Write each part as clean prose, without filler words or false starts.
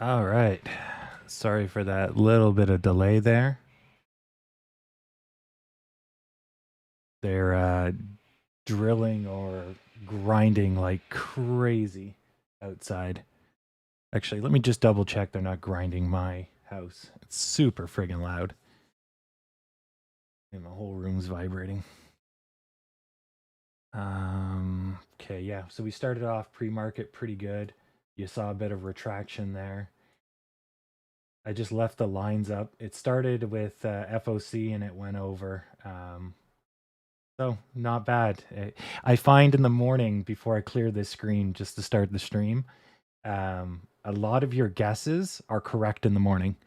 All right. Sorry for that little bit of delay there. They're drilling or grinding like crazy outside. Actually, let me just double check they're not grinding my house. It's super friggin' loud. And the whole room's vibrating. Okay, yeah. So we started off pre-market pretty good. You saw a bit of retraction there. I just left the lines up. It started with FOC and it went over. So not bad. I find in the morning before I clear this screen just to start the stream, a lot of your guesses are correct in the morning.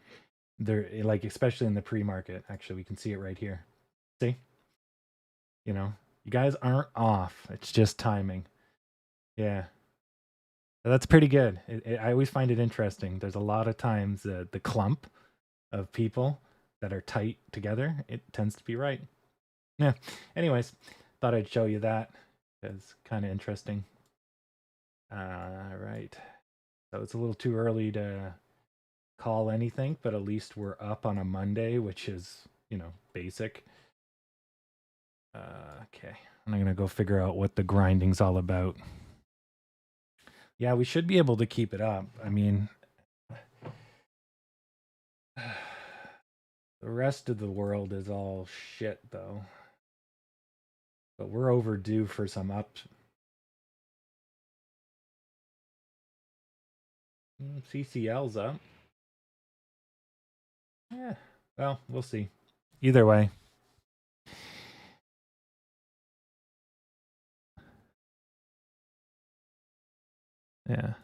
They're like, especially in the pre-market. Actually, we can see it right here. See, you know, you guys aren't off. It's just timing. Yeah, that's pretty good. I always find it interesting. There's a lot of times the clump of people that are tight together, it tends to be right. Yeah. Anyways, thought I'd show you that. It's kind of interesting. Right. So it's a little too early to call anything, but at least we're up on a Monday, which is, basic. Okay. I'm going to go figure out what the grinding's all about. Yeah, we should be able to keep it up. I mean, the rest of the world is all shit, though. But we're overdue for some up. CCL's up. Yeah. Well, we'll see. Either way. Yeah.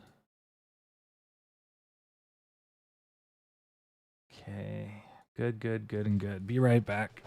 Okay. Good, good, good, and good. Be right back.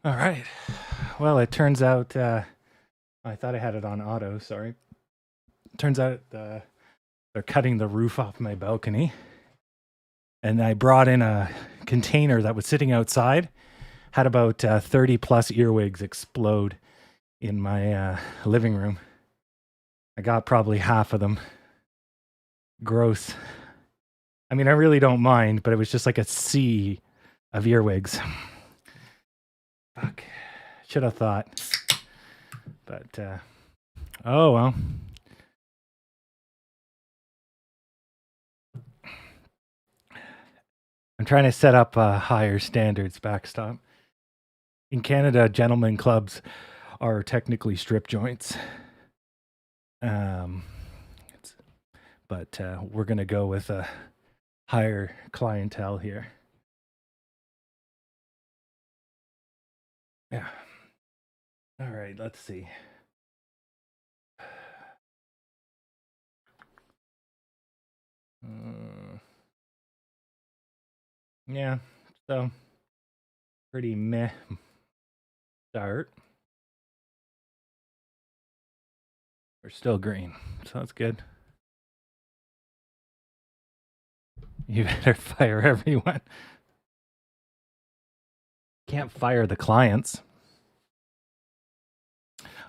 All right. Well, it turns out I thought I had it on auto. Sorry. Turns out they're cutting the roof off my balcony, and I brought in a container that was sitting outside. Had about 30 plus earwigs explode in my living room. I got probably half of them. Gross. I mean, I really don't mind, but it was just like a sea of earwigs. Fuck. Should have thought. But, oh well. I'm trying to set up a higher standards backstop. In Canada, gentlemen clubs are technically strip joints. But we're going to go with a higher clientele here. Yeah. All right, let's see. Yeah, so pretty meh start. We're still green, so that's good. You better fire everyone. Can't fire the clients.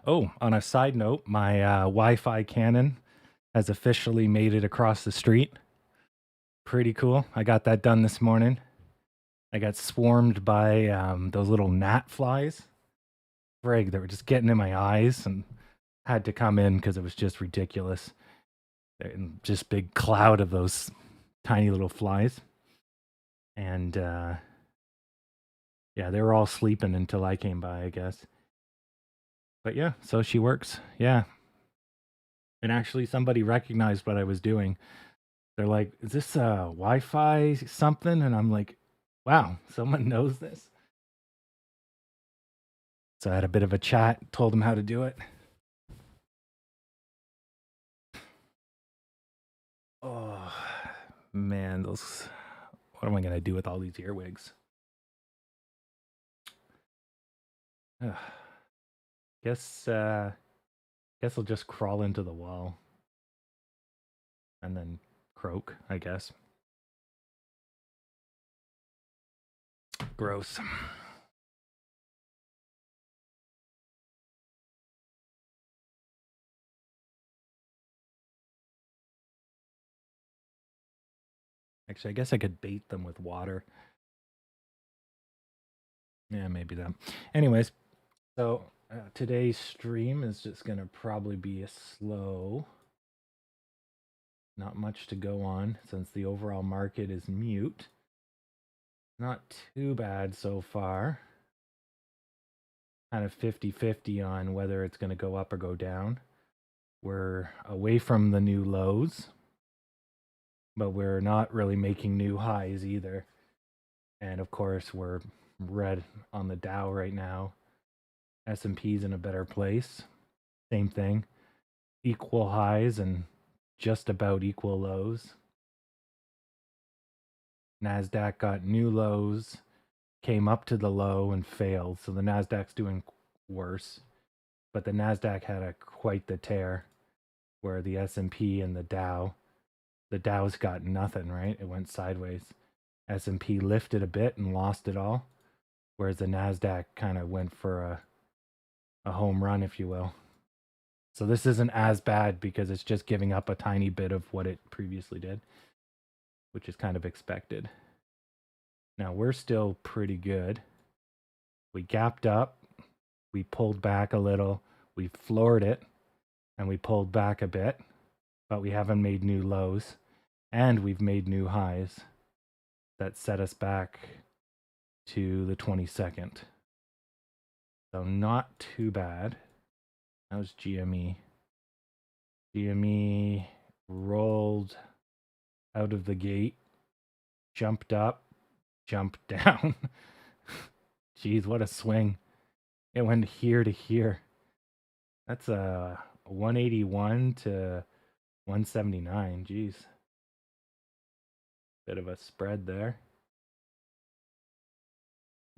Oh, on a side note, my Wi-Fi cannon has officially made it across the street. Pretty cool. I got that done this morning. I got swarmed by those little gnat flies. Frig, they were just getting in my eyes and had to come in because it was just ridiculous. Just big cloud of those tiny little flies. And yeah, they were all sleeping until I came by, I guess. But yeah, so she works. Yeah. And actually, somebody recognized what I was doing. They're like, is this Wi-Fi something? And I'm like, wow, someone knows this. So I had a bit of a chat, told them how to do it. Oh, man, those. What am I going to do with all these earwigs? Guess I'll just crawl into the wall and then croak, I guess. Gross. Actually, I guess I could bait them with water. Yeah, maybe that. Anyways, so today's stream is just going to probably be a slow. Not much to go on since the overall market is mute. Not too bad so far. Kind of 50-50 on whether it's going to go up or go down. We're away from the new lows, but we're not really making new highs either. And of course, we're red on the Dow right now. S&P's in a better place. Same thing. Equal highs and just about equal lows. NASDAQ got new lows, came up to the low and failed. So the NASDAQ's doing worse. But the NASDAQ had quite the tear where the S&P and the Dow's got nothing, right? It went sideways. S&P lifted a bit and lost it all, whereas the NASDAQ kind of went for a home run, if you will. So this isn't as bad because it's just giving up a tiny bit of what it previously did, which is kind of expected. Now we're still pretty good. We gapped up, we pulled back a little, we floored it, and we pulled back a bit, but we haven't made new lows, and we've made new highs that set us back to the 22nd. So not too bad. That was GME. GME rolled out of the gate, jumped up, jumped down. Jeez, what a swing. It went here to here. That's a 181 to 179. Jeez. Bit of a spread there.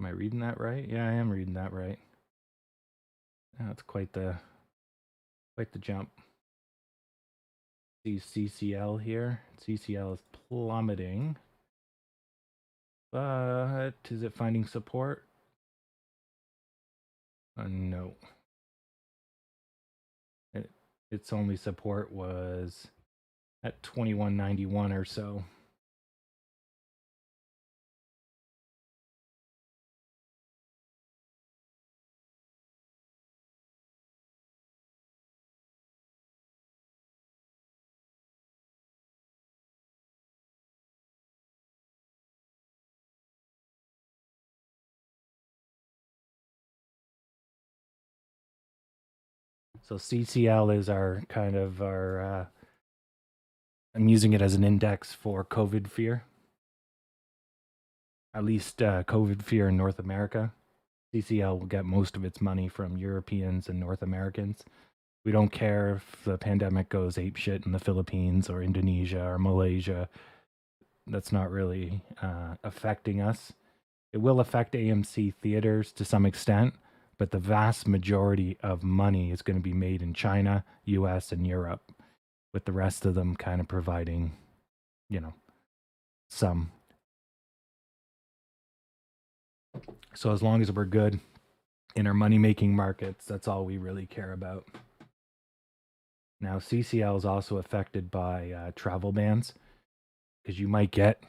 Am I reading that right? Yeah, I am reading that right. That's quite the jump. See CCL here. CCL is plummeting. But is it finding support? No. Its only support was at 21.91 or so. So CCL is our kind of our. I'm using it as an index for COVID fear. At least COVID fear in North America. CCL will get most of its money from Europeans and North Americans. We don't care if the pandemic goes apeshit in the Philippines or Indonesia or Malaysia. That's not really affecting us. It will affect AMC theaters to some extent, but the vast majority of money is going to be made in China, US, and Europe, with the rest of them kind of providing, some. So as long as we're good in our money making markets, that's all we really care about. Now, CCL is also affected by travel bans because you might get,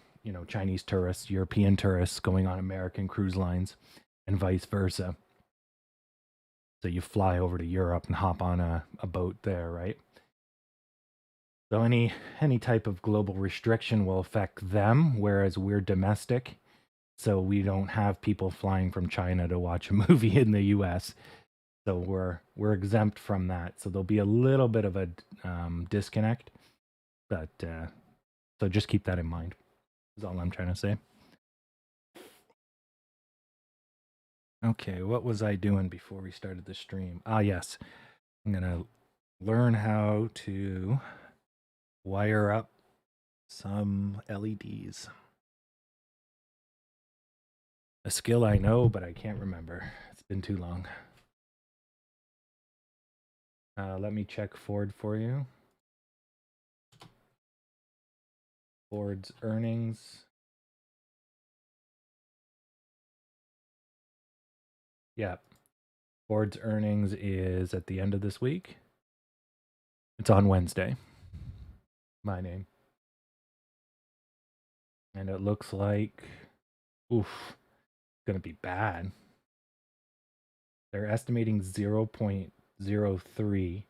Chinese tourists, European tourists going on American cruise lines and vice versa. So you fly over to Europe and hop on a boat there, right? So any type of global restriction will affect them, whereas we're domestic. So we don't have people flying from China to watch a movie in the U.S. So we're exempt from that. So there'll be a little bit of a disconnect, but so just keep that in mind. Is all I'm trying to say. Okay, what was I doing before we started the stream? Ah, yes, I'm gonna learn how to wire up some LEDs. A skill I know, but I can't remember. It's been too long. Let me check Ford for you. Ford's earnings. Yeah. Ford's earnings is at the end of this week. It's on Wednesday. My name. And it looks like, oof, it's going to be bad. They're estimating 0.03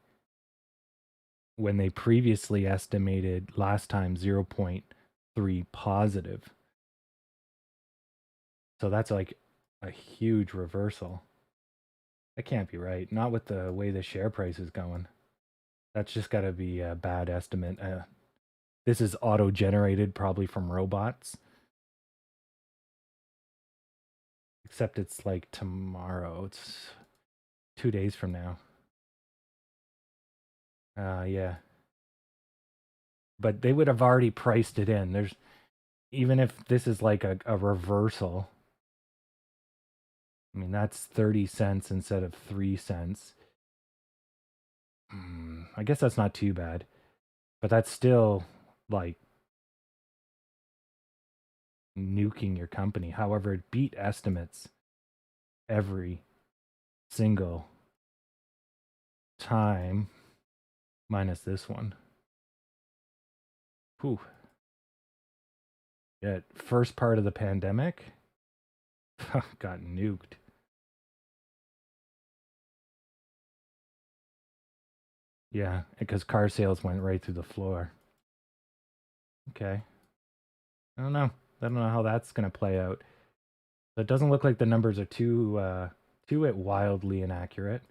when they previously estimated last time 0.3 positive. So that's like a huge reversal. That can't be right. Not with the way the share price is going. That's just got to be a bad estimate. This is auto-generated, probably from robots. Except it's like tomorrow. It's 2 days from now. Yeah. But they would have already priced it in. There's even if this is like a reversal. I mean, that's 30 cents instead of 3 cents. I guess that's not too bad. But that's still like nuking your company. However, it beat estimates every single time, minus this one. Whew. Yeah, first part of the pandemic got nuked. Yeah, because car sales went right through the floor. Okay. I don't know. I don't know how that's going to play out. So it doesn't look like the numbers are too wildly inaccurate.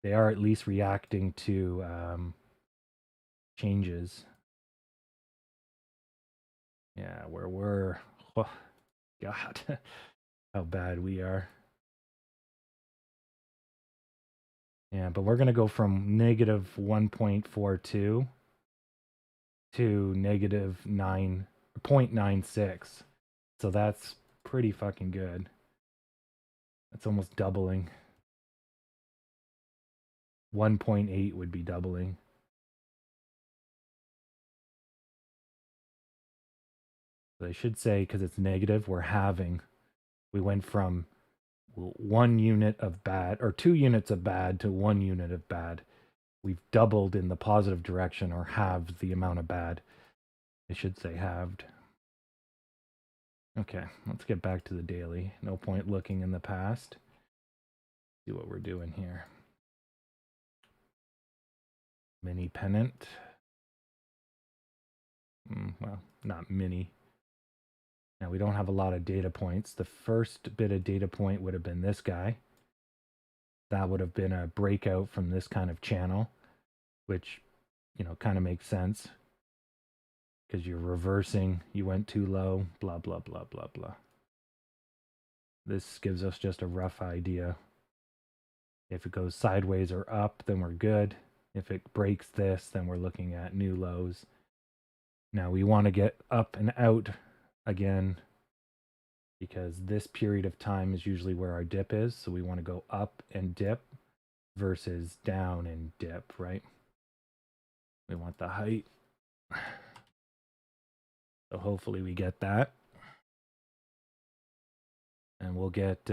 They are at least reacting to changes. Yeah, where we're, oh, God, how bad we are. Yeah, but we're going to go from negative 1.42 to negative 9.96. So that's pretty fucking good. That's almost doubling. 1.8 would be doubling. So I should say, because it's negative, we're halving. We went from 1 unit of bad, or 2 units of bad to 1 unit of bad. We've doubled in the positive direction, or halved the amount of bad. I should say halved. Okay, let's get back to the daily. No point looking in the past. See what we're doing here. Mini pennant. Well, not mini. Now, we don't have a lot of data points. The first bit of data point would have been this guy. That would have been a breakout from this kind of channel, which, you know, kind of makes sense because you're reversing. You went too low, blah, blah, blah, blah, blah. This gives us just a rough idea. If it goes sideways or up, then we're good. If it breaks this, then we're looking at new lows. Now we want to get up and out again because this period of time is usually where our dip is. So we want to go up and dip versus down and dip, right? We want the height. So hopefully we get that. And we'll get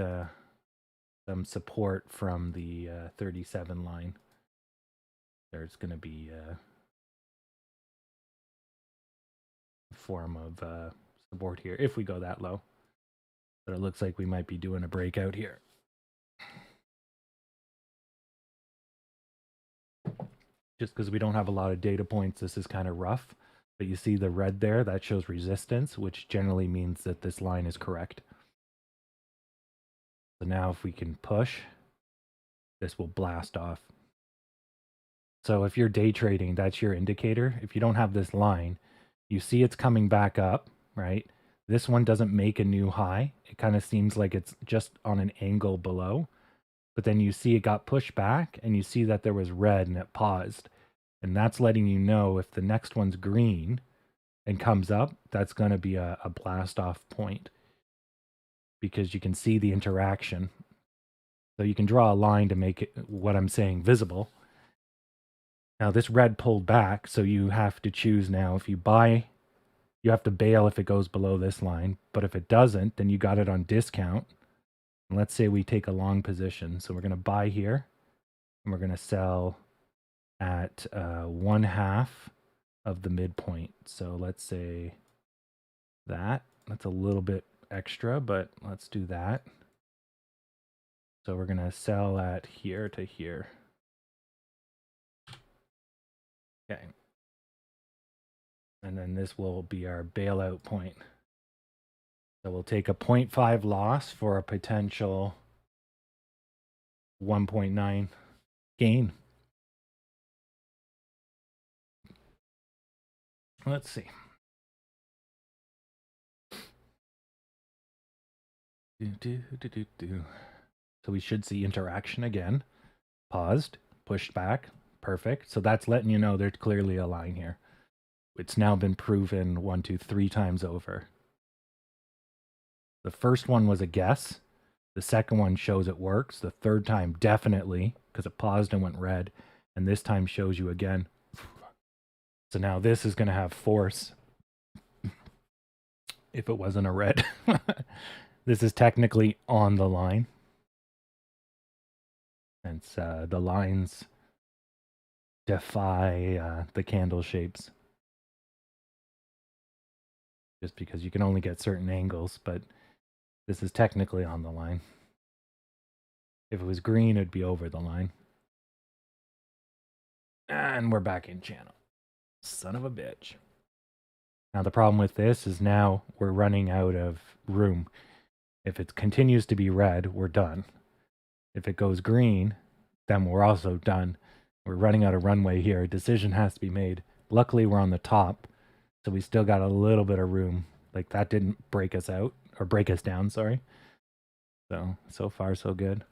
some support from the 37 line. There's going to be a form of support here if we go that low. But it looks like we might be doing a breakout here. Just because we don't have a lot of data points, this is kind of rough. But you see the red there, that shows resistance, which generally means that this line is correct. So now if we can push, this will blast off. So if you're day trading, that's your indicator. If you don't have this line, you see it's coming back up, right? This one doesn't make a new high. It kind of seems like it's just on an angle below. But then you see it got pushed back and you see that there was red and it paused. And that's letting you know if the next one's green and comes up, that's going to be a blast off point because you can see the interaction. So you can draw a line to make it, what I'm saying, visible. Now this red pulled back, so you have to choose now. If you buy, you have to bail if it goes below this line. But if it doesn't, then you got it on discount. And let's say we take a long position. So we're going to buy here and we're going to sell at 1/2 of the midpoint. So let's say that. That's a little bit extra, but let's do that. So we're going to sell at here to here. Okay. And then this will be our bailout point. So we'll take a 0.5 loss for a potential 1.9 gain. Let's see. So we should see interaction again. Paused, pushed back. Perfect. So that's letting you know there's clearly a line here. It's now been proven 1, 2, 3 times over. The first one was a guess. The second one shows it works. The third time, definitely, because it paused and went red. And this time shows you again. So now this is going to have force if it wasn't a red. This is technically on the line. And the lines defy the candle shapes. Just because you can only get certain angles, but this is technically on the line. If it was green, it'd be over the line. And we're back in channel. Son of a bitch. Now the problem with this is now we're running out of room. If it continues to be red, we're done. If it goes green, then we're also done. We're running out of runway here. A decision has to be made. Luckily, we're on the top, so we still got a little bit of room. Like that didn't break us out, or break us down, sorry. So far, so good.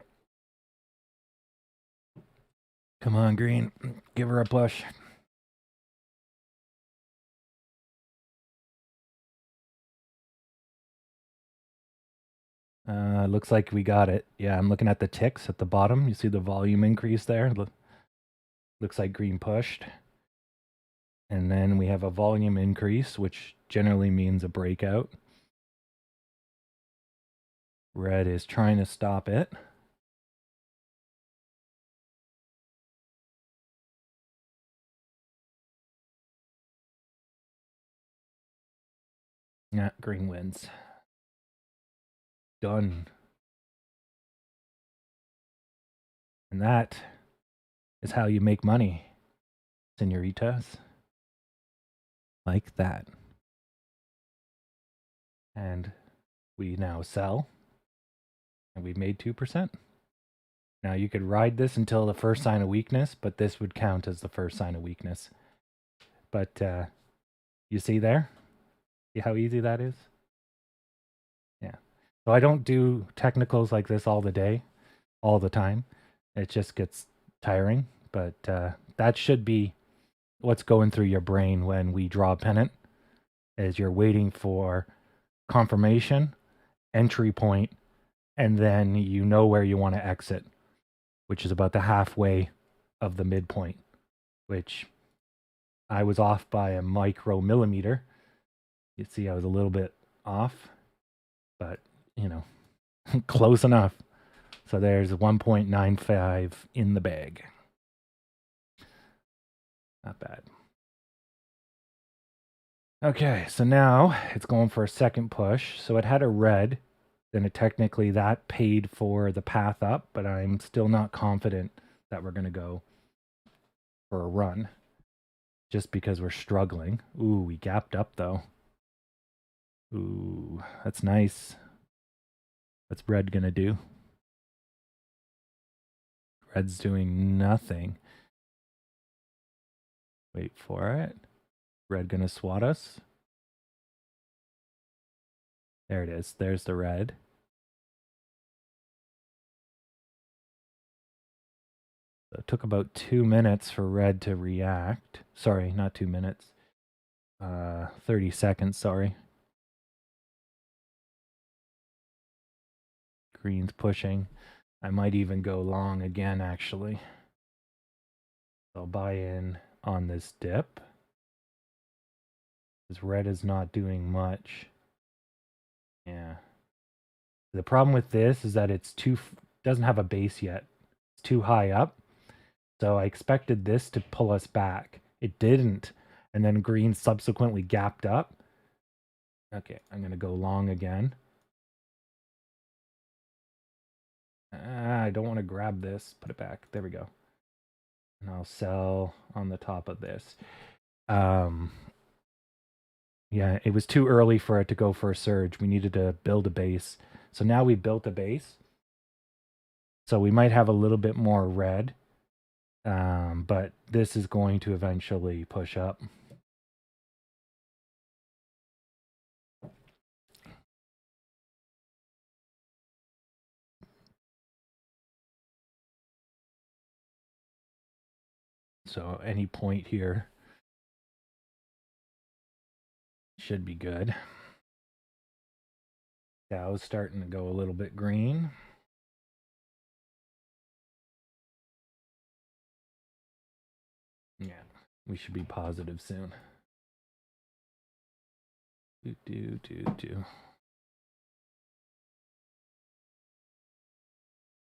Come on, green. Give her a push. Looks like we got it. Yeah, I'm looking at the ticks at the bottom. You see the volume increase there? Looks like green pushed. And then we have a volume increase, which generally means a breakout. Red is trying to stop it. Yeah, green wins. Done. And that is how you make money, senoritas. Like that. And we now sell. And we made 2%. Now you could ride this until the first sign of weakness, but this would count as the first sign of weakness. But you see there? See how easy that is? Yeah. So I don't do technicals like this all the time. It just gets tiring. But that should be what's going through your brain when we draw a pennant, is you're waiting for confirmation, entry point, and then you know where you want to exit, which is about the halfway of the midpoint, which I was off by a micromillimeter. You see, I was a little bit off, but close enough. So there's 1.95 in the bag. Not bad. Okay, so now it's going for a second push. So it had a red, then technically that paid for the path up, but I'm still not confident that we're going to go for a run just because we're struggling. Ooh, we gapped up though. Ooh, that's nice. What's red going to do? Red's doing nothing. Wait for it. Red going to swat us? There it is. There's the red. So it took about 2 minutes for red to react. Sorry, not 2 minutes. 30 seconds, sorry. Green's pushing. I might even go long again, actually. I'll buy in on this dip. Because red is not doing much. Yeah. The problem with this is that it's doesn't have a base yet. It's too high up. So I expected this to pull us back. It didn't. And then green subsequently gapped up. Okay, I'm going to go long again. I don't want to grab this. Put it back. There we go. And I'll sell on the top of this. Yeah, it was too early for it to go for a surge. We needed to build a base. So now we built a base. So we might have a little bit more red. But this is going to eventually push up. So any point here should be good. Dow's starting to go a little bit green. Yeah, we should be positive soon. Do.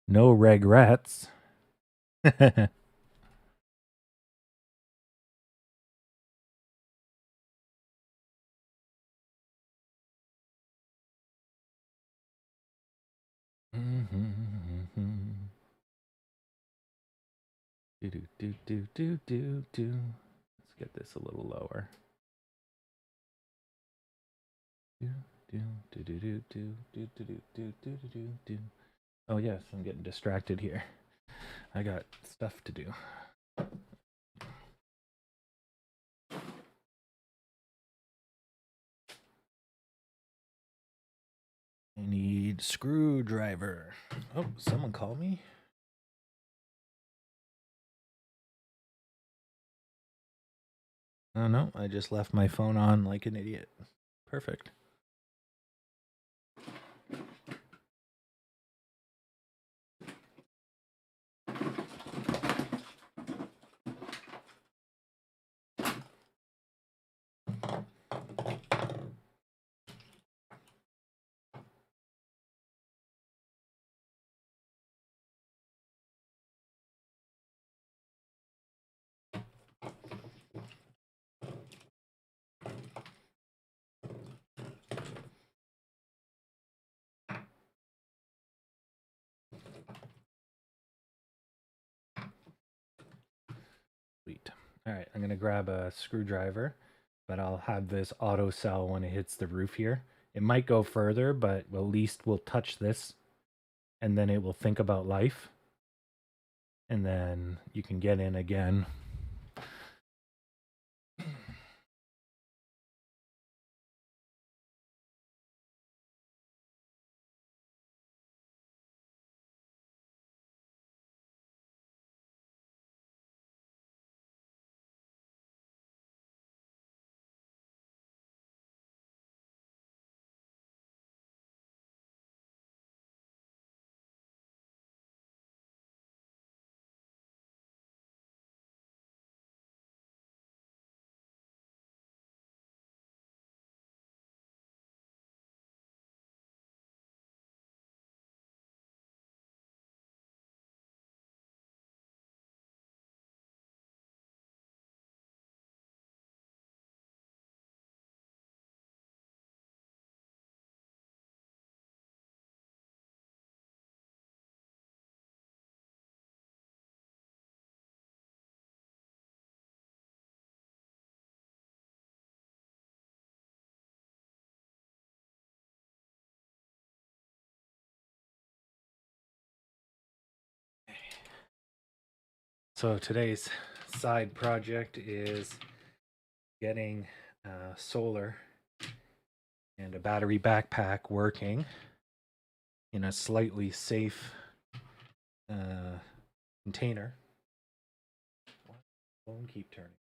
No regrets. Do. Let's get this a little lower. Oh yes, I'm getting distracted here. I got stuff to do. I need screwdriver. Oh, someone call me? Oh no, I just left my phone on like an idiot. Perfect. All right, I'm going to grab a screwdriver, but I'll have this auto cell when it hits the roof here. It might go further, but at least we'll touch this, and then it will think about life. And then you can get in again. So today's side project is getting solar and a battery backpack working in a slightly safe container. Phone keep turning.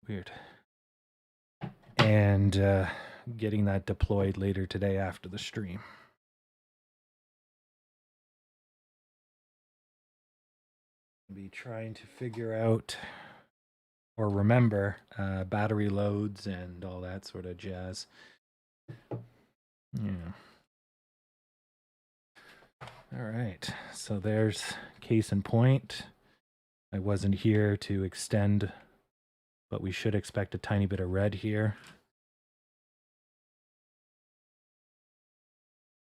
Weird. And getting that deployed later today after the stream. I'll be trying to figure out or remember battery loads and all that sort of jazz. Yeah. All right, so there's case in point. I wasn't here to extend, but we should expect a tiny bit of red here.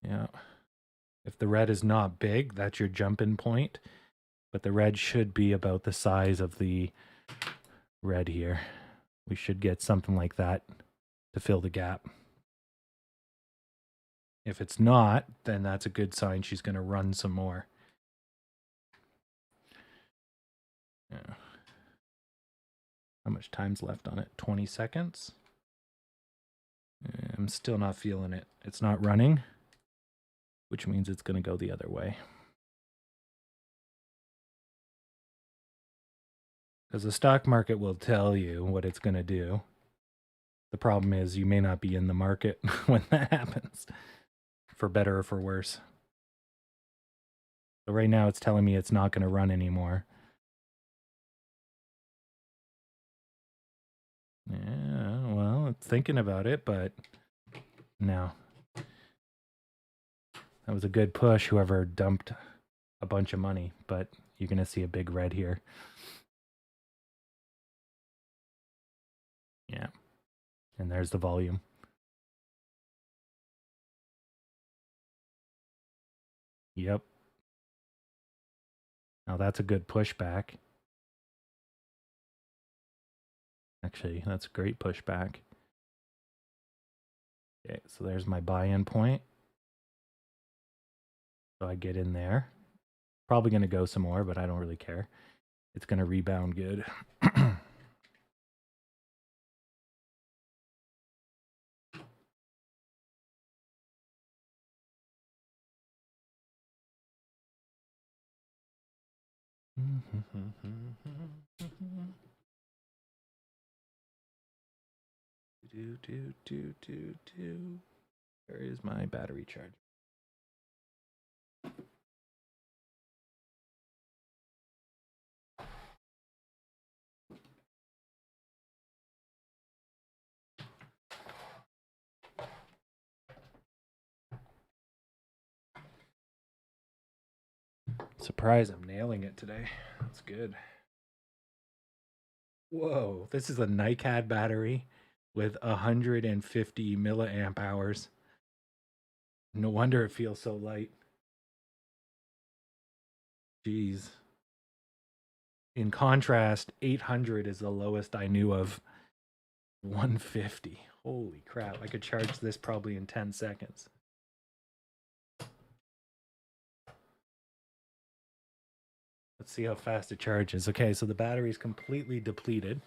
Yeah. If the red is not big, that's your jump-in point, but the red should be about the size of the red here. We should get something like that to fill the gap. If it's not, then that's a good sign she's going to run some more. Yeah. How much time's left on it? 20 seconds? I'm still not feeling it. It's not running, which means it's going to go the other way. Because the stock market will tell you what it's going to do. The problem is you may not be in the market when that happens, for better or for worse. So right now it's telling me it's not going to run anymore. Yeah, well, it's thinking about it, but no. That was a good push, whoever dumped a bunch of money, but you're going to see a big red here. Yeah. And there's the volume. Yep. Now that's a good pushback. Actually, that's a great pushback. Okay, so there's my buy-in point. So I get in there. Probably going to go some more, but I don't really care. It's going to rebound good. Where is my battery charger? Surprise, I'm nailing it today. That's good. Whoa, this is a NiCad battery with 150 milliamp hours. No wonder it feels so light. Jeez. in contrast, 800 is the lowest I knew of. 150. Holy crap. I could charge this probably in 10 seconds. Let's see how fast it charges. Okay, so the battery is completely depleted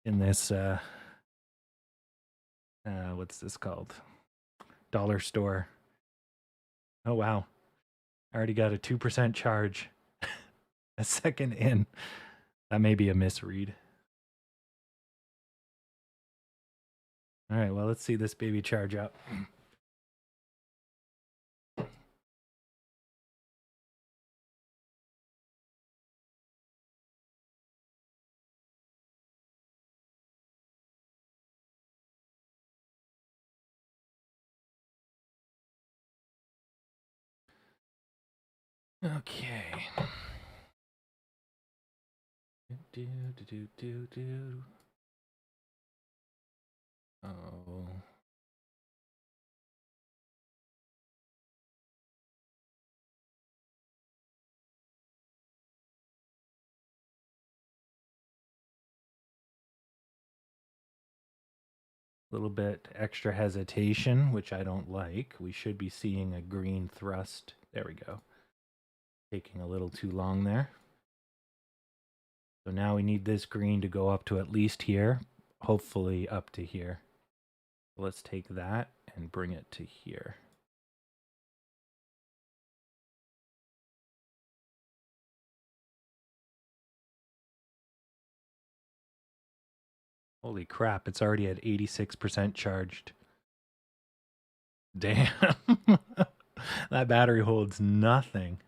in this, what's this called? Dollar store. Oh, wow. I already got a 2% charge a second in. That may be a misread. All right, well, let's see this baby charge up. Okay. Oh. Little bit extra hesitation, which I don't like. We should be seeing a green thrust. There we go. Taking a little too long there. So now we need this green to go up to at least here, hopefully up to here. Let's take that and bring it to here. Holy crap, it's already at 86% charged. Damn. That battery holds nothing.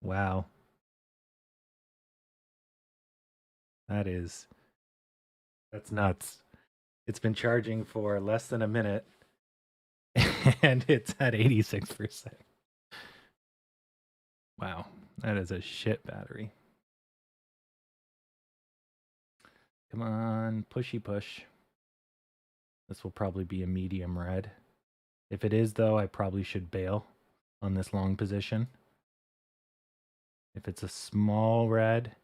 Wow. That's nuts. It's been charging for less than a minute and it's at 86%. Wow, that is a shit battery. Come on, pushy push. This will probably be a medium red. If it is, though, I probably should bail on this long position. If it's a small red,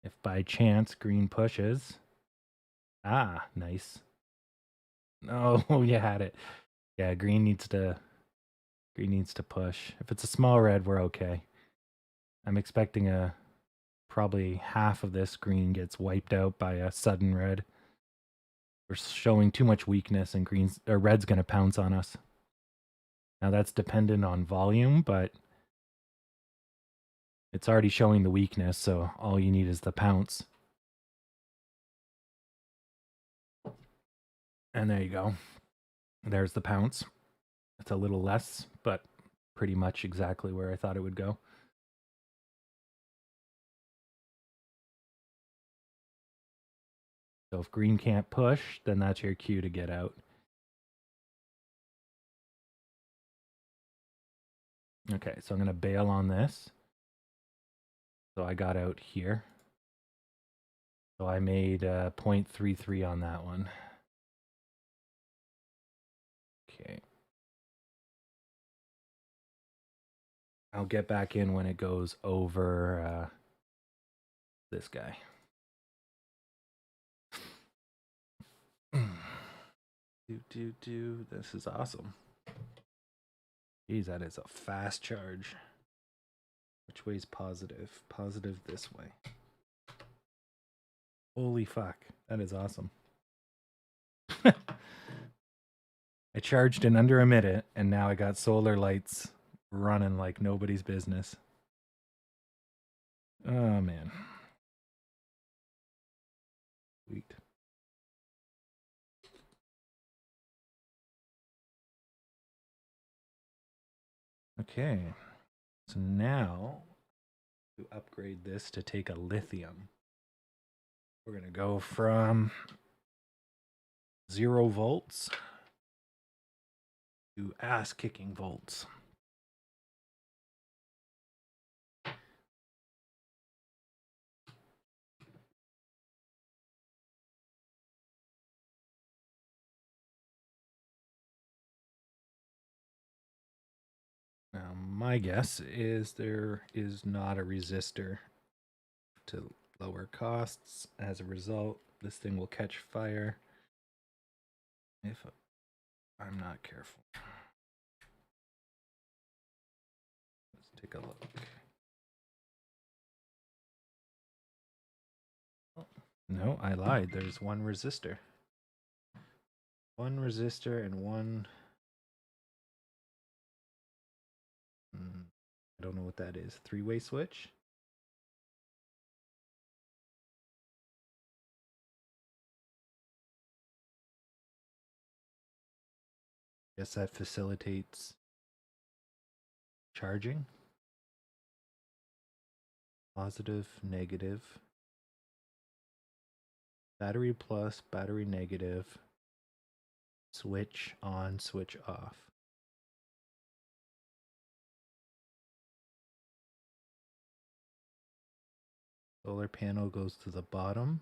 if by chance green pushes. Ah, nice. Oh, you had it. Yeah, green needs to push. If it's a small red, we're okay. I'm expecting probably half of this green gets wiped out by a sudden red. We're showing too much weakness and red's going to pounce on us. Now that's dependent on volume, but it's already showing the weakness, so all you need is the pounce. And there you go. There's the pounce. It's a little less, but pretty much exactly where I thought it would go. So if green can't push, then that's your cue to get out. Okay, so I'm going to bail on this. So I got out here. So I made 0.33 on that one. Okay. I'll get back in when it goes over this guy. This is awesome. Geez, that is a fast charge. Which way's positive? Positive this way. Holy fuck. That is awesome. I charged in under a minute, and now I got solar lights running like nobody's business. Oh, man. Sweet. Okay. So now, to upgrade this to take a lithium, we're going to go from 0 volts to ass-kicking volts. Now, my guess is there is not a resistor to lower costs. As a result, this thing will catch fire if I'm not careful. Let's take a look. Oh, no, I lied. There's one resistor. One resistor and one... I don't know what that is. Three-way switch? Guess that facilitates charging. Positive, negative. Battery plus, battery negative. Switch on, switch off. Solar panel goes to the bottom.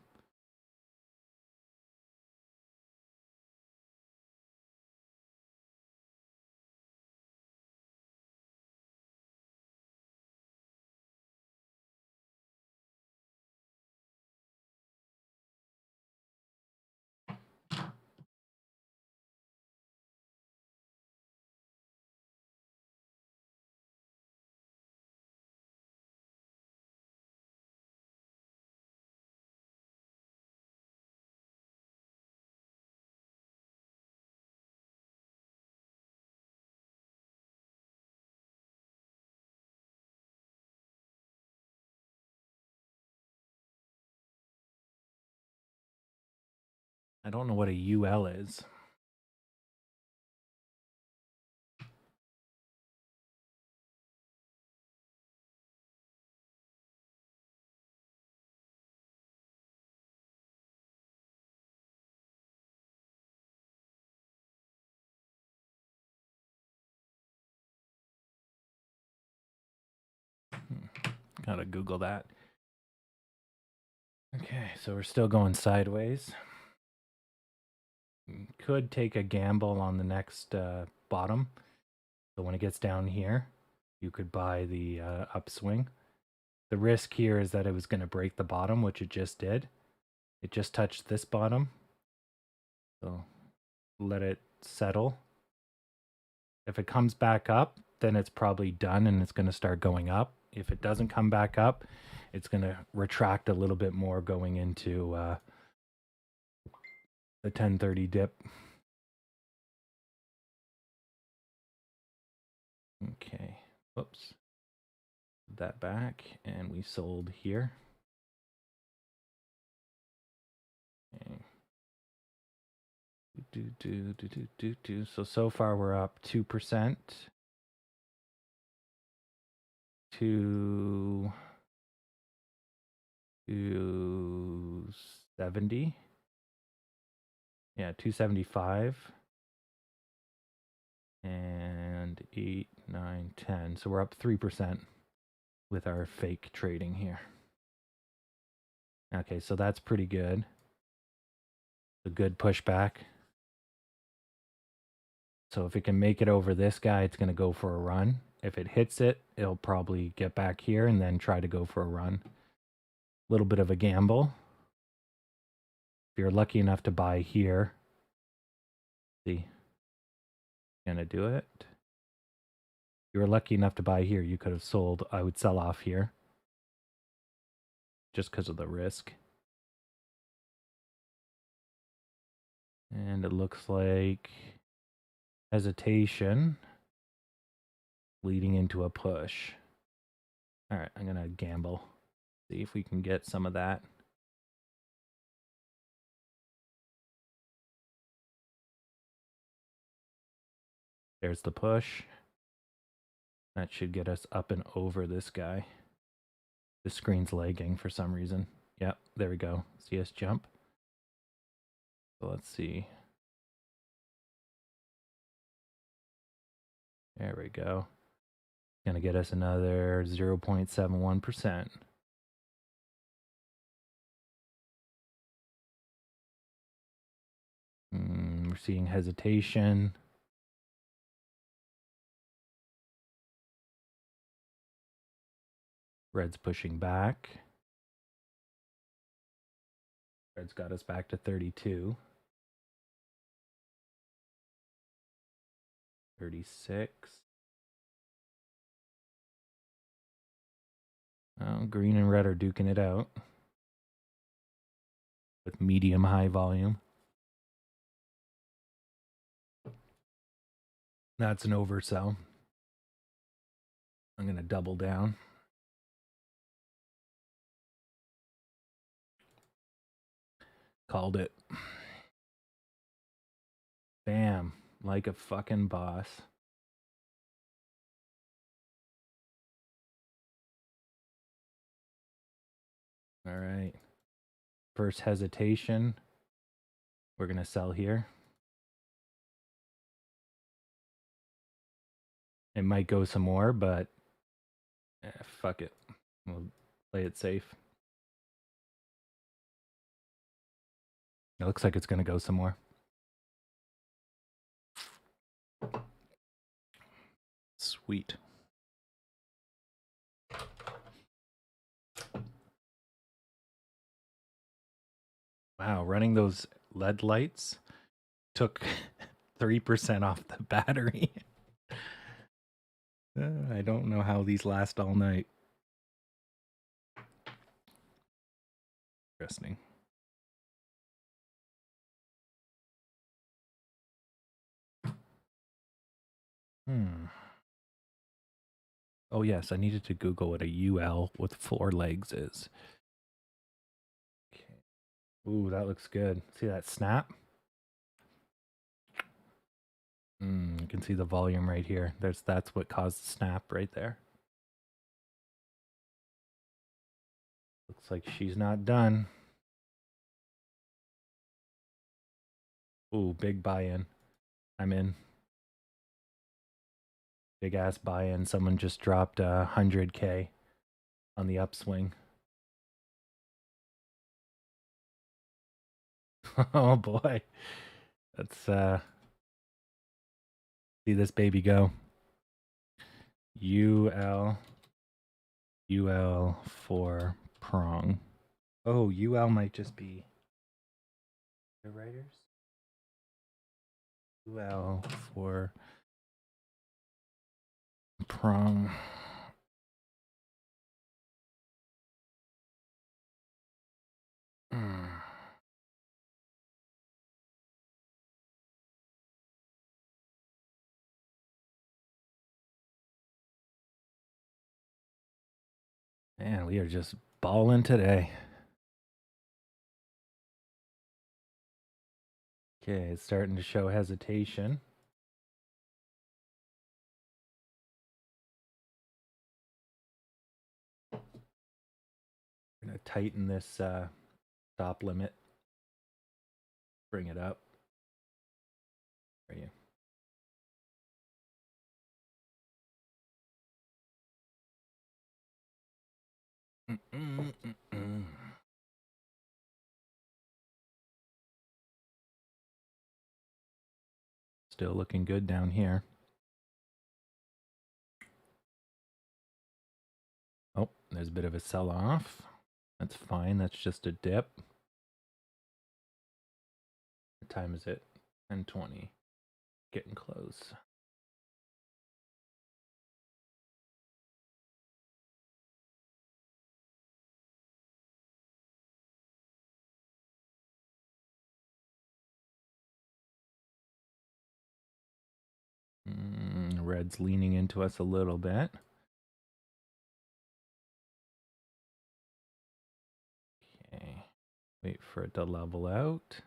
I don't know what a UL is. Gotta Google that. Okay, so we're still going sideways. Could take a gamble on the next bottom. So when it gets down here, you could buy the upswing. The risk here is that it was going to break the bottom, which it just did. It just touched this bottom. So let it settle. If it comes back up, then it's probably done and it's going to start going up. If it doesn't come back up, it's going to retract a little bit more going into the 1030 dip. Okay, whoops. Put that back and we sold here. Okay. So far we're up 2% to 270. Yeah, 275 and 8, 9, 10. So we're up 3% with our fake trading here. Okay, so that's pretty good. A good pushback. So if it can make it over this guy, it's going to go for a run. If it hits it, it'll probably get back here and then try to go for a run. A little bit of a gamble. If you're lucky enough to buy here, see, gonna do it. If you were lucky enough to buy here, you could have sold. I would sell off here just because of the risk. And it looks like hesitation leading into a push. All right, I'm gonna gamble. See if we can get some of that. There's the push. That should get us up and over this guy. The screen's lagging for some reason. Yep, there we go. See us jump. So let's see. There we go. Gonna get us another 0.71%. We're seeing hesitation. Red's pushing back. Red's got us back to 32. 36. Oh, green and red are duking it out with medium high volume. That's an oversell. I'm going to double down. Called it. Bam. Like a fucking boss. All right. First hesitation. We're going to sell here. It might go some more, but fuck it. We'll play it safe. It looks like it's going to go some more. Sweet. Wow, running those LED lights took 3% off the battery. I don't know how these last all night. Interesting. Oh yes, I needed to Google what a UL with 4 legs is. Okay. Ooh, that looks good. See that snap? You can see the volume right here. That's what caused the snap right there. Looks like she's not done. Ooh, big buy-in. I'm in. Big ass buy-in. Someone just dropped 100K on the upswing. Oh boy. Let's see this baby go. UL for prong. Oh, UL might just be the writers. UL for prong. Man, we are just balling today. Okay, it's starting to show hesitation. We're going to tighten this stop limit. Bring it up. There you. Still looking good down here. Oh, there's a bit of a sell-off. That's fine. That's just a dip. What time is it? 10:20. Getting close. Red's leaning into us a little bit. Okay. Wait for it to level out.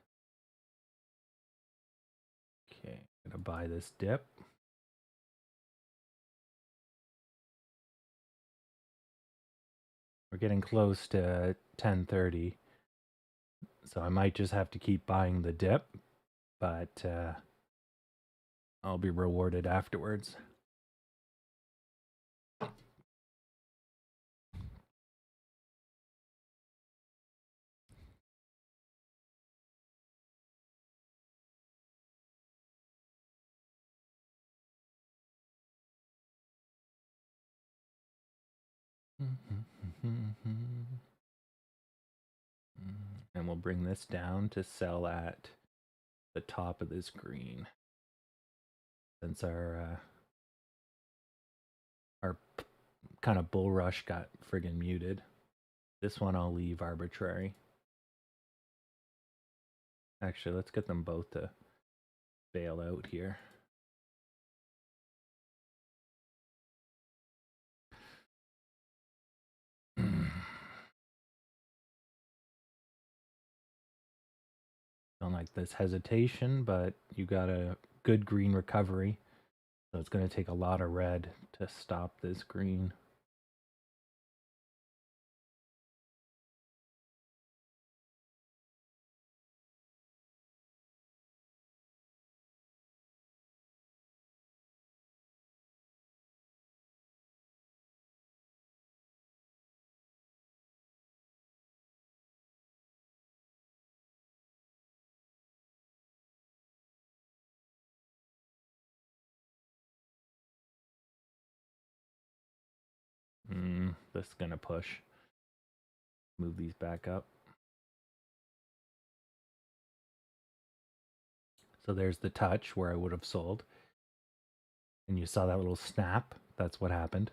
Okay, gonna buy this dip. We're getting close to 10:30, so I might just have to keep buying the dip, but I'll be rewarded afterwards. And we'll bring this down to sell at the top of this green. Since our kind of bull rush got friggin' muted. This one I'll leave arbitrary. Actually, let's get them both to bail out here. Don't like this hesitation, but you got a good green recovery. So it's going to take a lot of red to stop this green. This is going to push. Move these back up. So there's the touch where I would have sold. And you saw that little snap. That's what happened.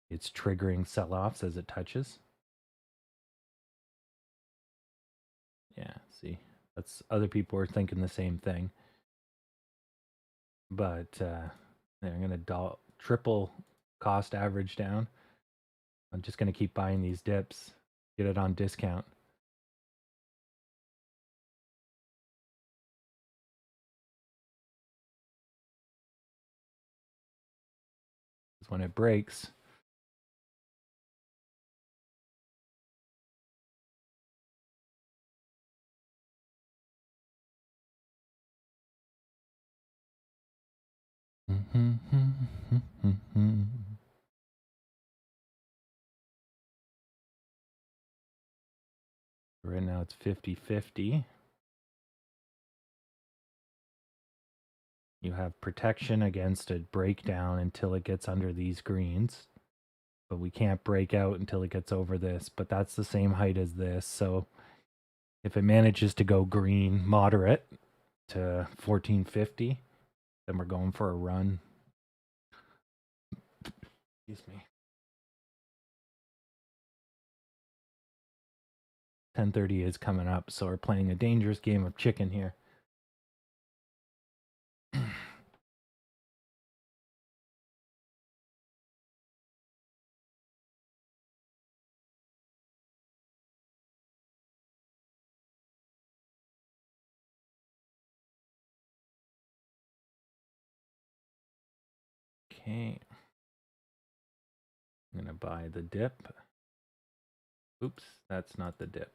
It's triggering sell-offs as it touches. Yeah, see. That's other people are thinking the same thing. But they're going to triple cost average down. I'm just going to keep buying these dips. Get it on discount. Because when it breaks, right now it's 50-50. You have protection against a breakdown until it gets under these greens. But we can't break out until it gets over this. But that's the same height as this. So if it manages to go green moderate to 1450, then we're going for a run. Excuse me. 10:30 is coming up, so we're playing a dangerous game of chicken here. Okay. I'm going to buy the dip. Oops, that's not the dip.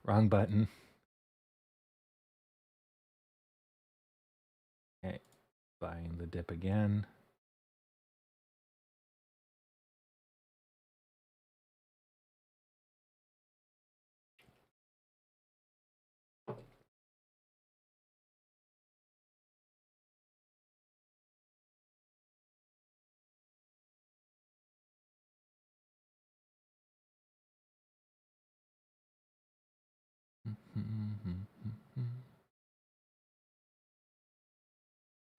Wrong button. Okay, buying the dip again.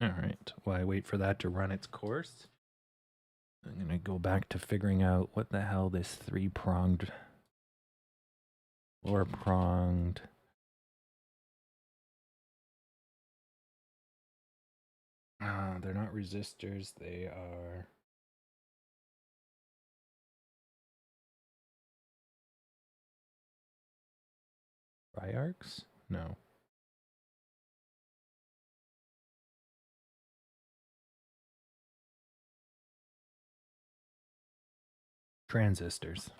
All right, while I wait for that to run its course, I'm going to go back to figuring out what the hell this three-pronged, four-pronged. They're not resistors, they are triarchs? No. Transistors.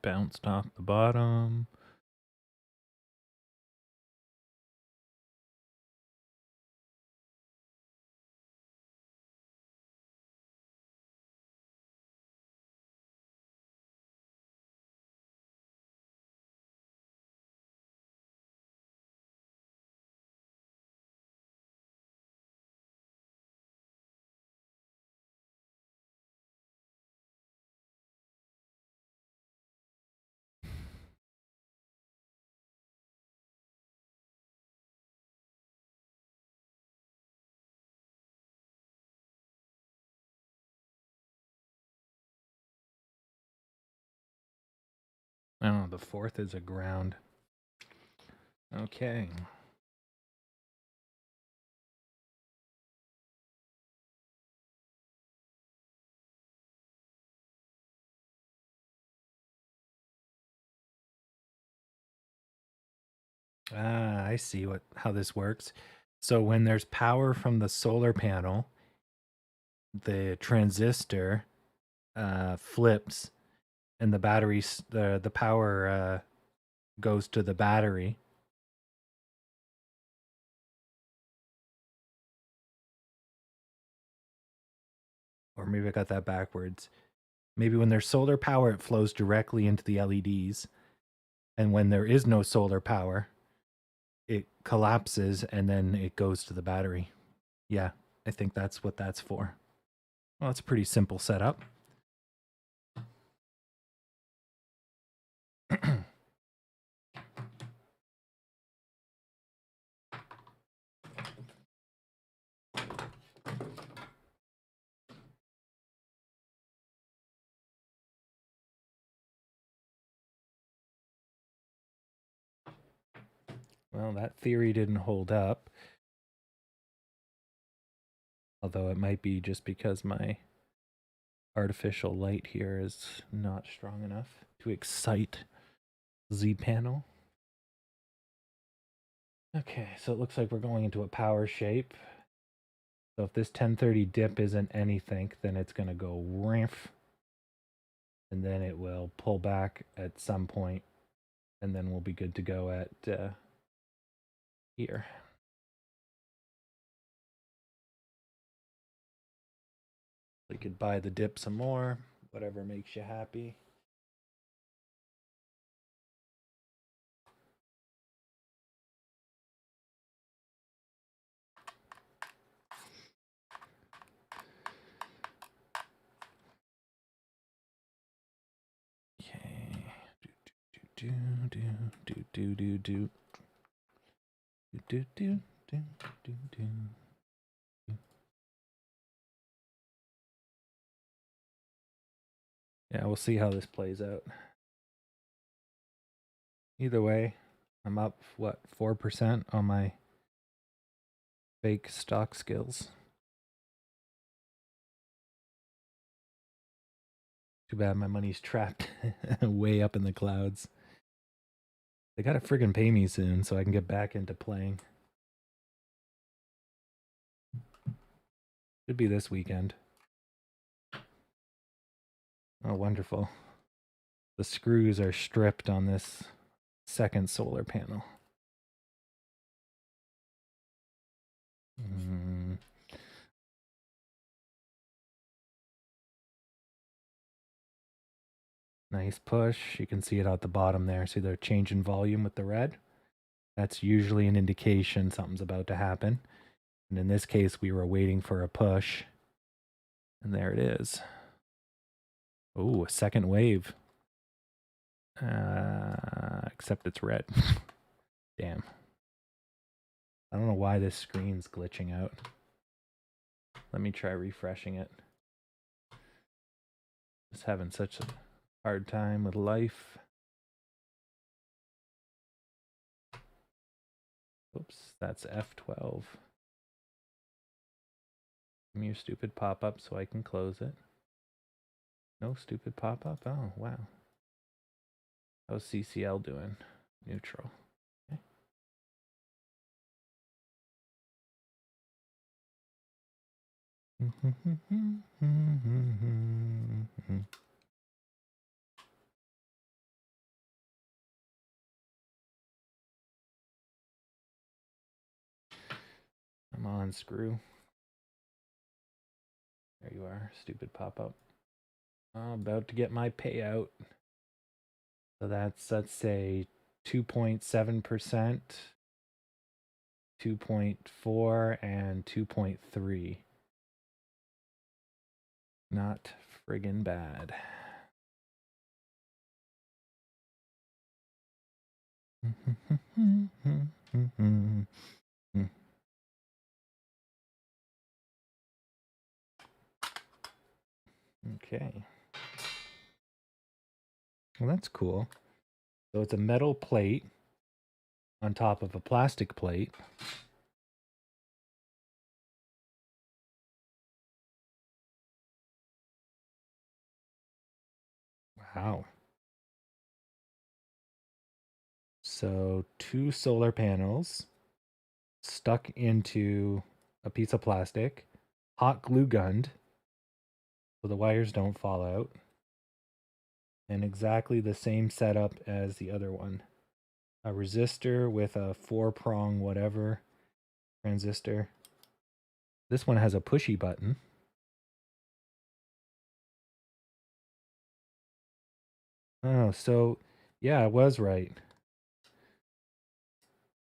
bounced off the bottom. Oh, the fourth is a ground. Okay. Ah, I see how this works. So when there's power from the solar panel, the transistor flips, and the batteries the power goes to the battery. Or maybe I got that backwards. Maybe when there's solar power, it flows directly into the LEDs, and when there is no solar power, it collapses and then it goes to the battery. Yeah, I think that's what that's for. Well, it's a pretty simple setup. Well, that theory didn't hold up. Although it might be just because my artificial light here is not strong enough to excite Z panel. Okay, so it looks like we're going into a power shape. So if this 1030 dip isn't anything, then it's going to go riff, and then it will pull back at some point, and then we'll be good to go at here. We could buy the dip some more, whatever makes you happy. Okay. Do do do do do do do do do do do. Yeah, we'll see how this plays out. Either way, I'm up, what, 4% on my fake stock skills. Too bad my money's trapped way up in the clouds. They gotta friggin' pay me soon so I can get back into playing. Should be this weekend. Oh, wonderful. The screws are stripped on this second solar panel. Nice push. You can see it at the bottom there. See they're changing volume with the red? That's usually an indication something's about to happen. And in this case, we were waiting for a push. And there it is. Oh, a second wave. Except it's red. Damn. I don't know why this screen's glitching out. Let me try refreshing it. Just having such a hard time with life. Oops, that's F12. Give me your stupid pop-up so I can close it. No stupid pop-up? Oh, wow. How's CCL doing? Neutral. Okay. Come on, screw. There you are, stupid pop-up. Oh, about to get my payout. So that's, let's say, 2.7%, 2.4, and 2.3. Not friggin' bad. Okay. Well, that's cool. So it's a metal plate on top of a plastic plate. Wow. So 2 solar panels stuck into a piece of plastic, hot glue gunned so the wires don't fall out, and exactly the same setup as the other one. A resistor with a 4-prong whatever transistor. This one has a pushy button. Oh, so yeah, I was right.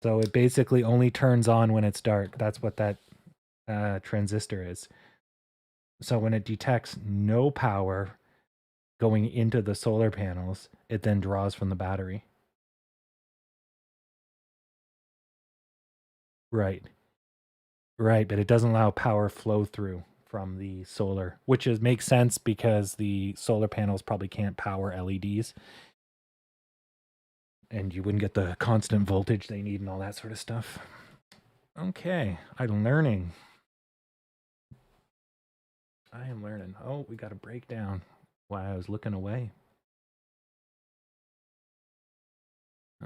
So it basically only turns on when it's dark. That's what that transistor is. So when it detects no power going into the solar panels, it then draws from the battery. Right. Right, but it doesn't allow power flow through from the solar, which makes sense because the solar panels probably can't power LEDs. And you wouldn't get the constant voltage they need and all that sort of stuff. Okay, I'm learning. I am learning. Oh, we got a breakdown while I was looking away.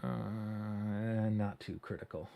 Not too critical.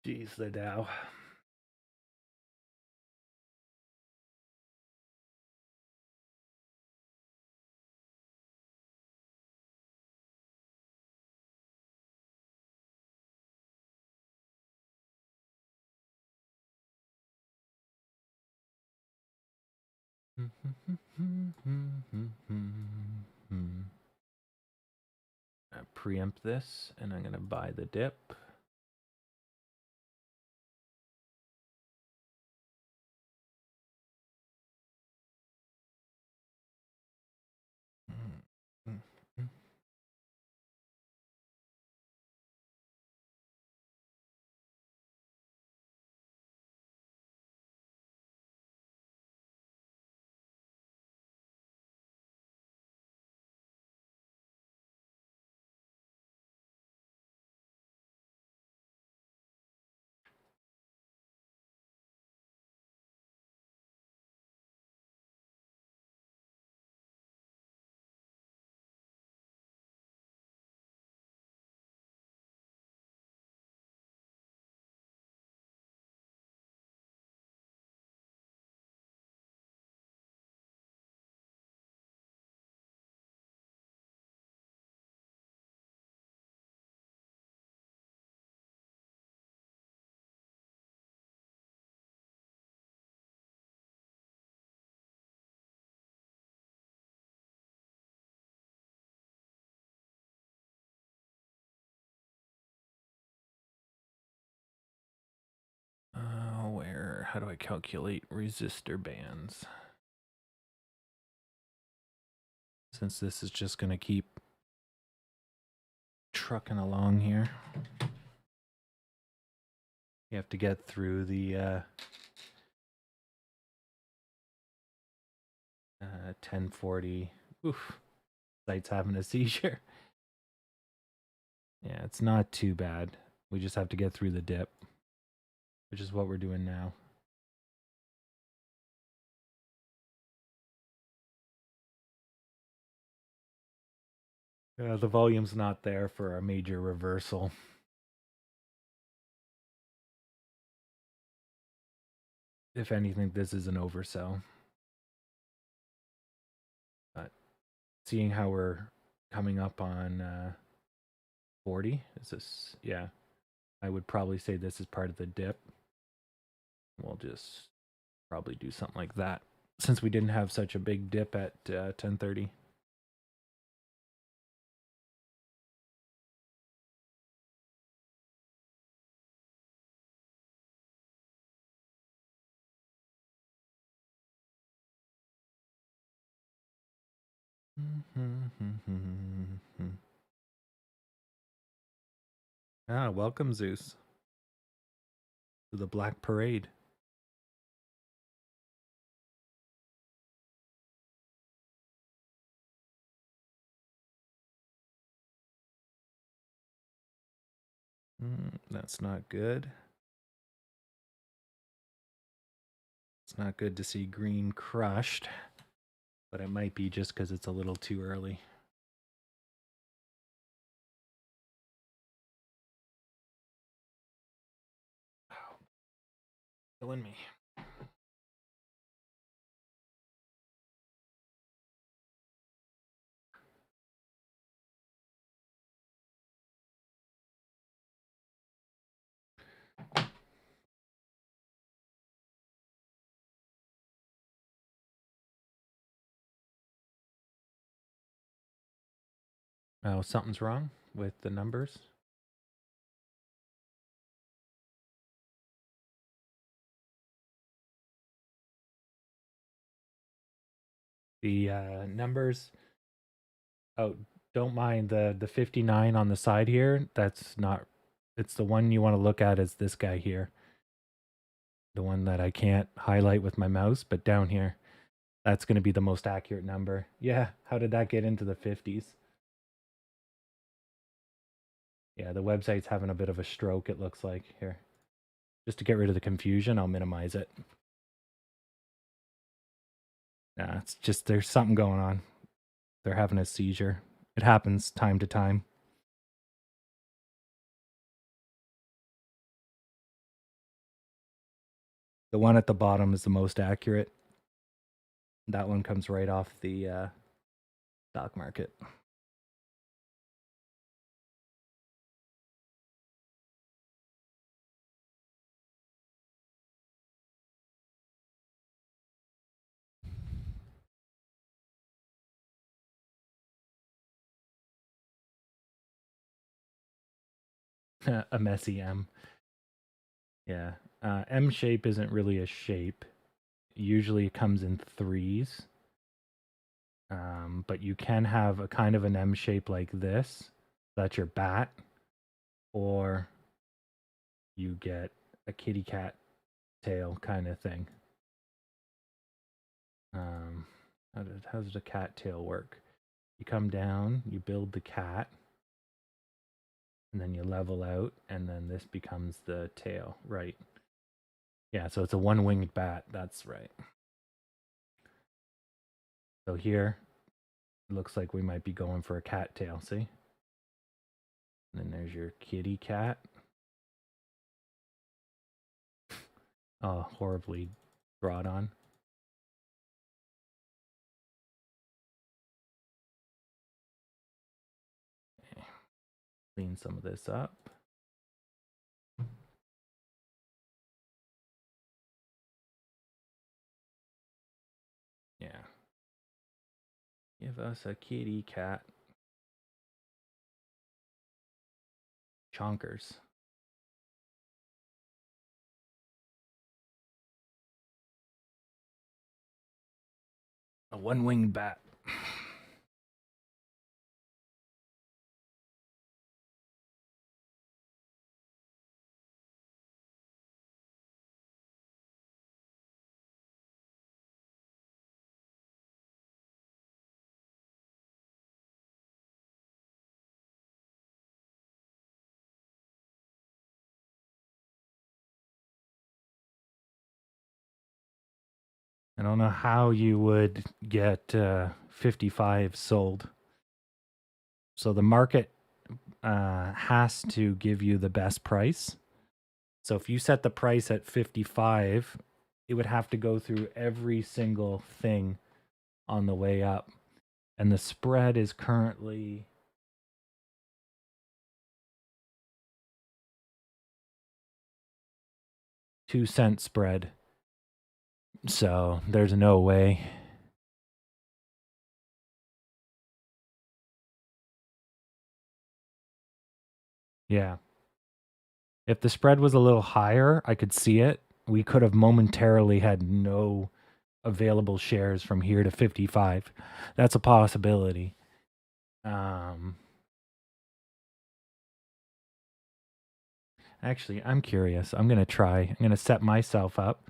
Jeez, the Dow. I preempt this, and I'm going to buy the dip. How do I calculate resistor bands? Since this is just going to keep trucking along here. You have to get through the 1040. Oof. Site's having a seizure. Yeah, it's not too bad. We just have to get through the dip, which is what we're doing now. The volume's not there for a major reversal. If anything, this is an oversell. But seeing how we're coming up on 40, is this? Yeah, I would probably say this is part of the dip. We'll just probably do something like that since we didn't have such a big dip at 10:30. Ah, welcome, Zeus, to the Black Parade. That's not good. It's not good to see green crushed, but it might be just because it's a little too early. Wow. Killing me. Oh, something's wrong with the numbers. The numbers. Oh, don't mind the 59 on the side here. That's not. It's the one you want to look at is this guy here. The one that I can't highlight with my mouse, but down here. That's going to be the most accurate number. Yeah, how did that get into the 50s? Yeah, the website's having a bit of a stroke, it looks like. Here. Just to get rid of the confusion, I'll minimize it. Nah, it's just there's something going on. They're having a seizure. It happens time to time. The one at the bottom is the most accurate. That one comes right off the stock market. A messy M. Yeah. M shape isn't really a shape. Usually it comes in threes. But you can have a kind of an M shape like this. That's your bat. Or you get a kitty cat tail kind of thing. How does a cat tail work? You come down, you build the cat, and then you level out, and then this becomes the tail, right? Yeah, so it's a one-winged bat. That's right. So here, it looks like we might be going for a cat tail, see? And then there's your kitty cat. Oh, horribly brought on. Okay. Clean some of this up. Yeah. Give us a kitty cat. Chonkers. A one-winged bat. I don't know how you would get 55 sold. So the market has to give you the best price. So if you set the price at 55, it would have to go through every single thing on the way up. And the spread is currently 2 cent spread. So there's no way. Yeah. If the spread was a little higher, I could see it. We could have momentarily had no available shares from here to 55. That's a possibility. Actually, I'm curious. I'm going to try. I'm going to set myself up.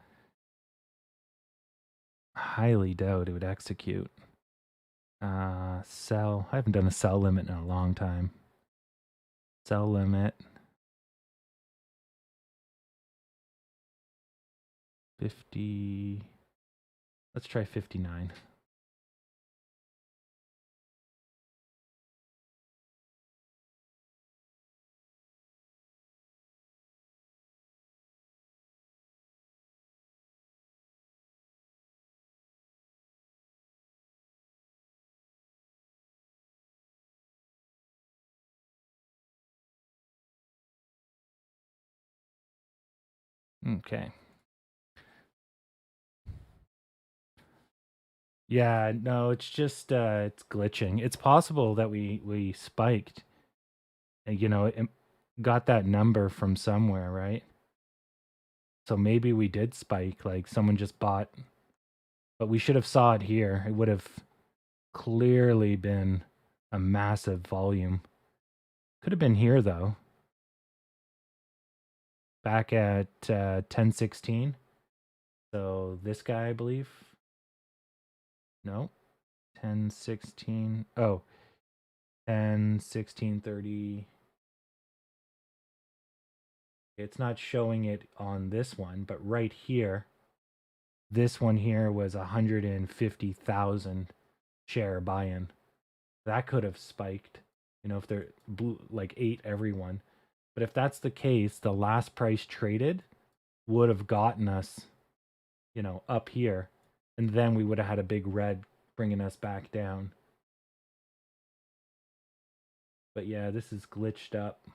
Highly doubt it would execute. Sell. I haven't done a sell limit in a long time. Sell limit. 50. Let's try 59. Okay. Yeah, no, it's just it's glitching. It's possible that we spiked and got that number from somewhere, right? So maybe we did spike, like someone just bought, but we should have saw it here. It would have clearly been a massive volume. Could have been here though. Back at 1016. So this guy, I believe. No. 1016. Oh. 10 16 30. It's not showing it on this one, but right here, this one here was 150,000 share buy-in. That could have spiked, if they're blue, like ate everyone. But if that's the case, the last price traded would have gotten us, up here, and then we would have had a big red bringing us back down. But yeah, this is glitched up.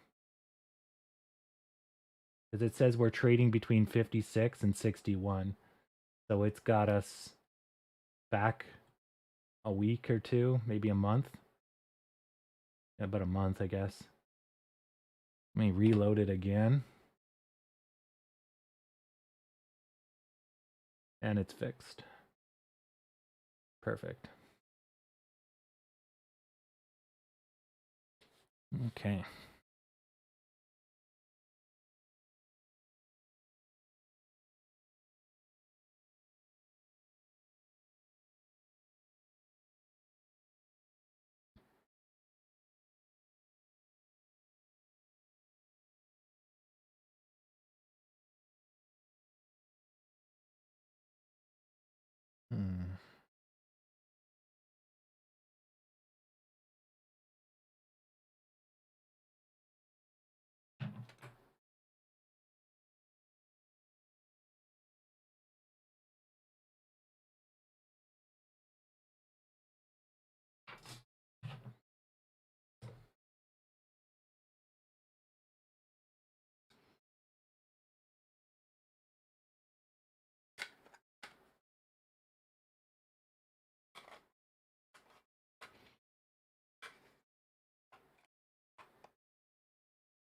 Because it says we're trading between 56 and 61. So it's got us back a week or two, maybe a month. Yeah, about a month, I guess. Let me reload it again. And it's fixed. Perfect. Okay. Hmm.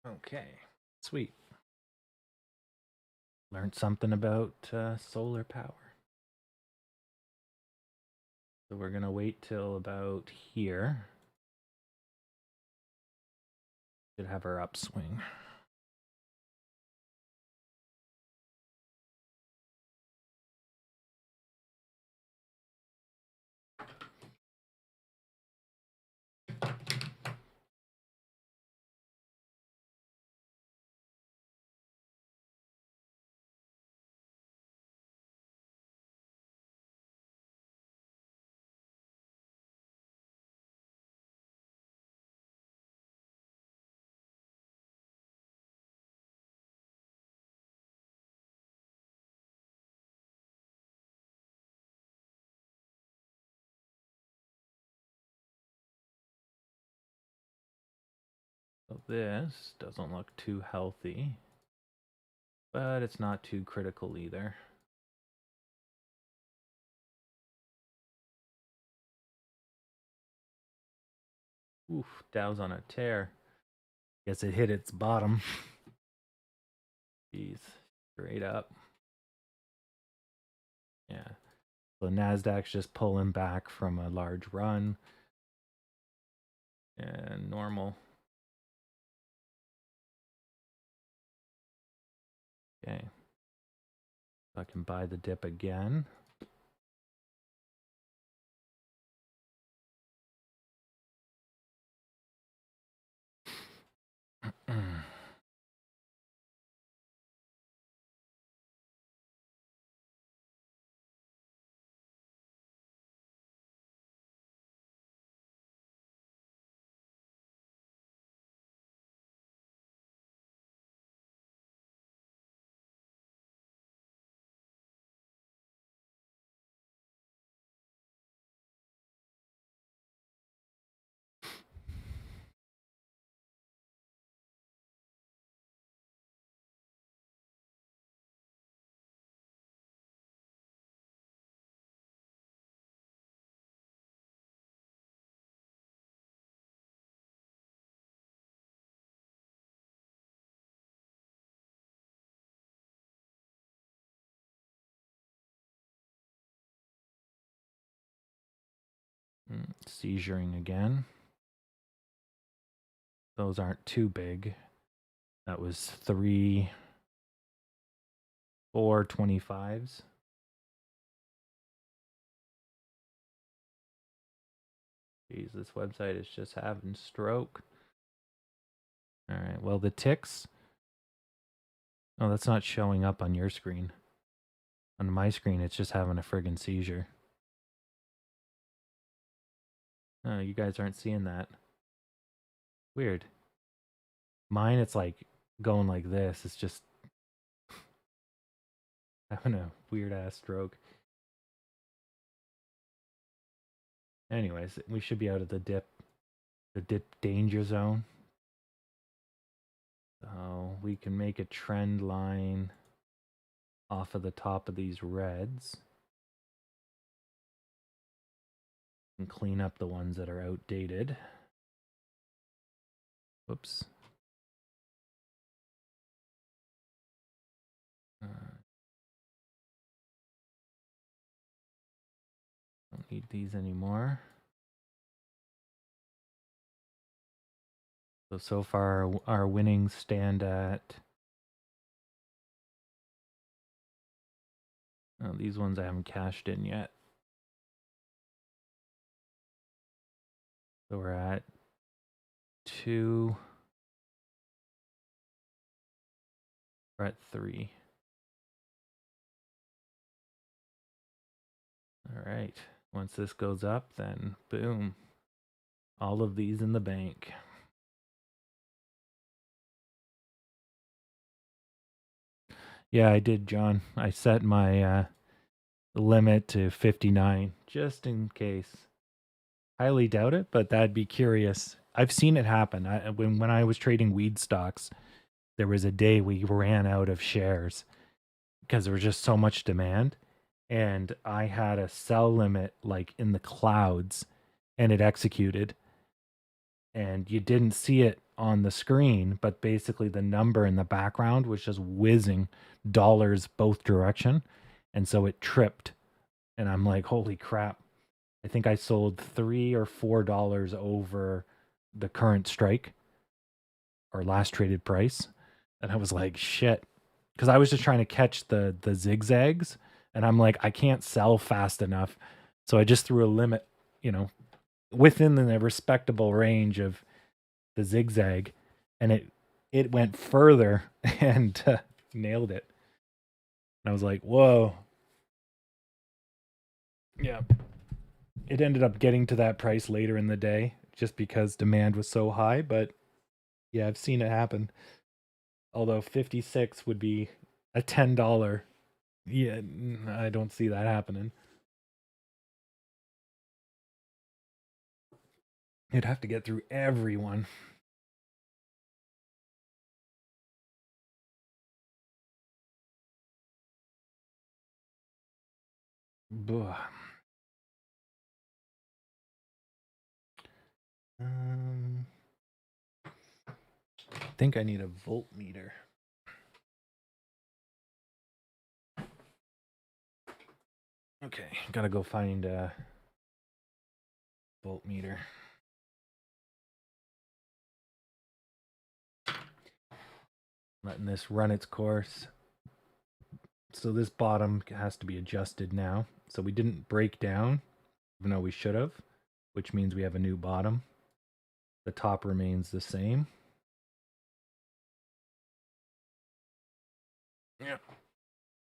Okay. Sweet. Learned something about solar power. So we're going to wait till about here. Should have our upswing. So this doesn't look too healthy, but it's not too critical either. Oof, Dow's on a tear. Guess it hit its bottom. Jeez, straight up. Yeah. So NASDAQ's just pulling back from a large run. And normal. Okay. So I can buy the dip again. Seizuring again. Those aren't too big. That was 3, 4 25s. Jeez, this website is just having stroke. All right, well, the ticks. Oh, that's not showing up on your screen. On my screen, it's just having a friggin' seizure. Oh, you guys aren't seeing that. Weird. Mine, it's like going like this. It's just having a weird ass stroke. Anyways, we should be out of the dip danger zone. So we can make a trend line off of the top of these reds and clean up the ones that are outdated. Whoops. Don't need these anymore. So far our winnings stand at... Oh, these ones I haven't cashed in yet. So we're at 2. We're at 3. All right. Once this goes up, then boom. All of these in the bank. Yeah, I did, John. I set my limit to 59 just in case. Highly doubt it, but that'd be curious. I've seen it happen. When I was trading weed stocks, there was a day we ran out of shares because there was just so much demand. And I had a sell limit like in the clouds and it executed. And you didn't see it on the screen, but basically the number in the background was just whizzing dollars both direction. And so it tripped. And I'm like, holy crap. I think I sold $3 or $4 over the current strike or last traded price. And I was like, shit. Because I was just trying to catch the zigzags. And I'm like, I can't sell fast enough. So I just threw a limit, you know, within the respectable range of the zigzag. And it went further and nailed it. And I was like, whoa. Yeah. It ended up getting to that price later in the day just because demand was so high. But yeah, I've seen it happen. Although 56 would be a $10. Yeah, I don't see that happening. You'd have to get through everyone. Buh. Um, I think I need a voltmeter. Okay, gotta go find a voltmeter. Letting this run its course. So this bottom has to be adjusted now. So we didn't break down, even though we should have, which means we have a new bottom. The top remains the same. Yeah,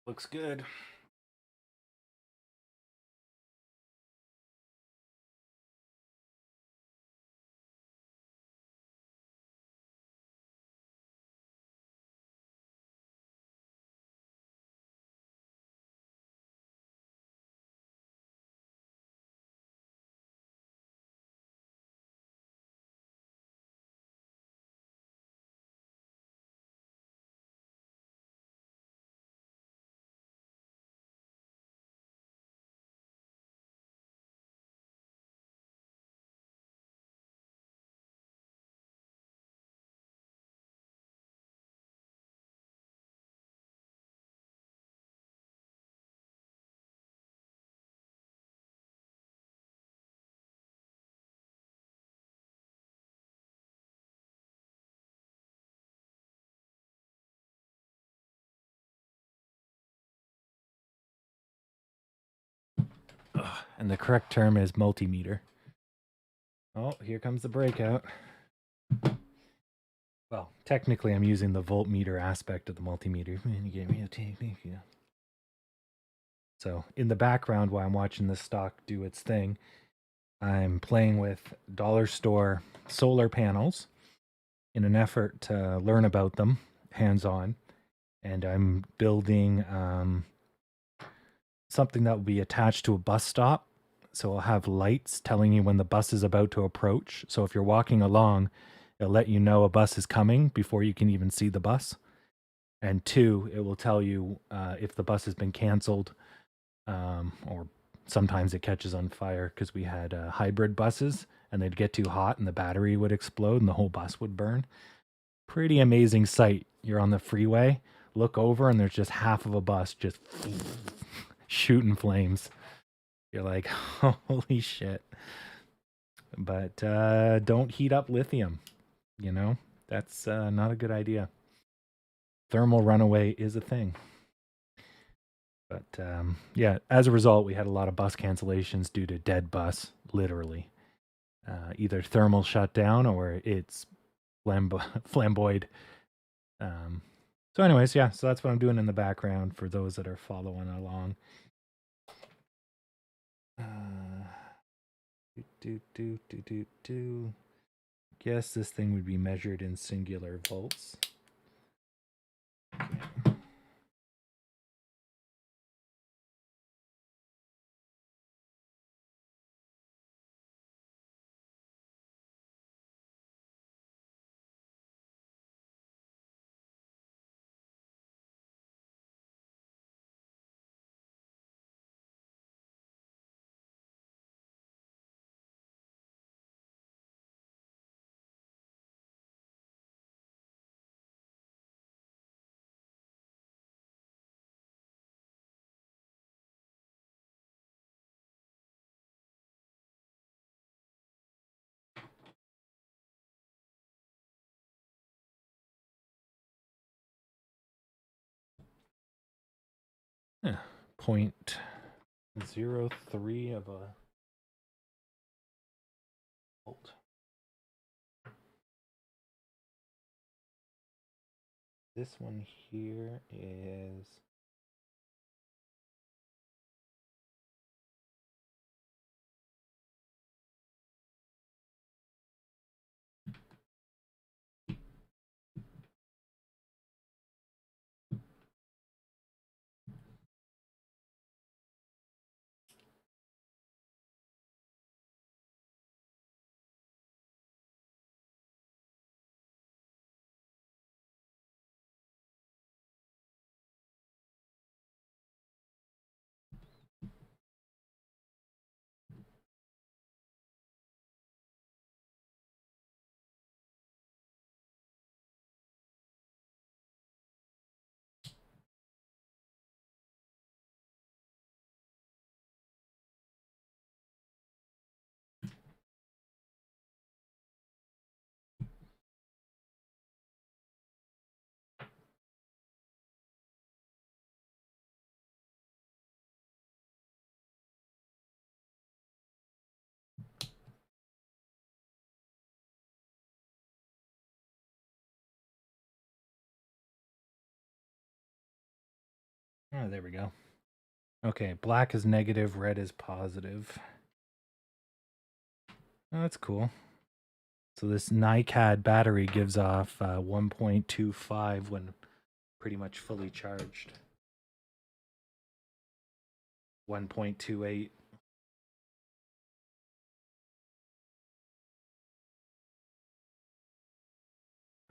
looks good. Ugh, and the correct term is multimeter. Oh, here comes the breakout. Well, technically, I'm using the voltmeter aspect of the multimeter. Man, you gave me a technique, yeah. So, in the background, while I'm watching this stock do its thing, I'm playing with dollar store solar panels in an effort to learn about them hands on. And I'm building something that will be attached to a bus stop. So, I'll have lights telling you when the bus is about to approach. So, if you're walking along, it'll let you know a bus is coming before you can even see the bus. And two, it will tell you if the bus has been canceled, or sometimes it catches on fire because we had hybrid buses and they'd get too hot and the battery would explode and the whole bus would burn. Pretty amazing sight. You're on the freeway, look over, and there's just half of a bus just shooting flames. You're like, holy shit. But don't heat up lithium, you know? That's not a good idea. Thermal runaway is a thing. But yeah, as a result, we had a lot of bus cancellations due to dead bus, literally. Either thermal shutdown or it's flamboyed. Um, so, anyways, yeah, so that's what I'm doing in the background for those that are following along. Guess this thing would be measured in singular volts. Okay. 0.03 of a volt. This one here is oh, there we go. Okay, black is negative, red is positive. Oh, that's cool. So this NiCad battery gives off 1.25 when pretty much fully charged. 1.28.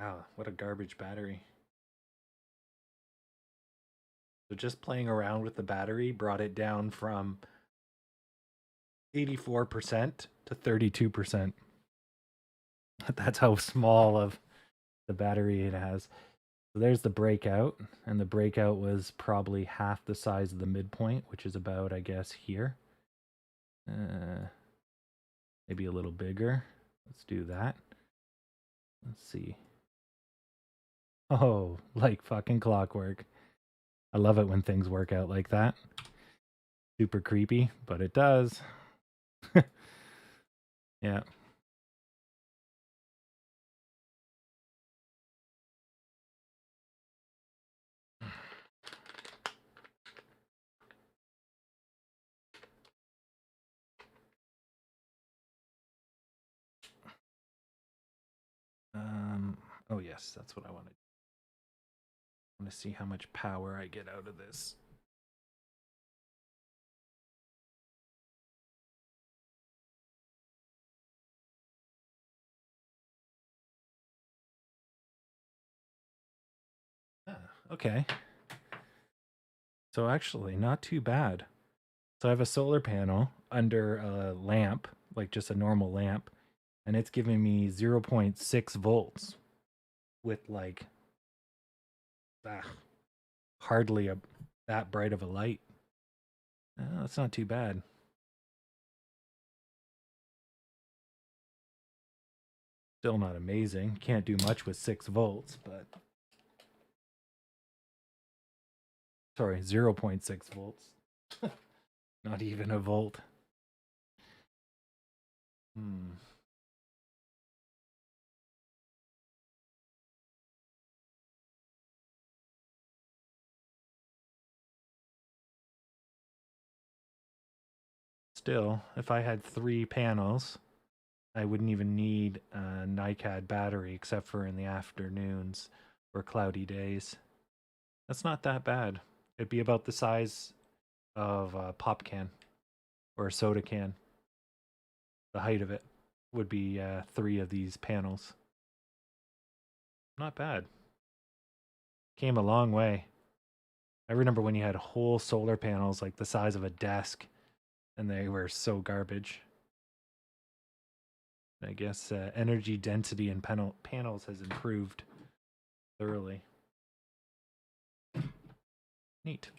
Wow, what a garbage battery. So just playing around with the battery brought it down from 84% to 32%. That's how small of the battery it has. So there's the breakout, and the breakout was probably half the size of the midpoint, which is about, I guess, here. Maybe a little bigger. Let's do that. Let's see. Oh, like fucking clockwork. I love it when things work out like that. Super creepy, but it does. Yeah. Oh yes, that's what I wanted. I want to see how much power I get out of this. Okay. So actually, not too bad. So I have a solar panel under a lamp, like just a normal lamp, and it's giving me 0.6 volts with like hardly that bright of a light. That's not too bad. Still not amazing. Can't do much with 6 volts, but sorry, 0.6 volts. Not even a volt. Still, if I had 3 panels, I wouldn't even need a NiCad battery except for in the afternoons or cloudy days. That's not that bad. It'd be about the size of a pop can or a soda can. The height of it would be 3 of these panels. Not bad. Came a long way. I remember when you had whole solar panels like the size of a desk, and they were so garbage. I guess energy density in panels has improved thoroughly. Neat.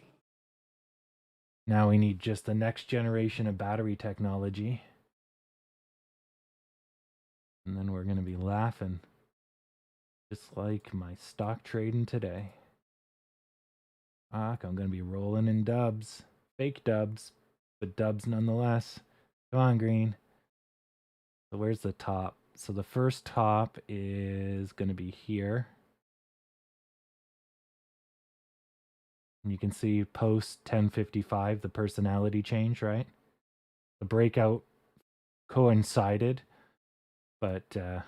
Now we need just the next generation of battery technology. And then we're going to be laughing. Just like my stock trading today. I'm going to be rolling in dubs. Fake dubs, but dubs nonetheless. Come on, green. So where's the top? So the first top is going to be here. And you can see post 1055, the personality change, right? The breakout coincided, but yeah,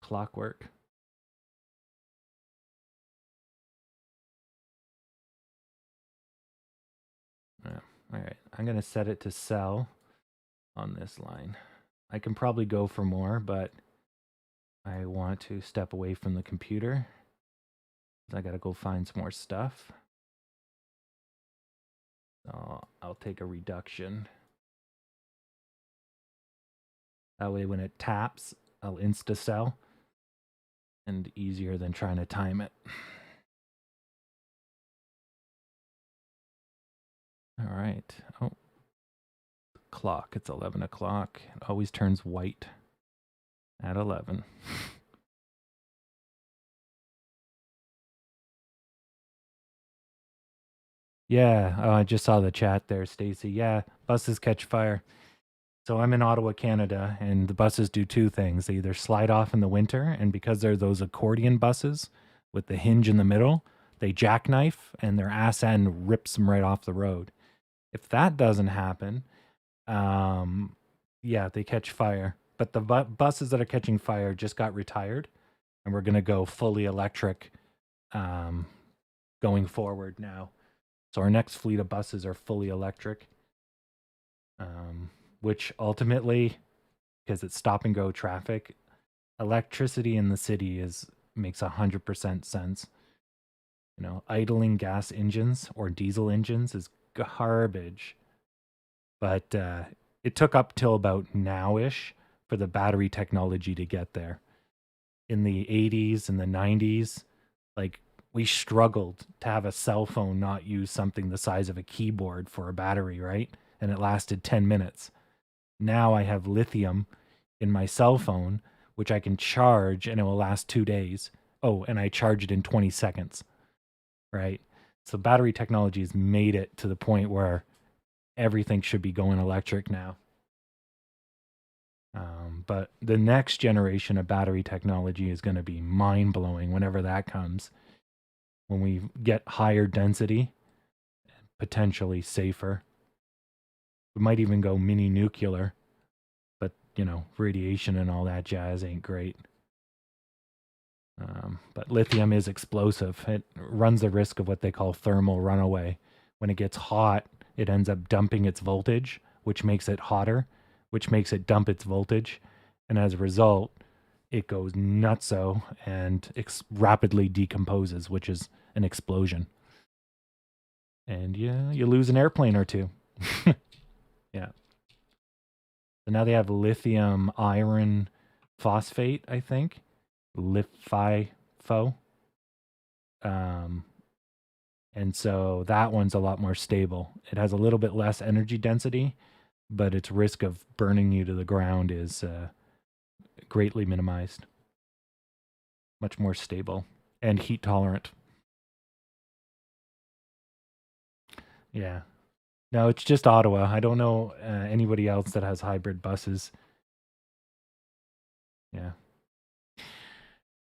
clockwork. Yeah. All right, I'm going to set it to sell on this line. I can probably go for more, but I want to step away from the computer. I got to go find some more stuff. So I'll take a reduction. That way when it taps, I'll insta-sell. And easier than trying to time it. All right. Oh, clock. It's 11 o'clock. It always turns white at 11. Yeah. Oh, I just saw the chat there, Stacy. Yeah. Buses catch fire. So I'm in Ottawa, Canada, and the buses do two things. They either slide off in the winter, and because they're those accordion buses with the hinge in the middle, they jackknife and their ass end rips them right off the road. If that doesn't happen, yeah, they catch fire. But the buses that are catching fire just got retired, and we're going to go fully electric going forward now. So our next fleet of buses are fully electric, which ultimately, because it's stop and go traffic, electricity in the city makes 100% sense. You know, idling gas engines or diesel engines is garbage. But it took up till about now-ish for the battery technology to get there. In the 80s and the 90s, like we struggled to have a cell phone not use something the size of a keyboard for a battery, right? And it lasted 10 minutes. Now I have lithium in my cell phone, which I can charge and it will last 2 days. Oh, and I charge it in 20 seconds, right? So battery technology has made it to the point where everything should be going electric now. But the next generation of battery technology is going to be mind-blowing whenever that comes. When we get higher density, potentially safer. We might even go mini nuclear, but you know, radiation and all that jazz ain't great. But lithium is explosive. It runs the risk of what they call thermal runaway. When it gets hot, it ends up dumping its voltage, which makes it hotter, which makes it dump its voltage. And as a result, it goes nutso and rapidly decomposes, which is an explosion. And yeah, you lose an airplane or two. Yeah. So now they have lithium iron phosphate, I think. LiFiFo. And so that one's a lot more stable. It has a little bit less energy density, but its risk of burning you to the ground is greatly minimized. Much more stable and heat tolerant. Yeah. No, it's just Ottawa. I don't know anybody else that has hybrid buses. Yeah.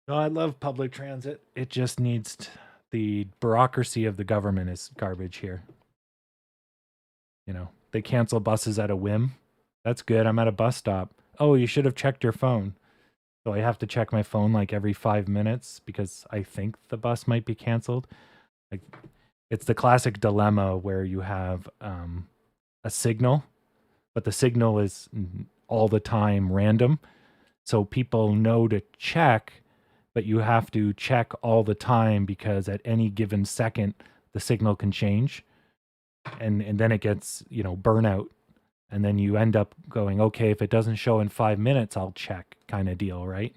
No, I love public transit. It just needs the bureaucracy of the government is garbage here. You know, they cancel buses at a whim. That's good. I'm at a bus stop. Oh, you should have checked your phone. So I have to check my phone like every 5 minutes because I think the bus might be canceled. Like, it's the classic dilemma where you have a signal, but the signal is all the time random. So people know to check, but you have to check all the time because at any given second, the signal can change. And then it gets, you know, burnout. And then you end up going, okay, if it doesn't show in 5 minutes, I'll check kind of deal, right?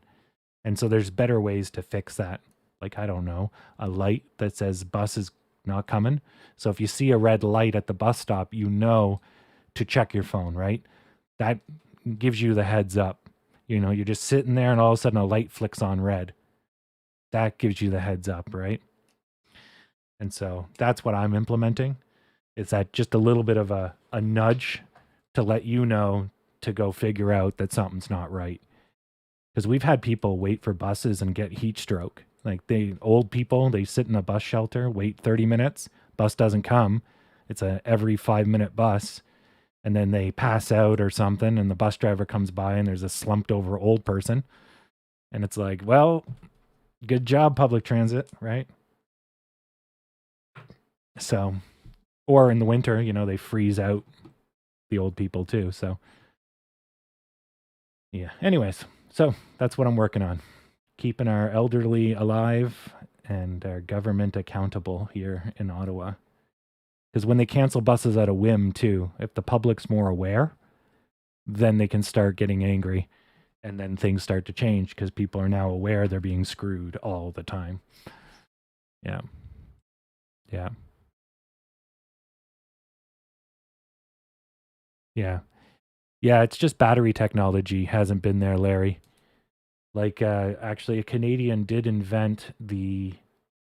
And so there's better ways to fix that. Like, I don't know, a light that says bus is not coming. So if you see a red light at the bus stop, you know to check your phone, right? That gives you the heads up. You know, you're just sitting there and all of a sudden a light flicks on red. That gives you the heads up, right? And so that's what I'm implementing. Is that just a little bit of a nudge to let you know to go figure out that something's not right? Because we've had people wait for buses and get heat stroke. Like old people, they sit in a bus shelter, wait 30 minutes, bus doesn't come. It's a every 5-minute bus, and then they pass out or something, and the bus driver comes by and there's a slumped over old person, and it's like, well, good job, public transit, right? So, or in the winter, they freeze out the old people too. So, yeah. Anyways, so that's what I'm working on. Keeping our elderly alive and our government accountable here in Ottawa. Because when they cancel buses at a whim, too, if the public's more aware, then they can start getting angry. And then things start to change because people are now aware they're being screwed all the time. Yeah. Yeah. Yeah. Yeah. It's just battery technology hasn't been there, Larry. Like, actually, a Canadian did invent the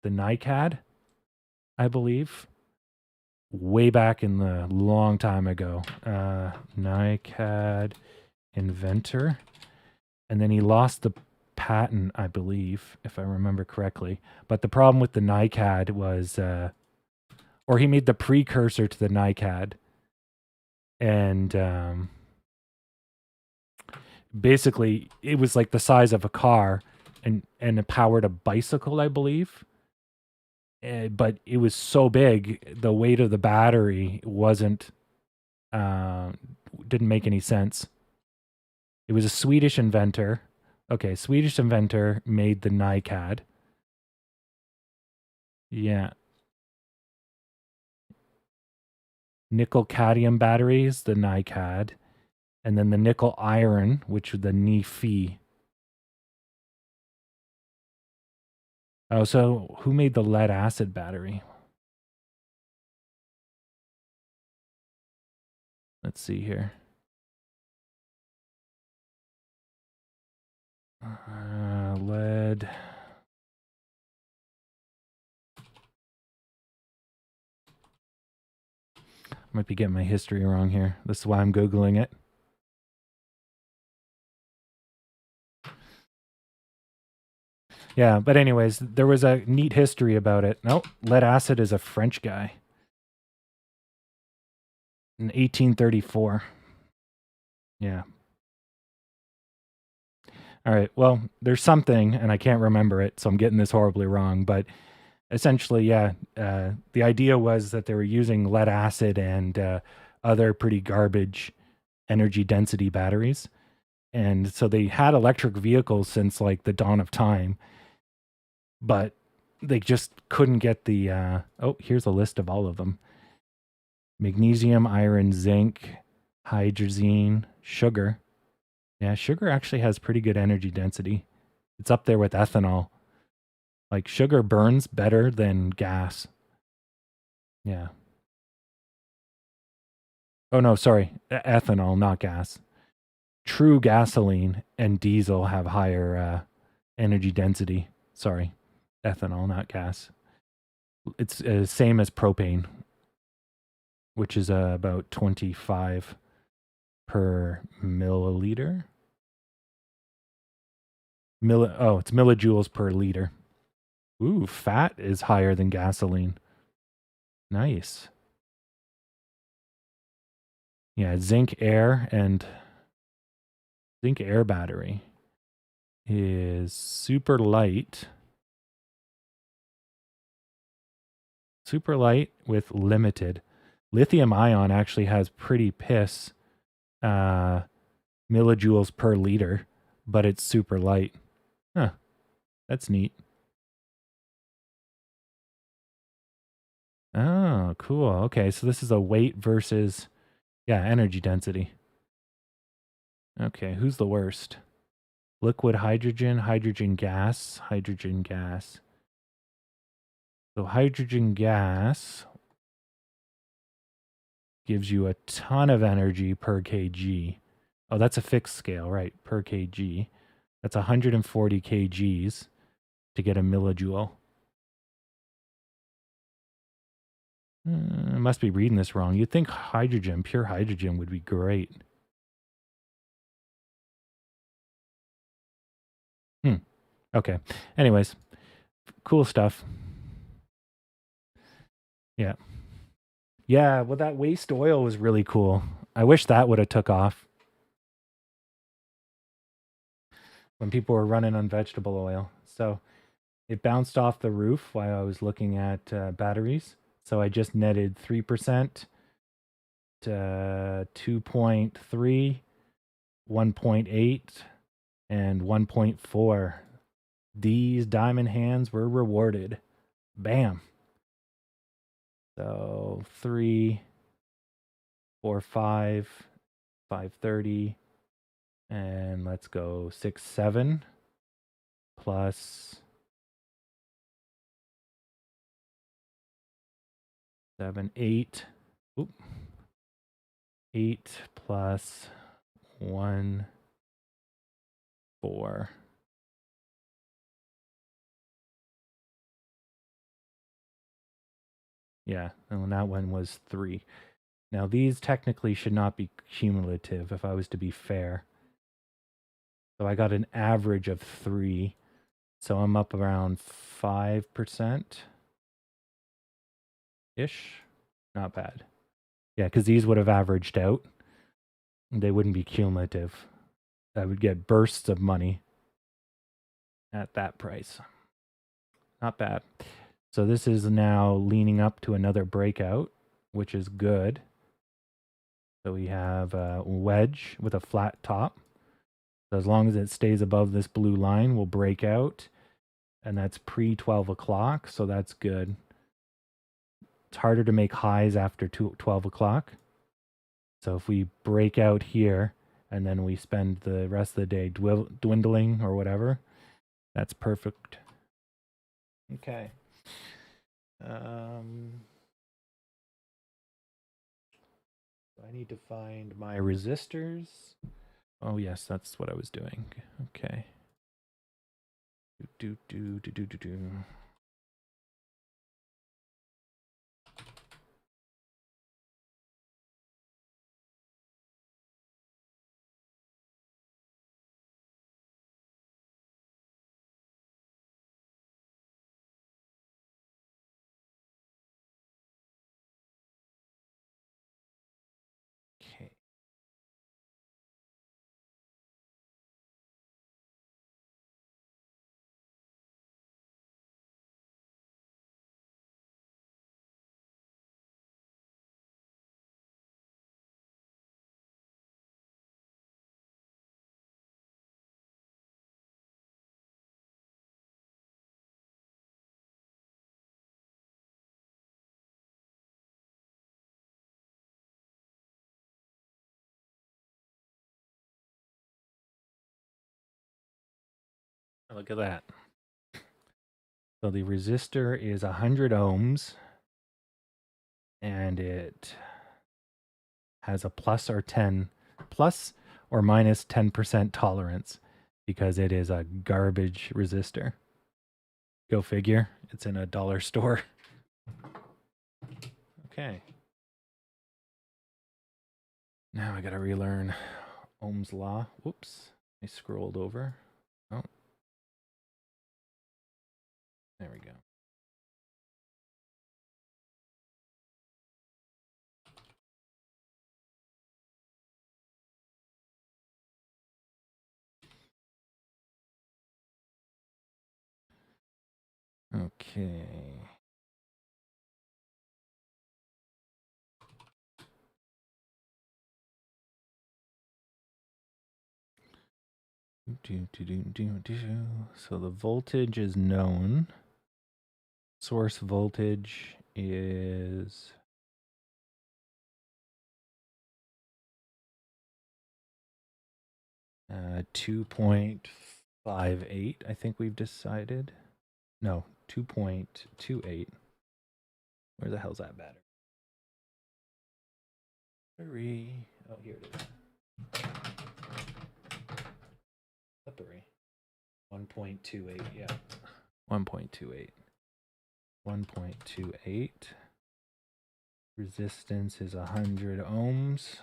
NiCad, I believe, way back in the long time ago. NiCad inventor. And then he lost the patent, I believe, if I remember correctly. But the problem with the NiCad was, or he made the precursor to the NiCad. And basically, it was like the size of a car and it powered a bicycle, I believe. But it was so big, the weight of the battery wasn't, didn't make any sense. It was a Swedish inventor. Okay, Swedish inventor made the NiCad. Yeah. Nickel cadmium batteries, the NiCad. And then the nickel iron, which was the Ni-Fi. Oh, so who made the lead acid battery? Let's see here. Lead. Might be getting my history wrong here. This is why I'm Googling it. Yeah, but anyways, there was a neat history about it. Nope, lead acid is a French guy in 1834. Yeah. All right. Well, there's something, and I can't remember it, so I'm getting this horribly wrong. But essentially, yeah, the idea was that they were using lead acid and other pretty garbage energy density batteries. And so they had electric vehicles since like the dawn of time, but they just couldn't get the. Oh, here's a list of all of them: magnesium, iron, zinc, hydrazine, sugar. Yeah, sugar actually has pretty good energy density. It's up there with ethanol. Like sugar burns better than gas. Yeah. Oh no, sorry. Ethanol, not gas. True gasoline and diesel have higher energy density. Sorry. Ethanol, not gas. It's same as propane, which is about 25 per milliliter. It's millijoules per liter. Ooh, fat is higher than gasoline. Nice. Yeah, zinc air battery is super light. Super light with limited. Lithium ion actually has pretty piss millijoules per liter, but it's super light. Huh. That's neat. Oh, cool. Okay, so this is a weight versus, yeah, energy density. Okay, who's the worst? Liquid hydrogen, hydrogen gas, hydrogen gas. So hydrogen gas gives you a ton of energy per kg. Oh, that's a fixed scale, right? Per kg. That's 140 kgs to get a millijoule. I must be reading this wrong. You'd think hydrogen, pure hydrogen would be great. Okay. Anyways, cool stuff. Yeah. Yeah, well, that waste oil was really cool. I wish that would have took off when people were running on vegetable oil. So it bounced off the roof while I was looking at batteries. So I just netted 3%, 2.3, 1.8, and 1.4. These diamond hands were rewarded. Bam. So 3, 4, 5, 530, and let's go 6, 7 plus 7, 8. Oop. 8 plus 1, 4. Yeah, and that one was 3. Now, these technically should not be cumulative if I was to be fair. So I got an average of 3. So I'm up around 5%-ish. Not bad. Yeah, because these would have averaged out. They wouldn't be cumulative. I would get bursts of money at that price. Not bad. So this is now leaning up to another breakout, which is good. So we have a wedge with a flat top. So as long as it stays above this blue line, we'll break out. And that's pre-12 o'clock, so that's good. It's harder to make highs after 12 o'clock. So if we break out here and then we spend the rest of the day dwindling or whatever, that's perfect. Okay. I need to find my resistors. Oh yes, that's what I was doing. Okay. Do. Okay. Look at that. So the resistor is 100 ohms and it has a plus or minus 10% tolerance because it is a garbage resistor. Go figure. It's in a dollar store. Okay. Now I got to relearn Ohm's law. Whoops. I scrolled over. Oh. There we go. Okay. So the voltage is known. Source voltage is 2.58, I think we've decided. No, 2.28. Where the hell's that battery? Oh, here it is. Slippery. 1.28, yeah. 1.28. 1.28. Resistance is 100 ohms.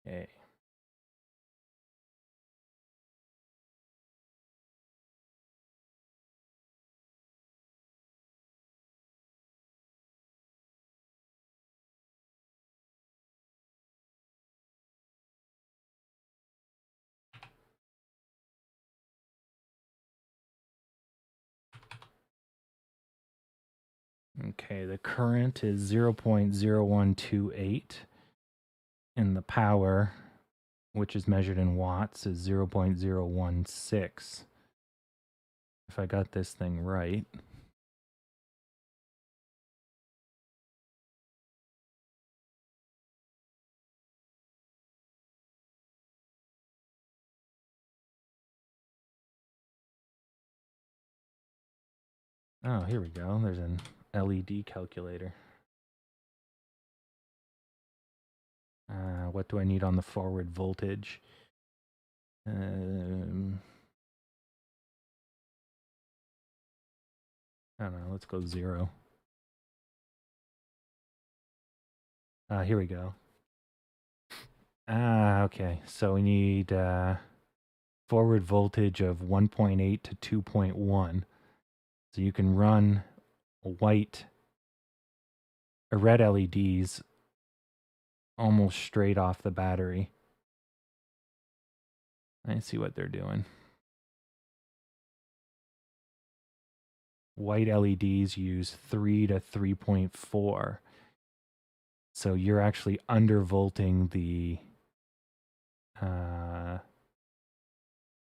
Okay. Okay, the current is 0.0128, and the power, which is measured in watts, is 0.016. If I got this thing right. Oh, here we go. There's an LED calculator. What do I need on the forward voltage? I don't know. Let's go 0. Here we go. Okay. So we need forward voltage of 1.8 to 2.1. So you can run red LEDs almost straight off the battery. Let's see what they're doing. White LEDs use 3 to 3.4. So you're actually undervolting the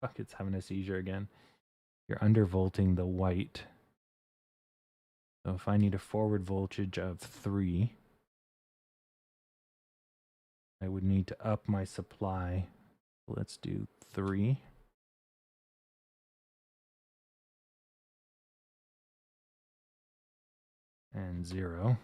fuck, it's having a seizure again. You're undervolting the white. So if I need a forward voltage of 3, I would need to up my supply. Let's do 3. And 0.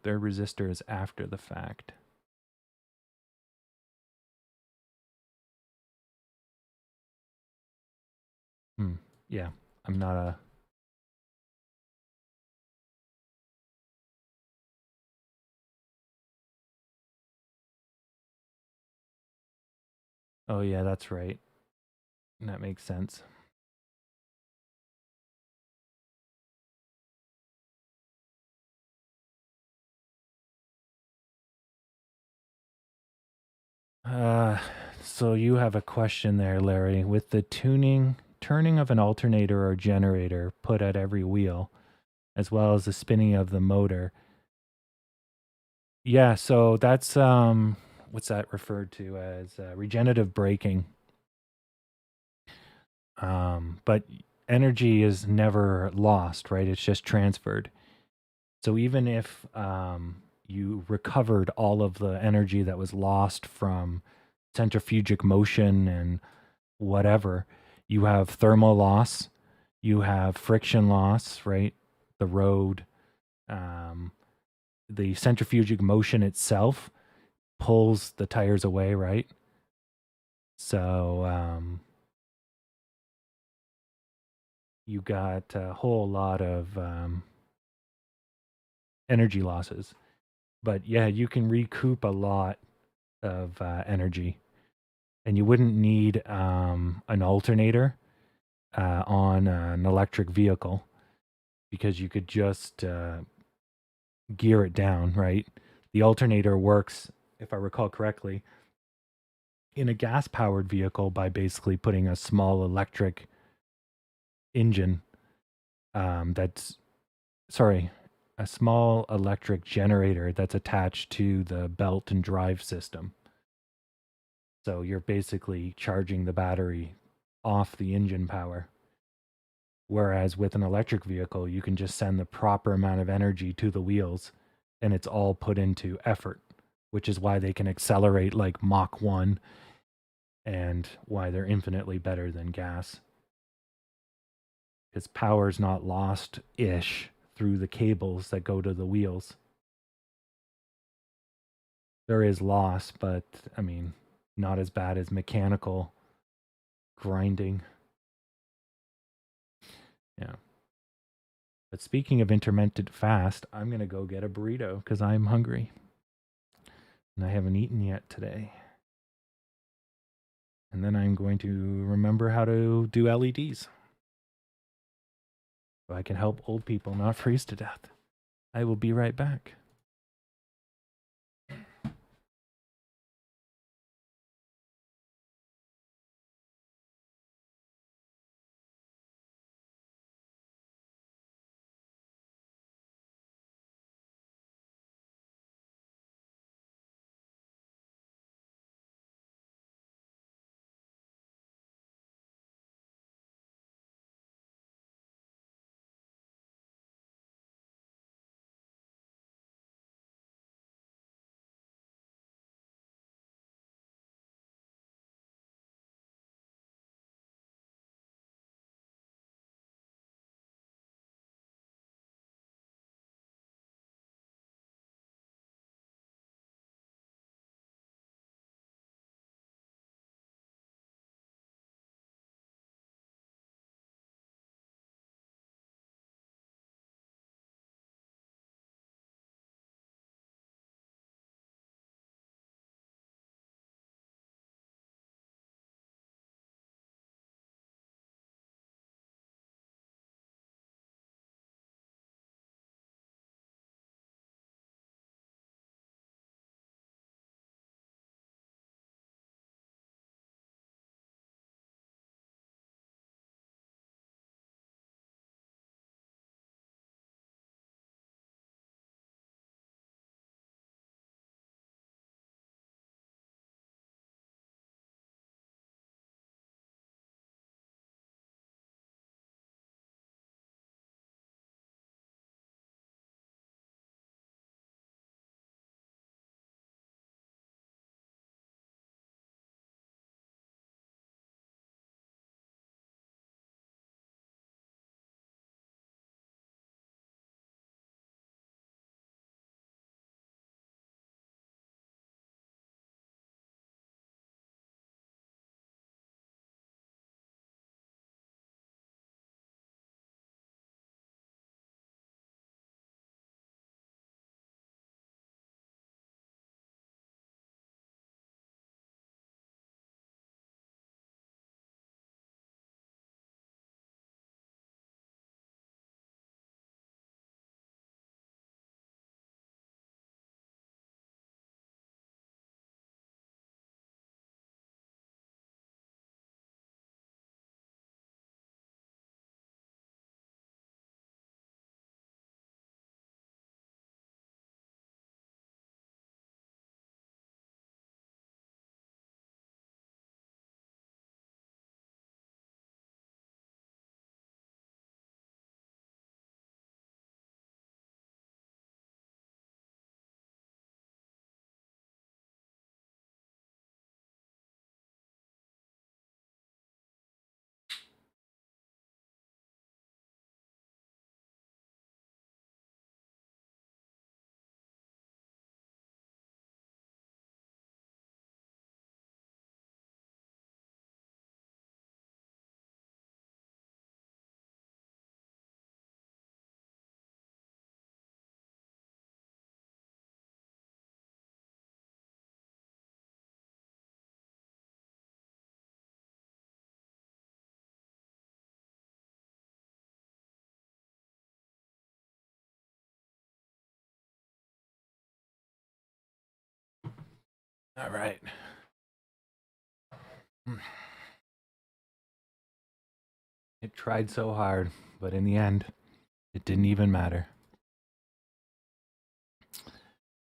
Their resistor is after the fact. Yeah, I'm not a... Oh yeah, that's right. That makes sense. So you have a question there, Larry. With the turning of an alternator or generator put at every wheel, as well as the spinning of the motor. Yeah, so that's what's that referred to as? Regenerative braking. But energy is never lost, right? It's just transferred. So even if you recovered all of the energy that was lost from centrifugic motion and whatever, you have thermal loss, you have friction loss, right? The road, the centrifugic motion itself pulls the tires away, right? So you got a whole lot of energy losses. But yeah, you can recoup a lot of energy. And you wouldn't need an alternator on an electric vehicle because you could just gear it down, right? The alternator works, if I recall correctly, in a gas-powered vehicle by basically putting a small electric engine that's, sorry, a small electric generator that's attached to the belt and drive system. So you're basically charging the battery off the engine power. Whereas with an electric vehicle, you can just send the proper amount of energy to the wheels and it's all put into effort, which is why they can accelerate like Mach 1 and why they're infinitely better than gas. Because power's not lost ish through the cables that go to the wheels. There is loss, but I mean, not as bad as mechanical grinding. Yeah. But speaking of intermittent fast, I'm going to go get a burrito because I'm hungry. And I haven't eaten yet today. And then I'm going to remember how to do LEDs. So I can help old people not freeze to death. I will be right back. All right. It tried so hard, but in the end, it didn't even matter.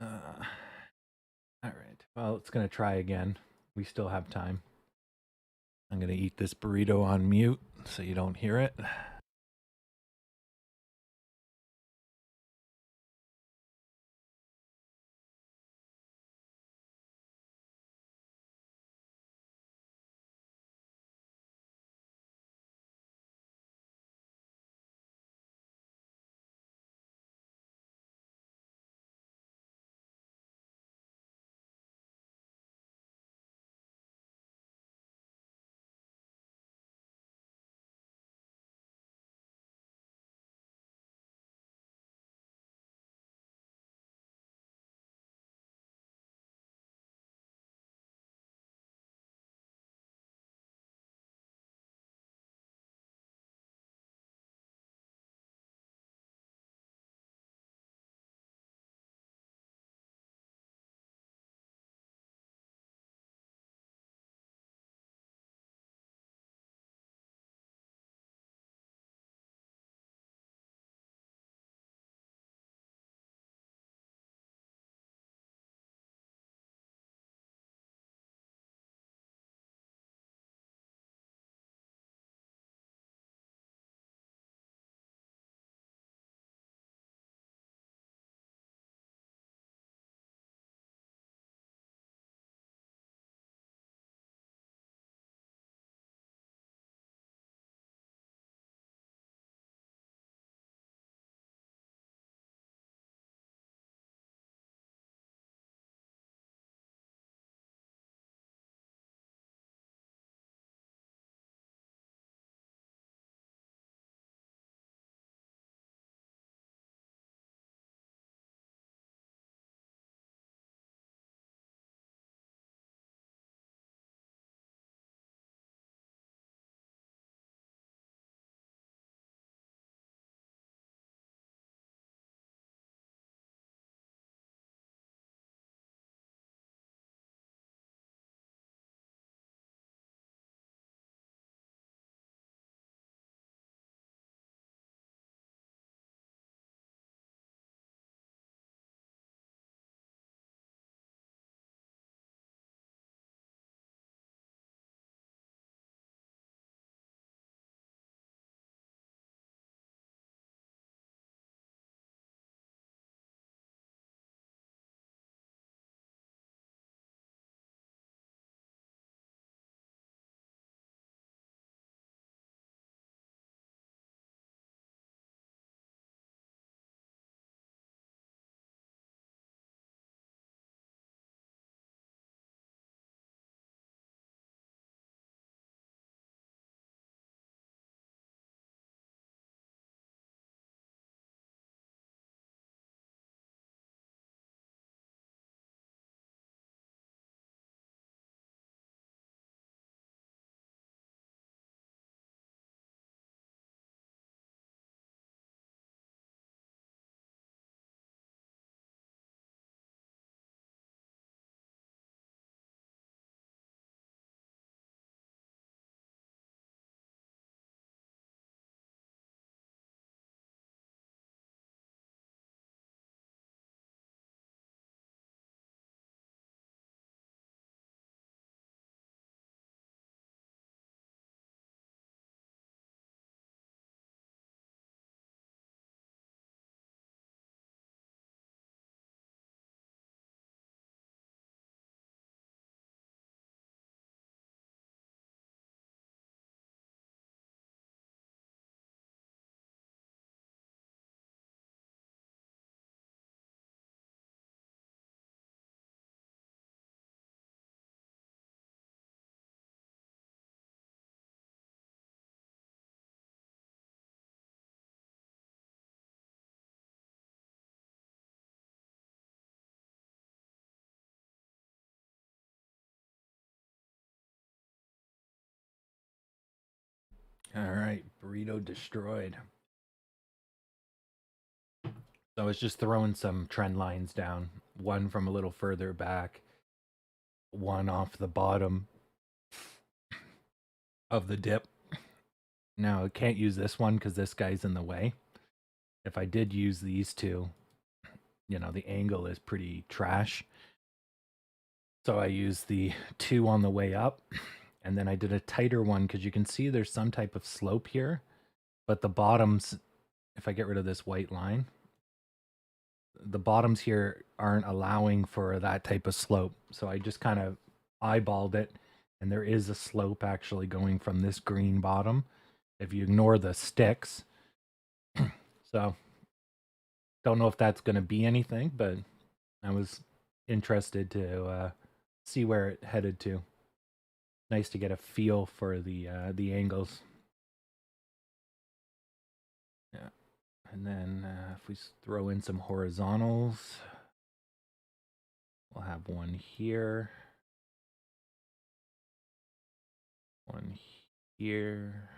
All right. Well, it's going to try again. We still have time. I'm going to eat this burrito on mute so you don't hear it. All right, burrito destroyed. So I was just throwing some trend lines down, one from a little further back, one off the bottom of the dip, Now I can't use this one because this guy's in the way. If I did use these two, you know, the angle is pretty trash. So I used the two on the way up, and then I did a tighter one because you can see there's some type of slope here, but the bottoms, if I get rid of this white line, the bottoms here aren't allowing for that type of slope. So I just kind of eyeballed it, and there is a slope actually going from this green bottom if you ignore the sticks. So don't know if that's going to be anything, but I was interested to see where it headed to. Nice to get a feel for the angles. Yeah, and then if we throw in some horizontals, we'll have one here, one here.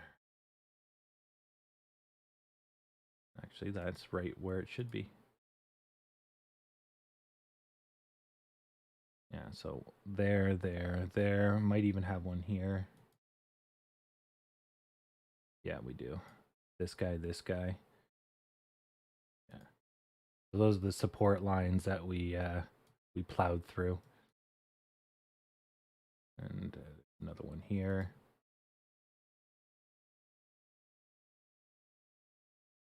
Actually, that's right where it should be. Yeah, so there, there, there. Might even have one here. Yeah, we do. This guy, this guy. Yeah. So those are the support lines that we plowed through. And another one here.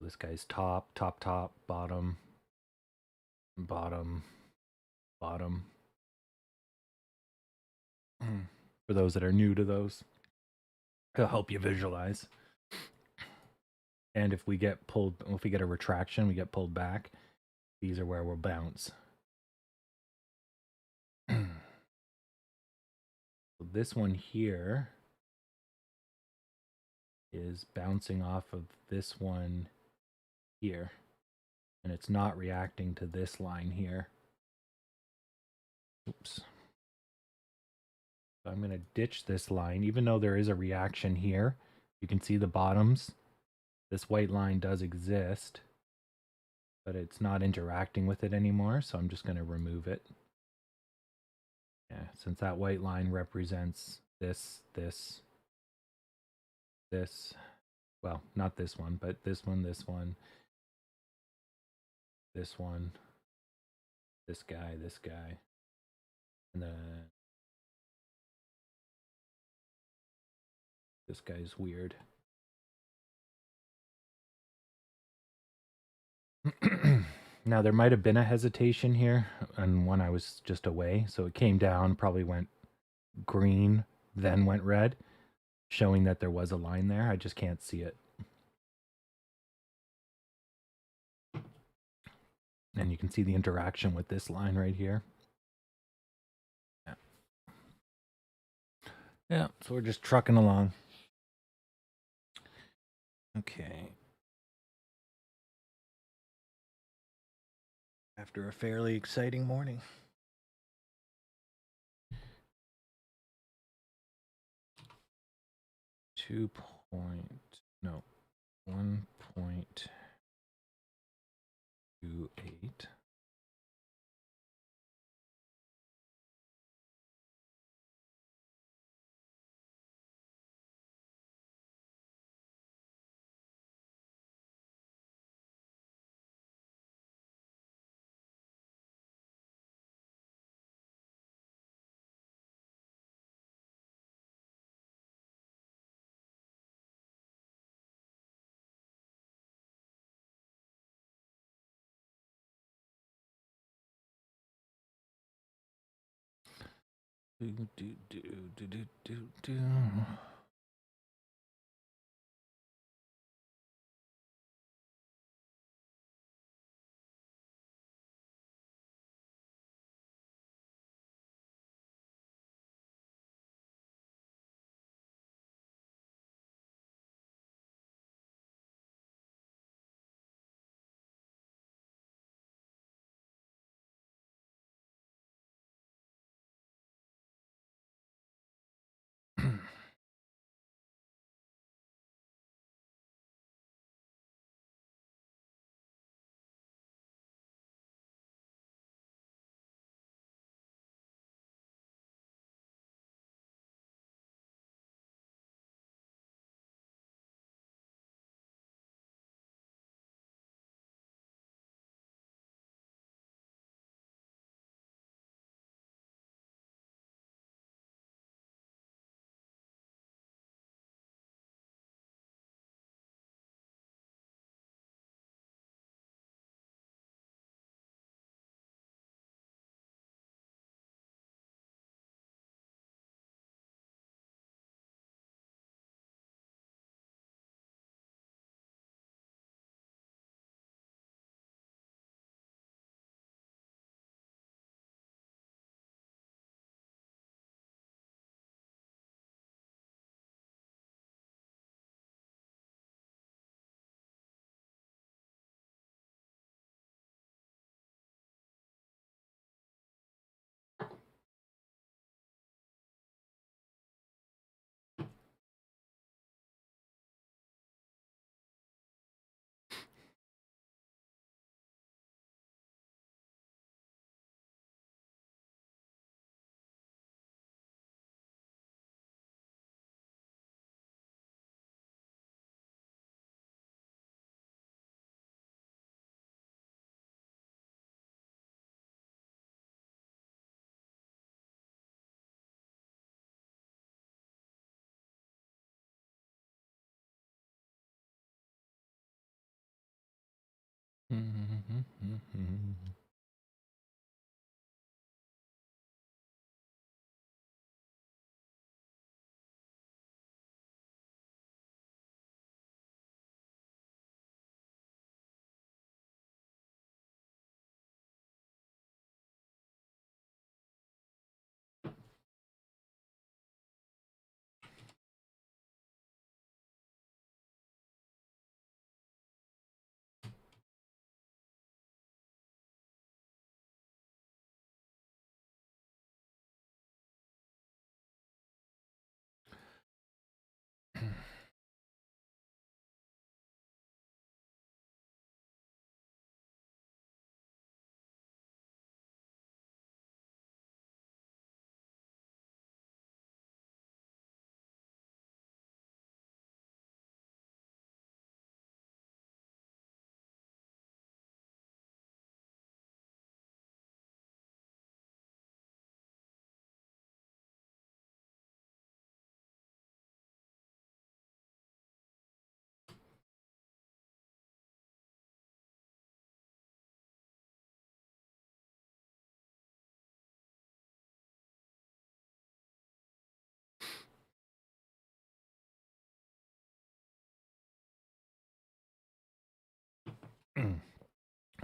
This guy's top, top, top, bottom, bottom, bottom. For those that are new to those, it'll help you visualize. And if we get pulled, if we get a retraction, we get pulled back, these are where we'll bounce. So this one here is bouncing off of this one here, and it's not reacting to this line here. Oops. So I'm going to ditch this line, even though there is a reaction here. You can see the bottoms. This white line does exist, but it's not interacting with it anymore, so I'm just going to remove it. Yeah, since that white line represents this, well, not this one, but this one, this one, this one, this guy, and then this guy's weird. Now, there might have been a hesitation here, and when I was just away, so it came down, probably went green, then went red, showing that there was a line there. I just can't see it. And you can see the interaction with this line right here. Yeah. Yeah, so we're just trucking along. Okay. After a fairly exciting morning. No, 1.28. Do.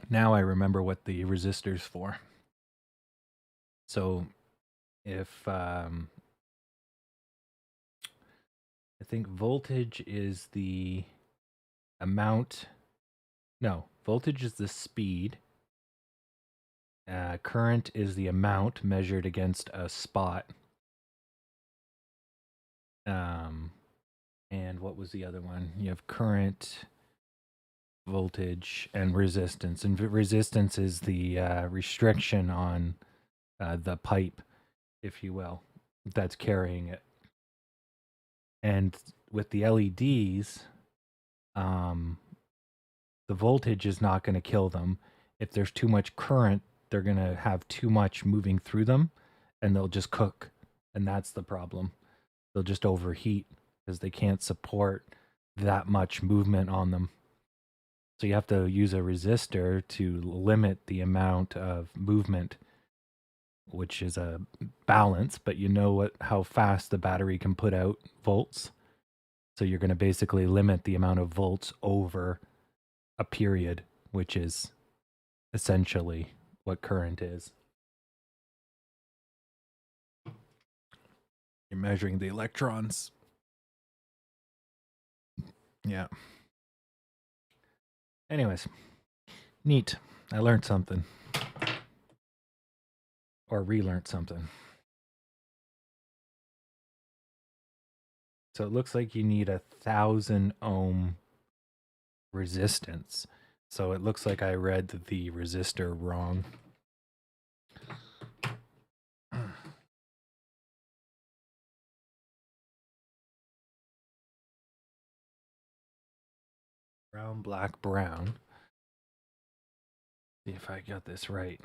Now I remember what the resistor's for. So if I think voltage is the amount. No, voltage is the speed. Current is the amount measured against a spot. And what was the other one? You have current, voltage, and resistance. And resistance is the restriction on the pipe, if you will, that's carrying it. And with the LEDs, the voltage is not going to kill them. If there's too much current, they're going to have too much moving through them and they'll just cook. And that's the problem. They'll just overheat because they can't support that much movement on them. So you have to use a resistor to limit the amount of movement, which is a balance, but you know how fast the battery can put out volts. So you're going to basically limit the amount of volts over a period, which is essentially what current is. You're measuring the electrons. Yeah. Anyways, neat. I learned something. Or relearned something. So it looks like you need 1,000 ohm resistance. So it looks like I read the resistor wrong. Brown, black, brown. See if I got this right.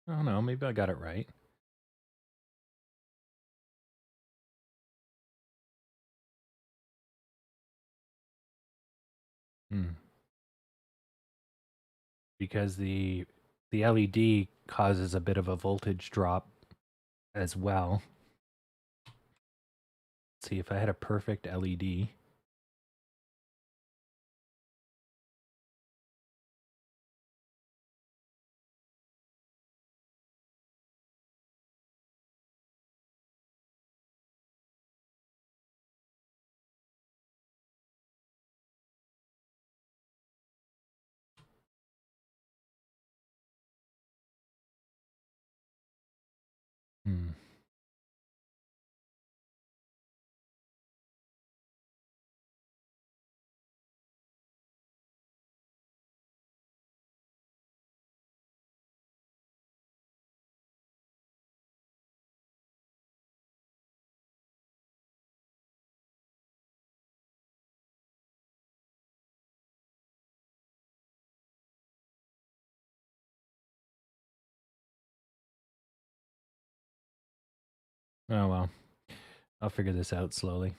I don't know, maybe I got it right. Because the LED causes a bit of a voltage drop as well. Let's see if I had a perfect LED. Hmm. Oh well. I'll figure this out slowly.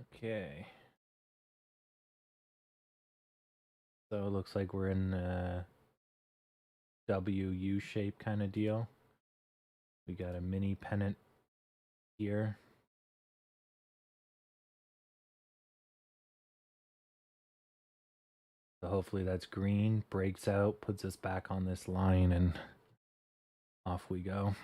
Okay. So it looks like we're in a WU shape kind of deal. We got a mini pennant here. So hopefully that's green, breaks out, puts us back on this line, and off we go.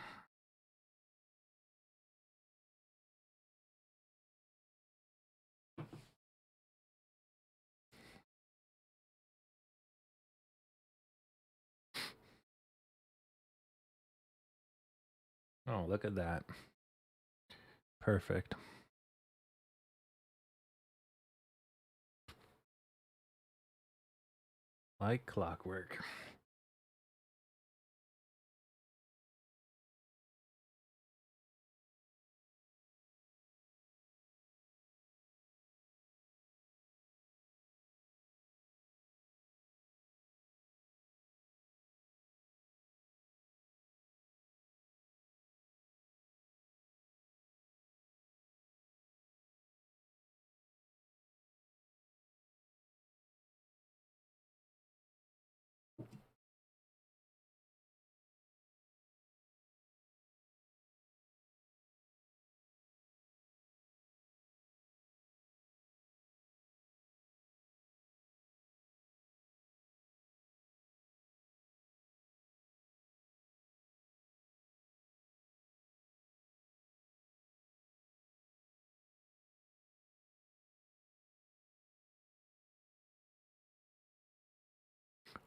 Oh, look at that. Perfect. Like clockwork.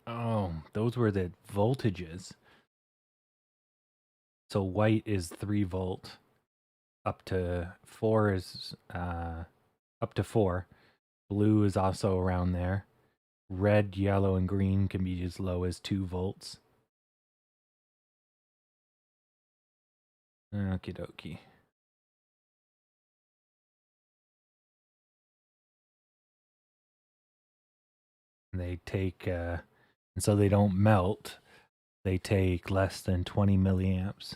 Oh, those were the voltages. So white is 3 volt, up to 4 is up to 4. Blue is also around there. Red, yellow, and green can be as low as 2 volts. Okie dokie. They take, and so they don't melt, they take less than 20 milliamps.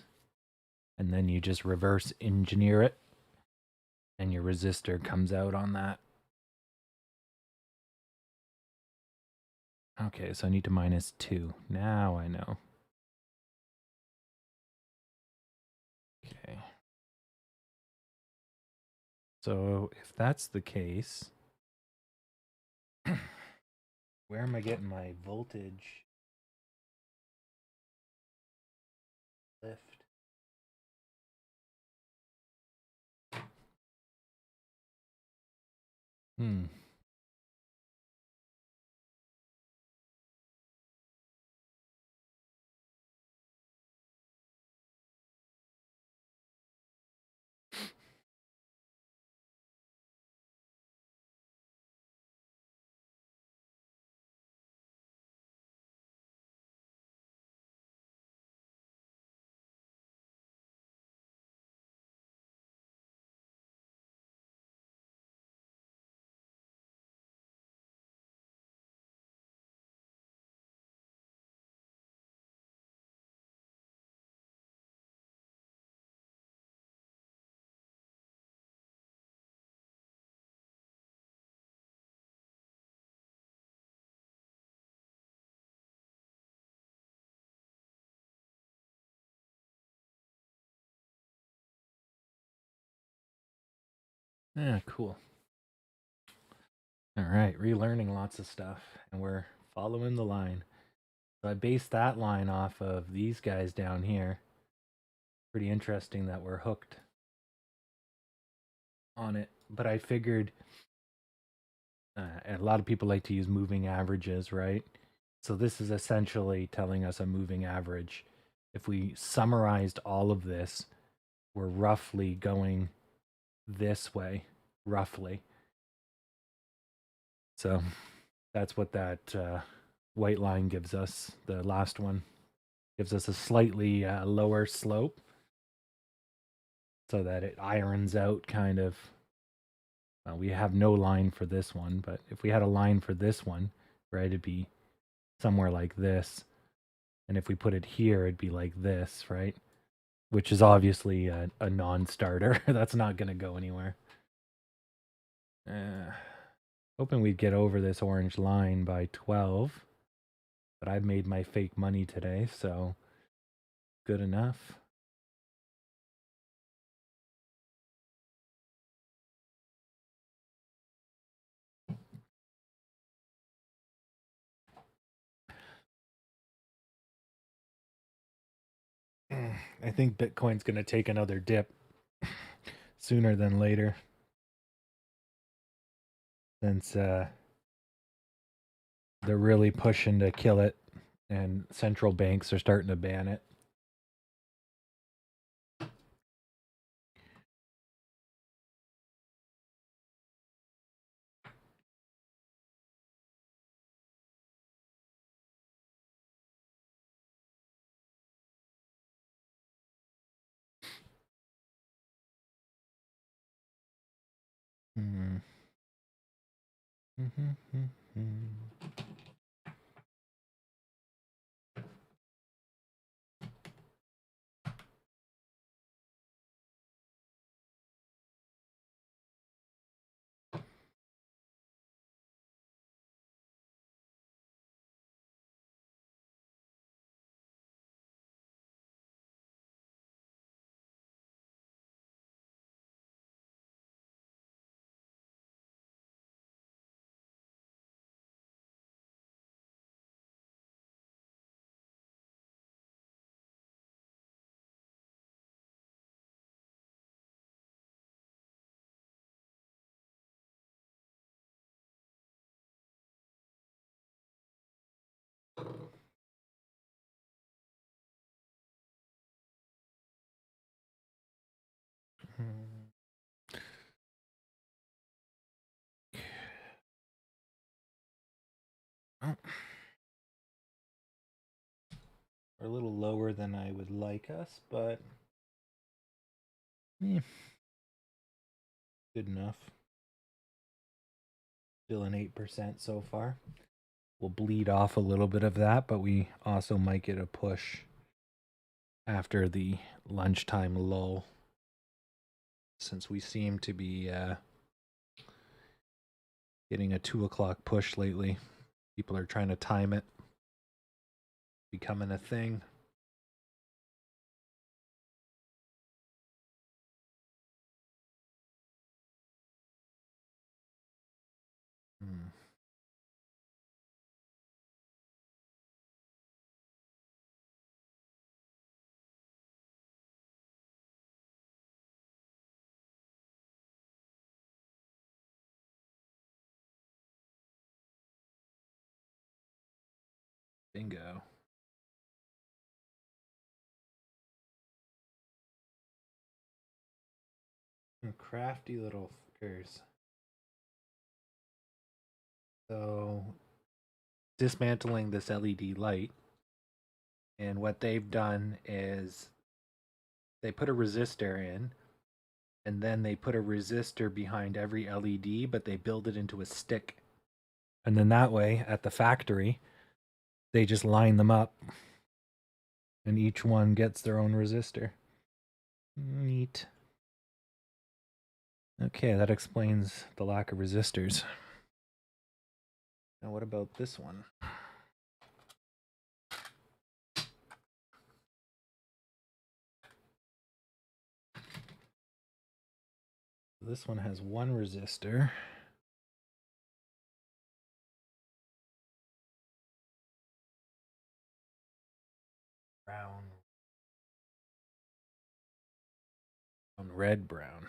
And then you just reverse engineer it, and your resistor comes out on that. Okay, so I need to -2. Now I know. Okay. So if that's the case, where am I getting my voltage lift? Hmm. Yeah, cool. All right, relearning lots of stuff, and we're following the line. So I based that line off of these guys down here. Pretty interesting that we're hooked on it, but I figured a lot of people like to use moving averages, right? So this is essentially telling us a moving average. if we summarized all of this, we're roughly going this way, roughly. So that's what that white line gives us. The last one gives us a slightly lower slope so that it irons out kind of. We have no line for this one, but if we had a line for this one, right, it'd be somewhere like this. And if we put it here, it'd be like this, right? Which is obviously a non-starter. That's not going to go anywhere. Hoping we'd get over this orange line by 12. But I've made my fake money today, so good enough. I think Bitcoin's going to take another dip sooner than later. Since they're really pushing to kill it and central banks are starting to ban it. Hmm. Oh. We're a little lower than I would like us, but yeah, good enough. Still an 8% so far. We'll bleed off a little bit of that, but we also might get a push after the lunchtime lull, since we seem to be getting a 2 o'clock push lately. People are trying to time it, becoming a thing. Bingo. Crafty little fuckers. So, dismantling this LED light, and what they've done is they put a resistor in, and then they put a resistor behind every LED, but they build it into a stick. And then that way, at the factory, they just line them up, and each one gets their own resistor. Neat. Okay, that explains the lack of resistors. Now what about this one? This one has one resistor. Brown. Red, brown.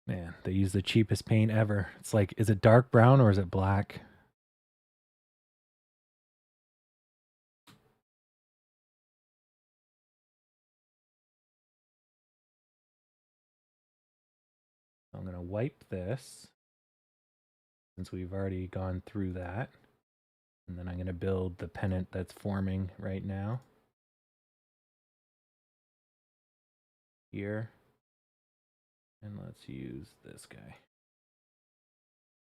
Man, they use the cheapest paint ever. It's like, is it dark brown or is it black? I'm going to wipe this since we've already gone through that. And then I'm going to build the pennant that's forming right now. Here. And let's use this guy.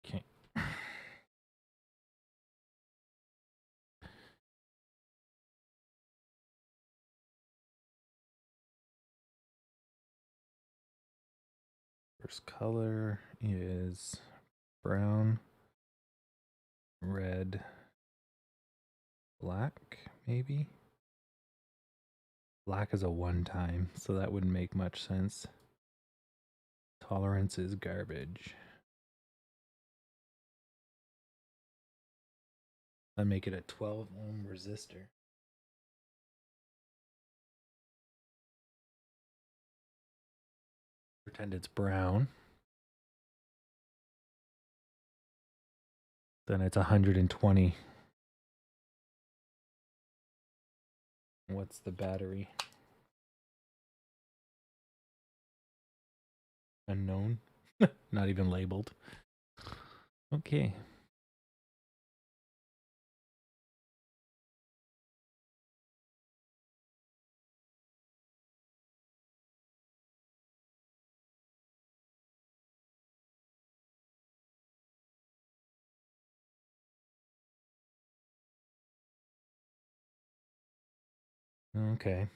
Okay. First color is brown, red, black, maybe? Black is a one-time, so that wouldn't make much sense. Tolerance is garbage. I'd make it a 12 ohm resistor. Pretend it's brown. Then it's 120. What's the battery? Unknown. Not even labeled. Okay. Okay.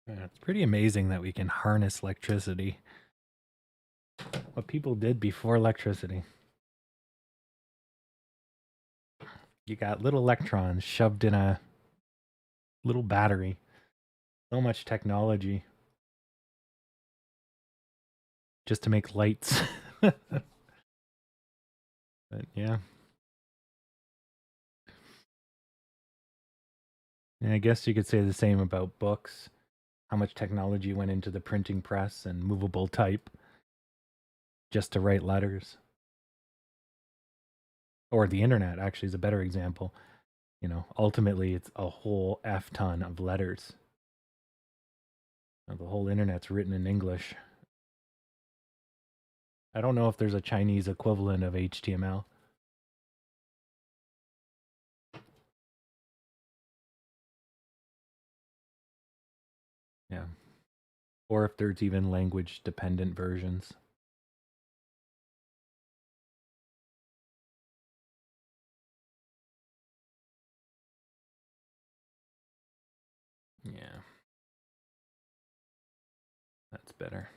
Yeah, it's pretty amazing that we can harness electricity. What people did before electricity. You got little electrons shoved in a little battery. So much technology just to make lights. But yeah. And I guess you could say the same about books. How much technology went into the printing press and movable type just to write letters. Or the internet actually is a better example. You know, ultimately it's a whole F ton of letters. The whole internet's written in English. I don't know if there's a Chinese equivalent of HTML. Yeah. Or if there's even language dependent versions. Yeah. That's better.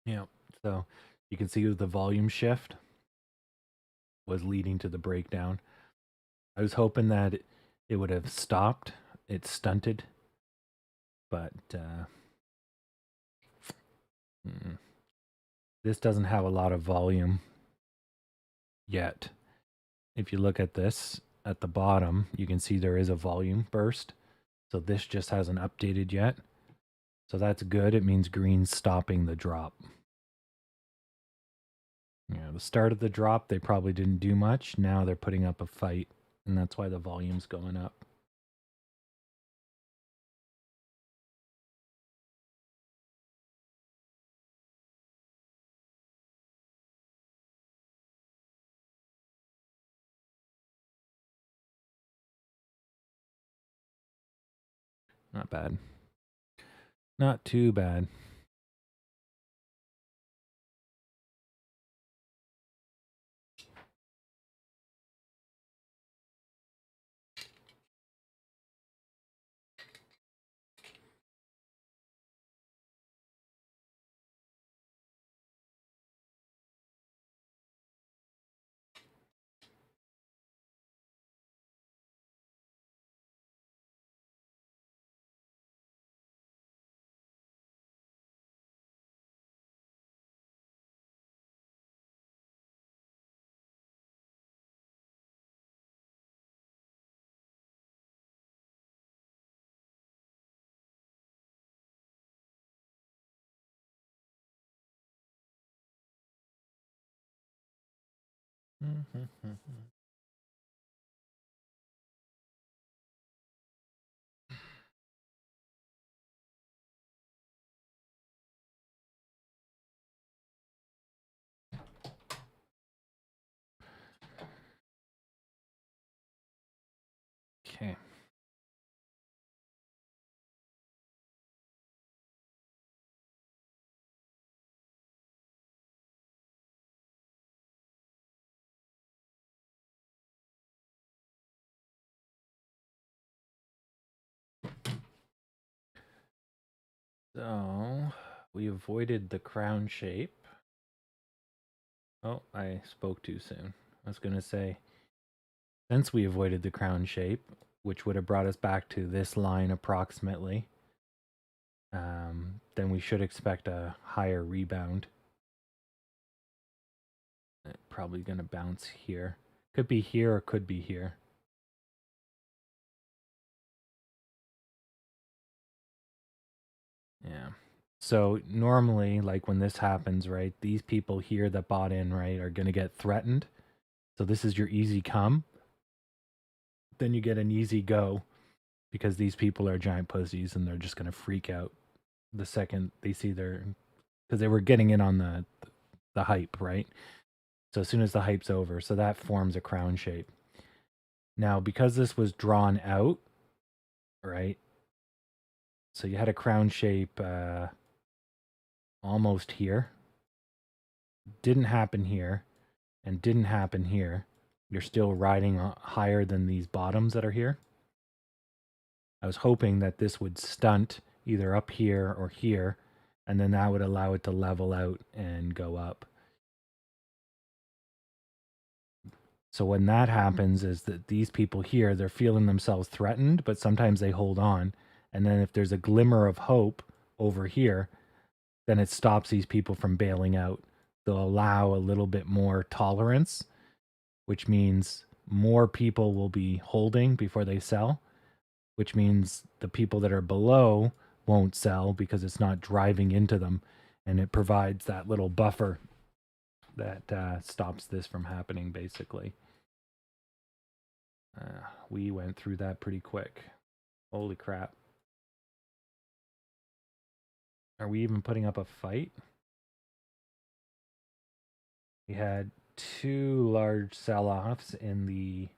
Yeah. So you can see the volume shift was leading to the breakdown. I was hoping that it would have stopped. It stunted, but this doesn't have a lot of volume yet. If you look at this at the bottom, you can see there is a volume burst. So this just hasn't updated yet. So that's good. It means green's stopping the drop. Yeah, the start of the drop, they probably didn't do much. Now they're putting up a fight, and that's why the volume's going up. Not bad. Not too bad. Okay. So we avoided the crown shape. Oh, I spoke too soon. I was going to say, since we avoided the crown shape, which would have brought us back to this line approximately, then we should expect a higher rebound. Probably going to bounce here. Could be here or could be here. Yeah. So normally, like when this happens, right, these people here that bought in, right, are going to get threatened. So this is your easy come. Then you get an easy go because these people are giant pussies and they're just going to freak out the second they see their, because they were getting in on the hype, right? So as soon as the hype's over, so that forms a crown shape. Now, because this was drawn out, right? So you had a crown shape almost here. Didn't happen here and didn't happen here. You're still riding higher than these bottoms that are here. I was hoping that this would stunt either up here or here, and then that would allow it to level out and go up. So when that happens is that these people here, they're feeling themselves threatened, but sometimes they hold on. And then if there's a glimmer of hope over here, then it stops these people from bailing out. They'll allow a little bit more tolerance, which means more people will be holding before they sell, which means the people that are below won't sell because it's not driving into them. And it provides that little buffer that stops this from happening, basically. We went through that pretty quick. Holy crap. Are we even putting up a fight? We had two large sell-offs in the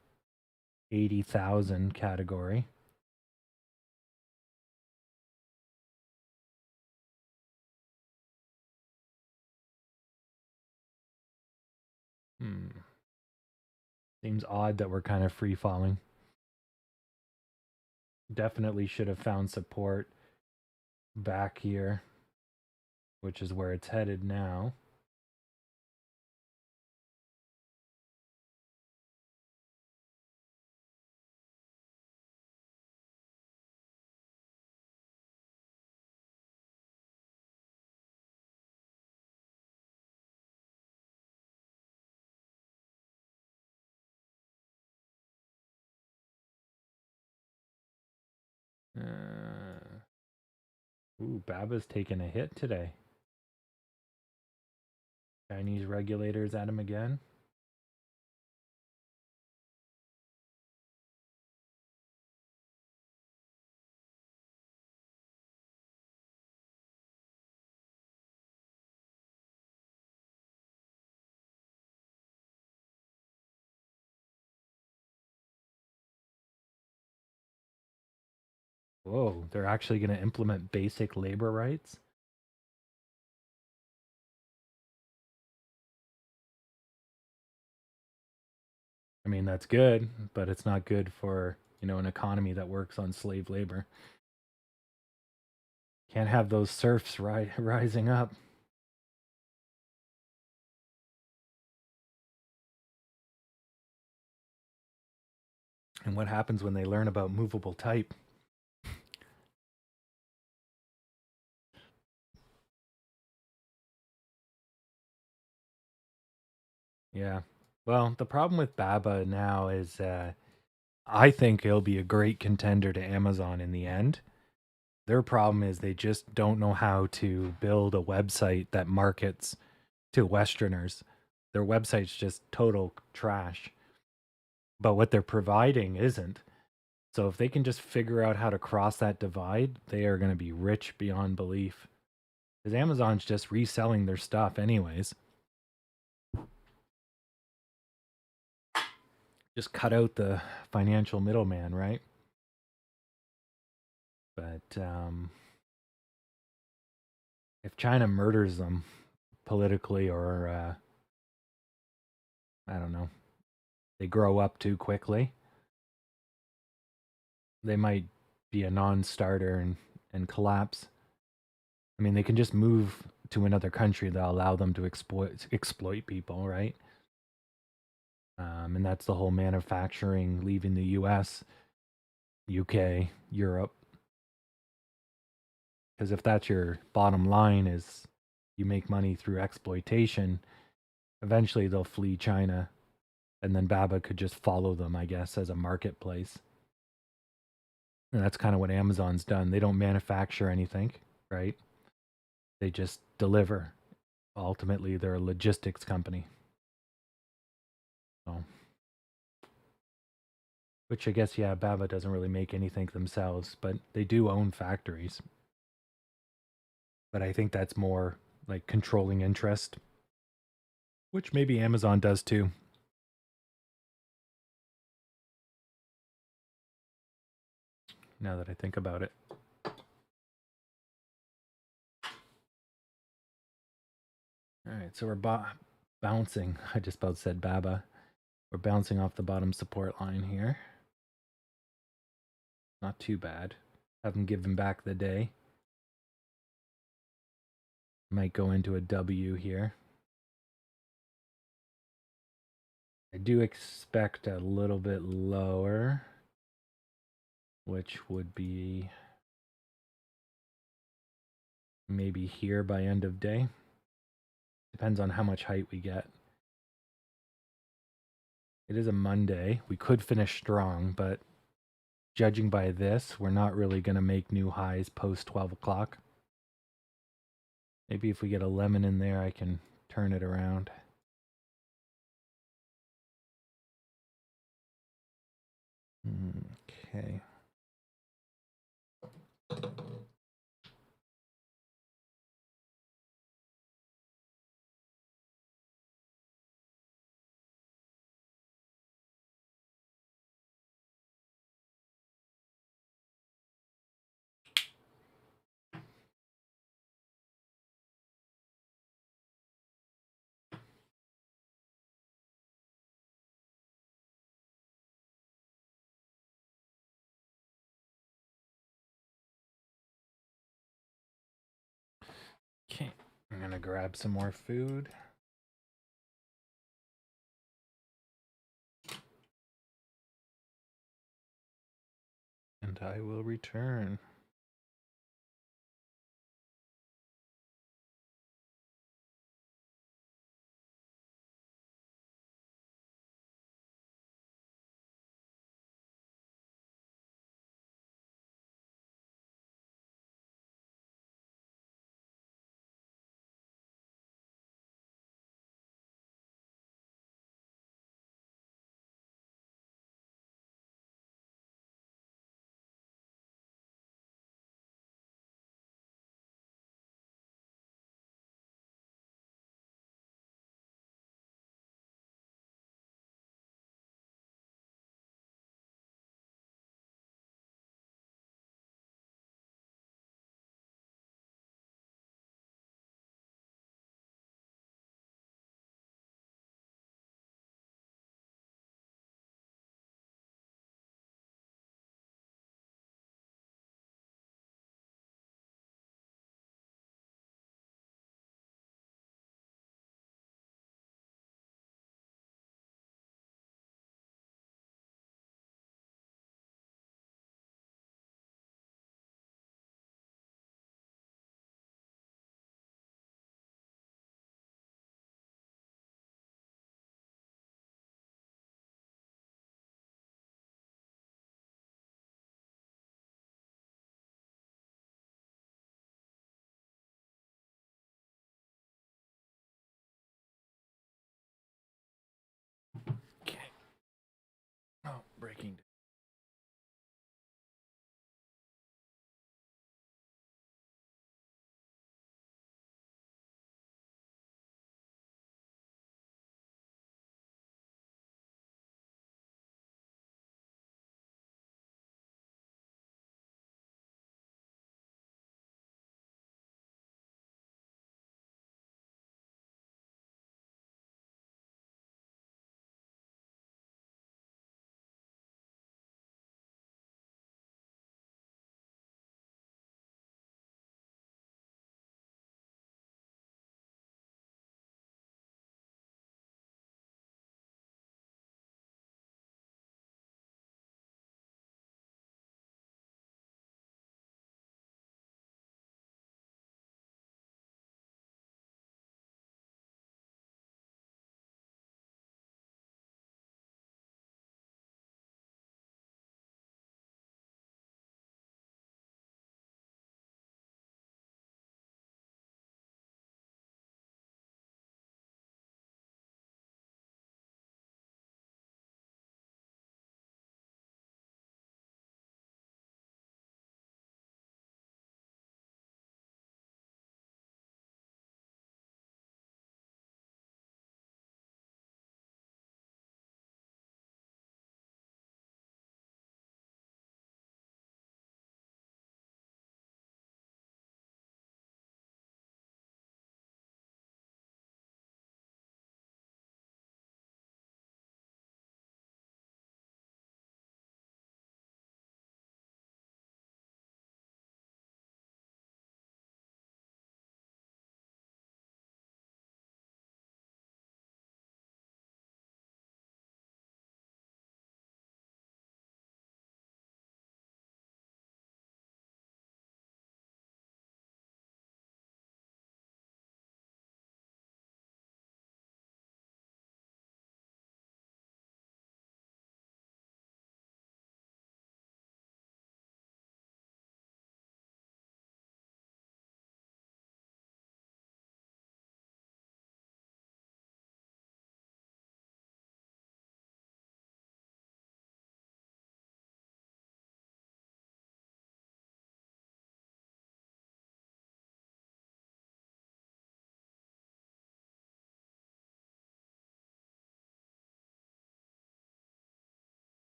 80,000 category. Seems odd that we're kind of free falling. Definitely should have found support back here, which is where it's headed now. Ooh, Baba's taking a hit today. Chinese regulators at him again. Whoa, they're actually going to implement basic labor rights? I mean, that's good, but it's not good for, an economy that works on slave labor. Can't have those serfs rising up. And what happens when they learn about movable type? Yeah. Well, the problem with Baba now is I think he'll be a great contender to Amazon in the end. Their problem is they just don't know how to build a website that markets to Westerners. Their website's just total trash. But what they're providing isn't. So if they can just figure out how to cross that divide, they are going to be rich beyond belief. Because Amazon's just reselling their stuff anyways. Just cut out the financial middleman, right? But if China murders them politically, or I don't know, they grow up too quickly, they might be a non-starter and collapse. I mean, they can just move to another country that allow them to exploit people, right? And that's the whole manufacturing leaving the U.S., UK, Europe. Because if that's your bottom line, is you make money through exploitation, eventually they'll flee China, and then Baba could just follow them, I guess, as a marketplace. And that's kind of what Amazon's done. They don't manufacture anything, right? They just deliver. Ultimately, they're a logistics company. So, which I guess, yeah, Baba doesn't really make anything themselves, but they do own factories. But I think that's more like controlling interest, which maybe Amazon does too. Now that I think about it. All right, so we're bouncing. I just about said Baba. We're bouncing off the bottom support line here. Not too bad. Haven't given back the day. Might go into a W here. I do expect a little bit lower, which would be maybe here by end of day. Depends on how much height we get. It is a Monday. We could finish strong, but judging by this, we're not really going to make new highs post 12 o'clock. Maybe if we get a lemon in there, I can turn it around. Okay. Okay. I'm going to grab some more food. And I will return.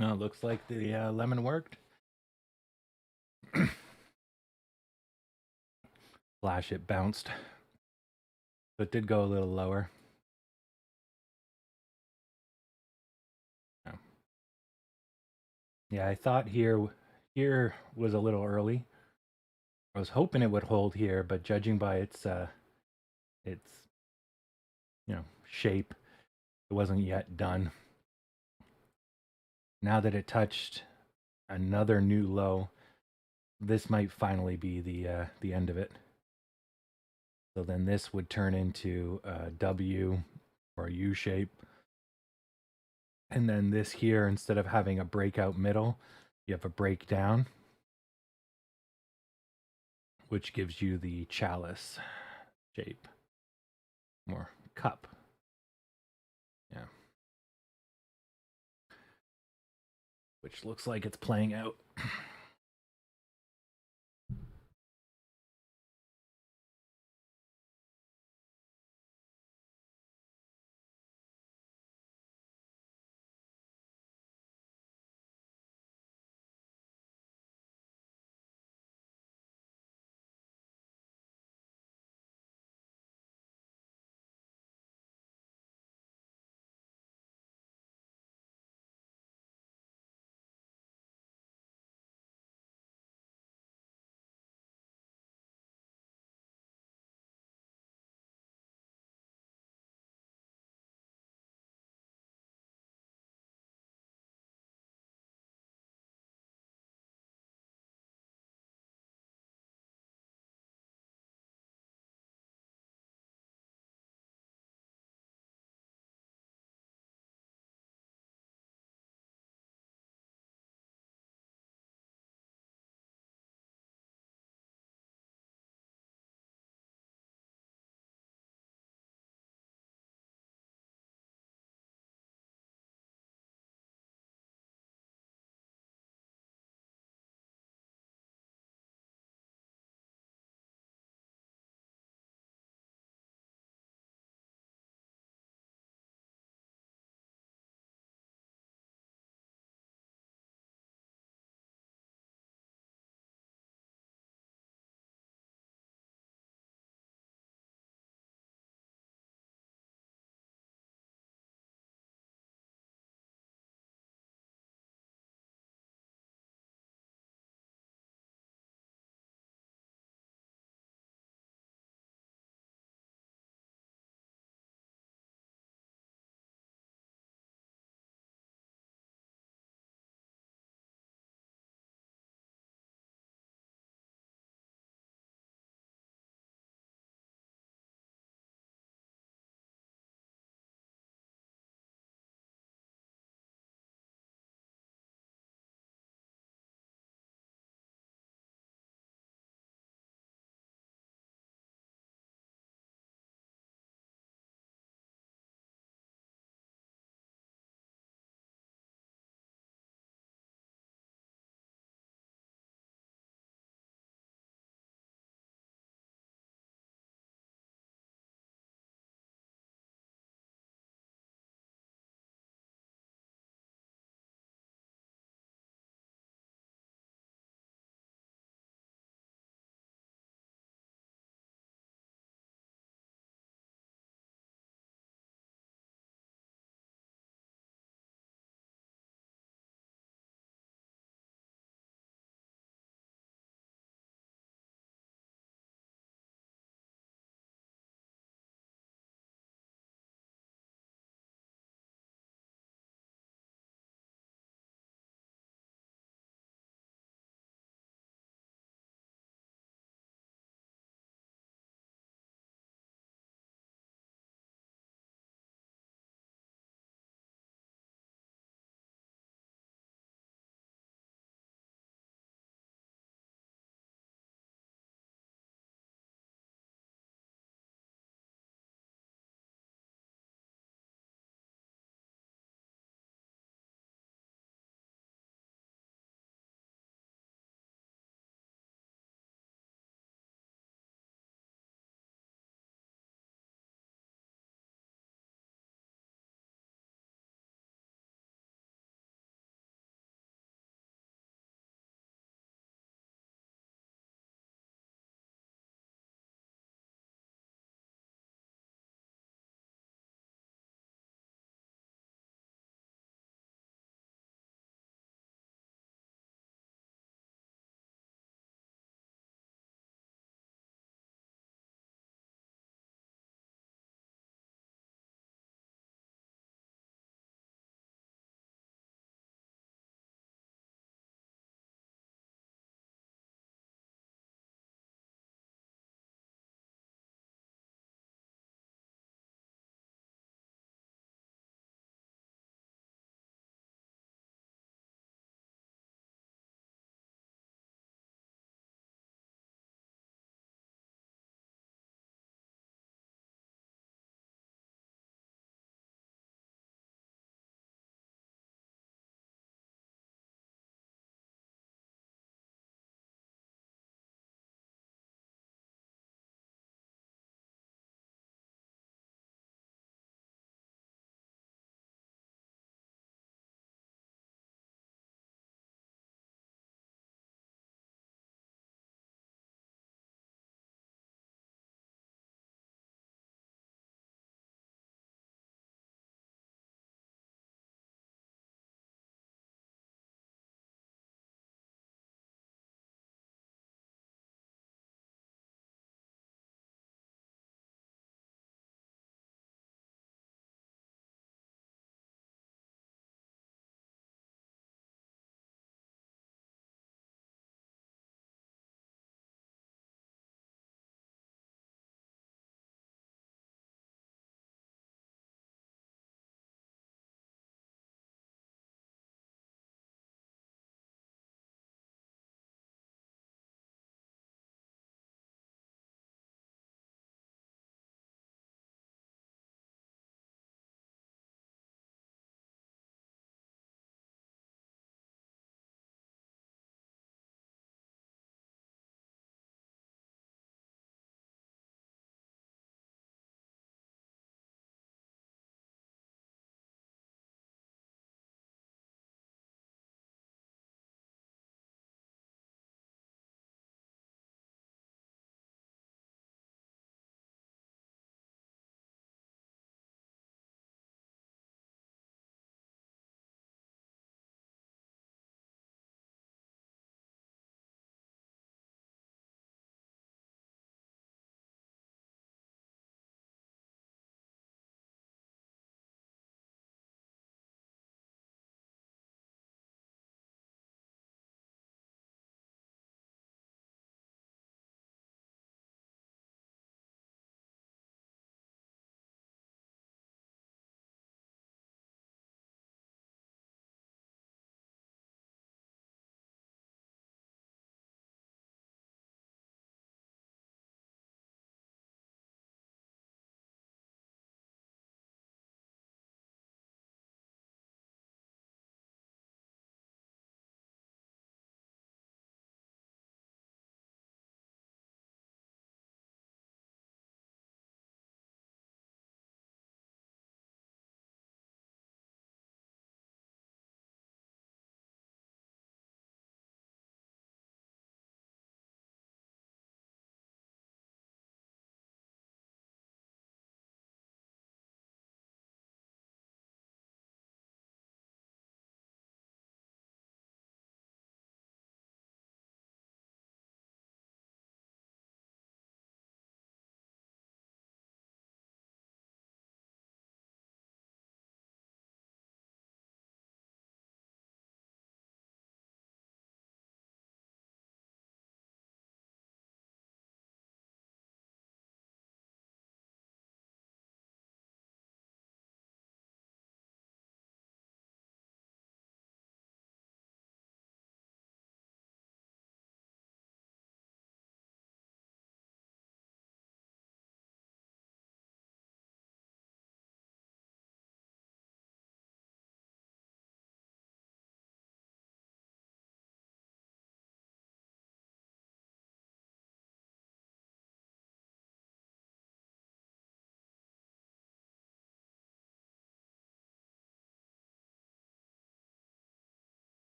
No, it looks like the lemon worked. Flash, it bounced. So it did go a little lower. Oh. Yeah, I thought here was a little early. I was hoping it would hold here, but judging by its shape, it wasn't yet done. Now that it touched another new low, this might finally be the end of it. So then this would turn into a W or a U shape. And then this here, instead of having a breakout middle, you have a breakdown, which gives you the chalice shape or cup. Yeah. Which looks like it's playing out.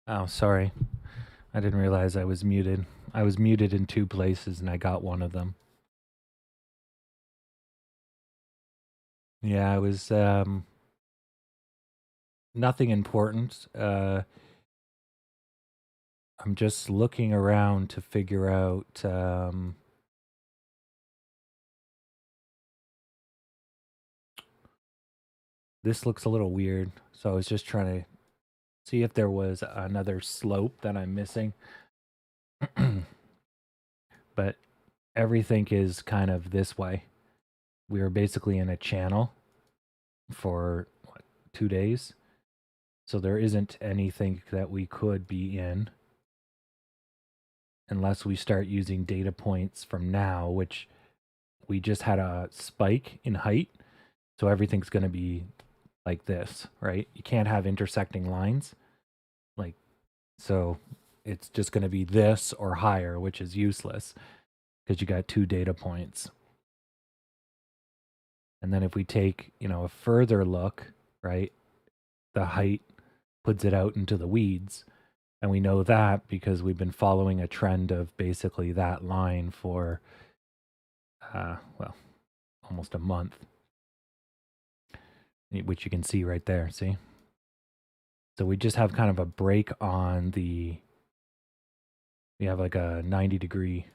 Oh, sorry. I didn't realize I was muted. I was muted in 2 places and I got one of them. Yeah, I was nothing important. I'm just looking around to figure out this looks a little weird. So I was just trying to see if there was another slope that I'm missing. But everything is kind of this way. We were basically in a channel for what, 2 days. So there isn't anything that we could be in unless we start using data points from now, which we just had a spike in height. So everything's going to be like this, right? You can't have intersecting lines. Like, so it's just going to be this or higher, which is useless because you got 2 data points. And then if we take, a further look, right, the height puts it out into the weeds. And we know that because we've been following a trend of basically that line for, well, almost a month, which you can see right there. See? So we just have kind of a break on we have like a 90-degree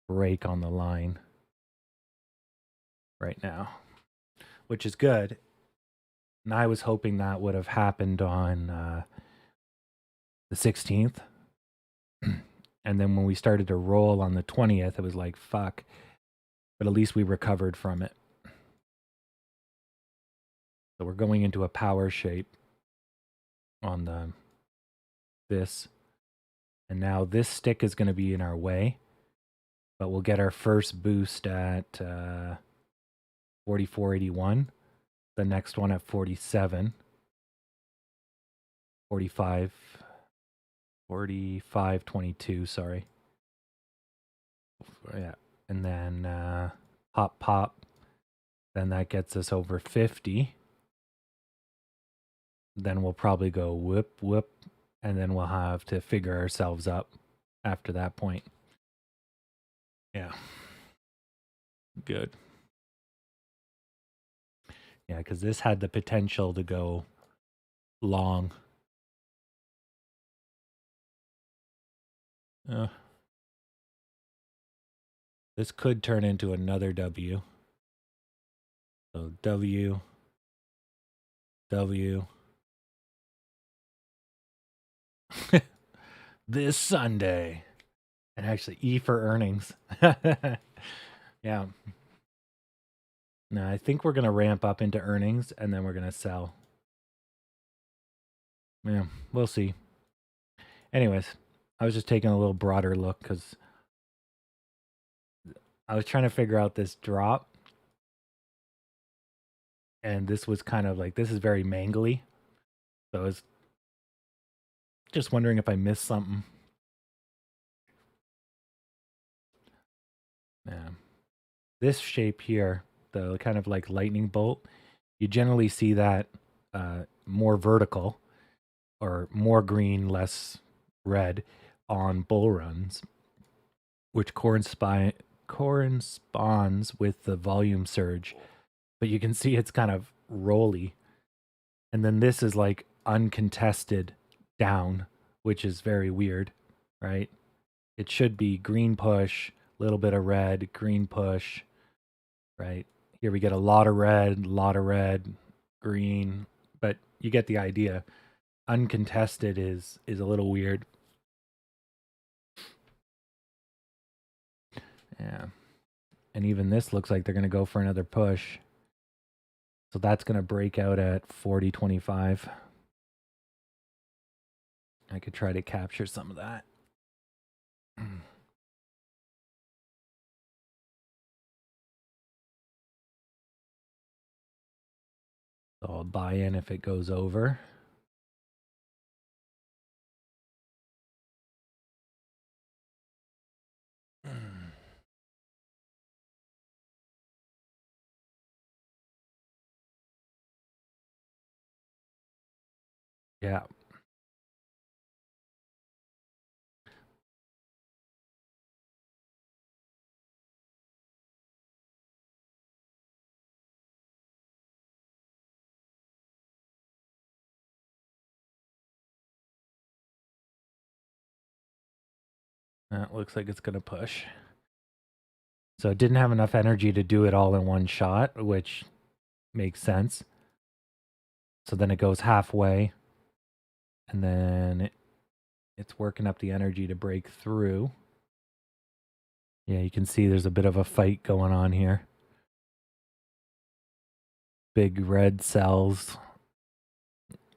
break on the line right now, which is good. And I was hoping that would have happened on the 16th. And then when we started to roll on the 20th, it was like, fuck. But at least we recovered from it. So we're going into a power shape on this. And now this stick is going to be in our way. But we'll get our first boost at 4481. The next one at 47. 45. 4522, sorry. Yeah. And then pop, pop. Then that gets us over 50. Then we'll probably go whoop, whoop. And then we'll have to figure ourselves up after that point. Yeah. Good. Yeah, because this had the potential to go long. This could turn into another W. So W, W. This Sunday. And actually E for earnings. Yeah. No, I think we're going to ramp up into earnings and then we're going to sell. Yeah, we'll see. Anyways, I was just taking a little broader look because I was trying to figure out this drop. And this was kind of like, this is very mangly. So I was just wondering if I missed something. Yeah. This shape here, the kind of like lightning bolt, you generally see that more vertical or more green, less red on bull runs, which corresponds with the volume surge. But you can see it's kind of rolly. And then this is like uncontested down, which is very weird, right? It should be green push, little bit of red, green push, right? Here we get a lot of red, green, but you get the idea. Uncontested is a little weird. Yeah. And even this looks like they're going to go for another push. So that's going to break out at 40.25. I could try to capture some of that. So I'll buy in if it goes over. Yeah. That looks like it's going to push. So it didn't have enough energy to do it all in one shot, which makes sense. So then it goes halfway, and then it's working up the energy to break through. Yeah, you can see there's a bit of a fight going on here. Big red cells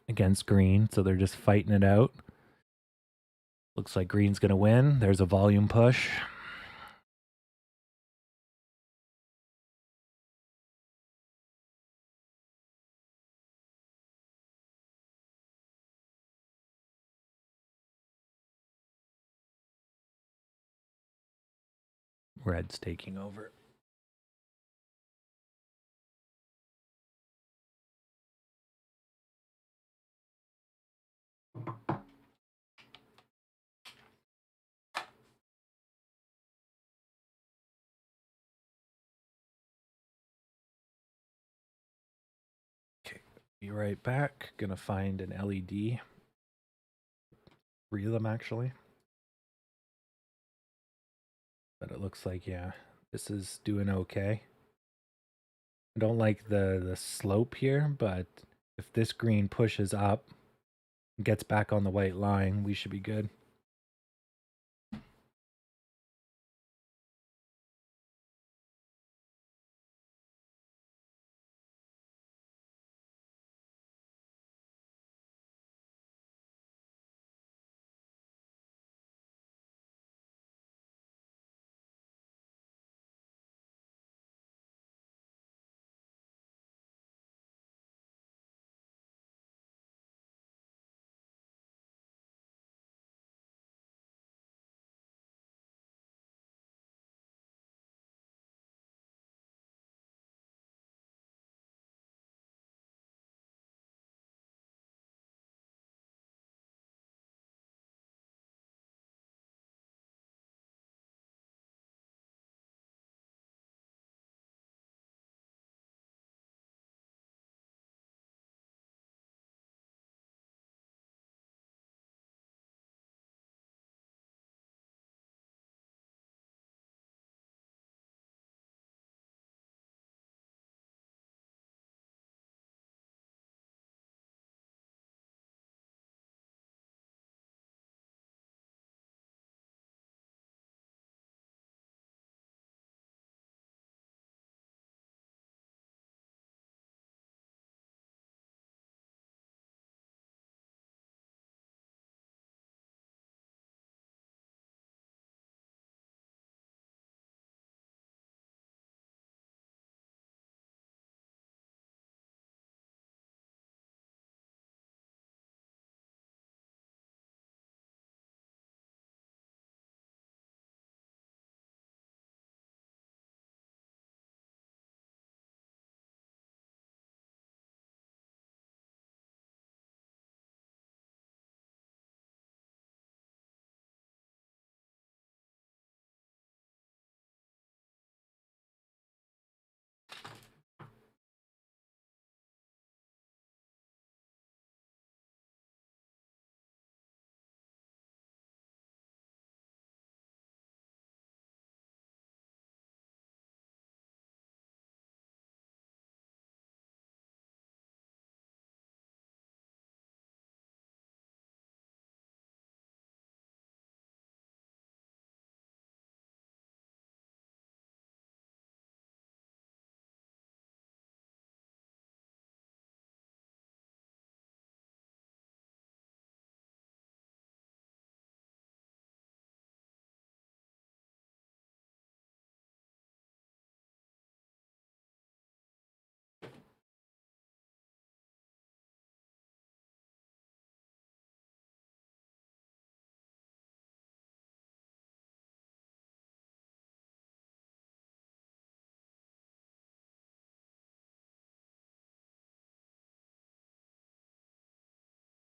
against green, so they're just fighting it out. Looks like green's going to win. There's a volume push. Red's taking over. Okay, be right back. Gonna find an LED. 3 of them actually. But it looks like, yeah, this is doing okay. I don't like the slope here, but if this green pushes up, gets back on the white line, we should be good.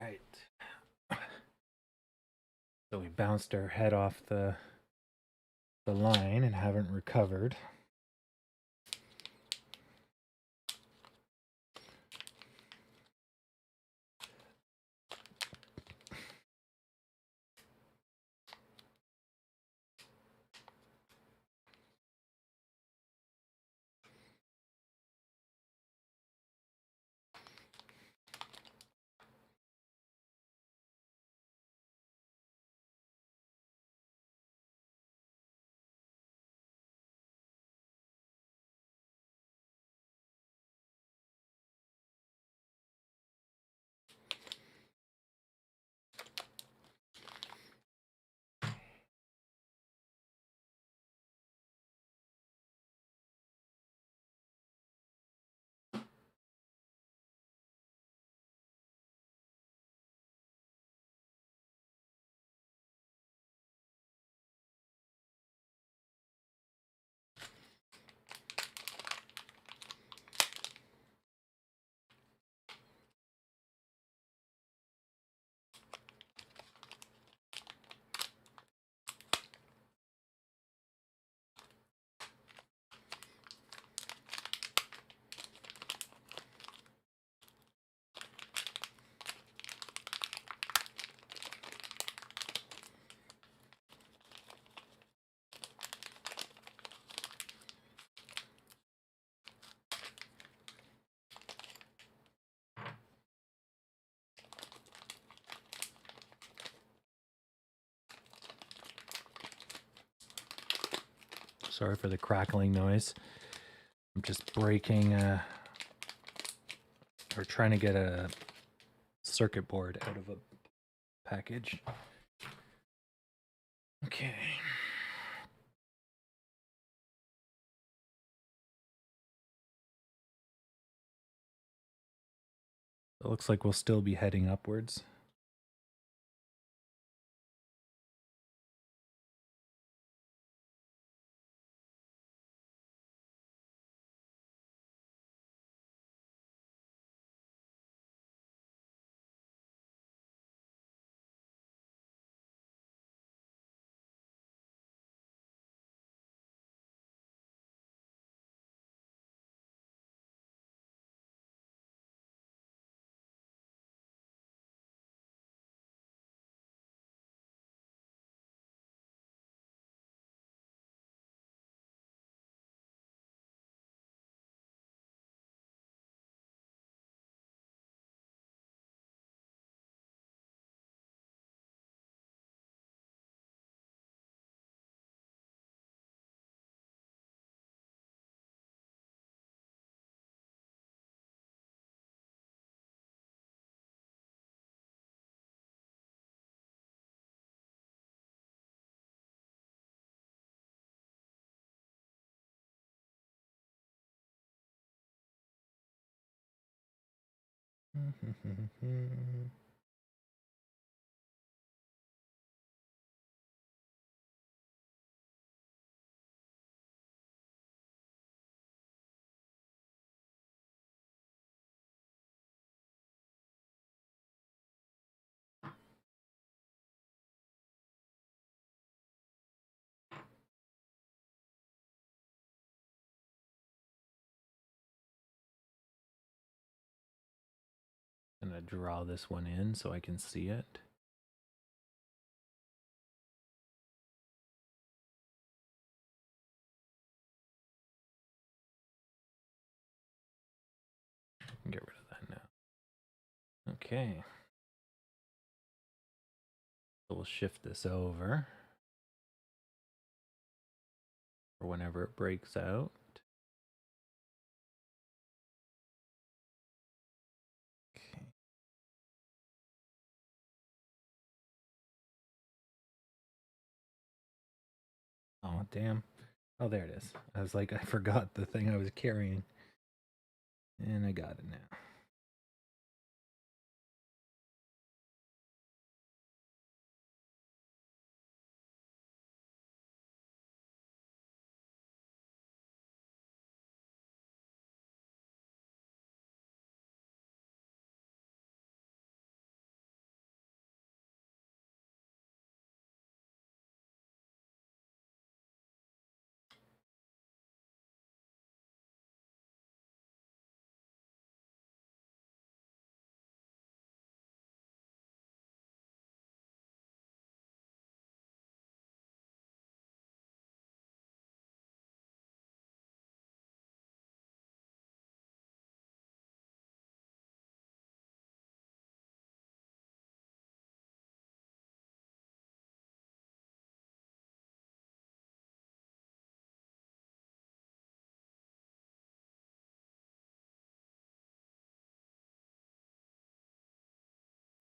Right. So we bounced our head off the line and haven't recovered. Sorry for the crackling noise. I'm just breaking or trying to get a circuit board out of a package. Okay. It looks like we'll still be heading upwards. I'm gonna draw this one in so I can see it. Get rid of that now. Okay. So we'll shift this over for whenever it breaks out. Okay. Oh, damn. Oh, there it is. I was like, I forgot the thing I was carrying. And I got it now.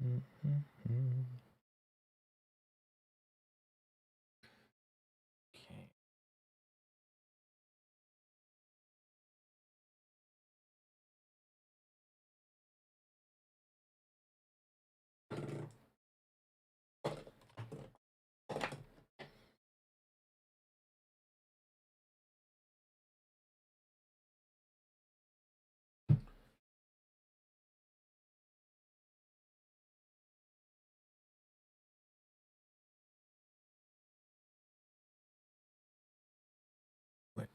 Okay. Where?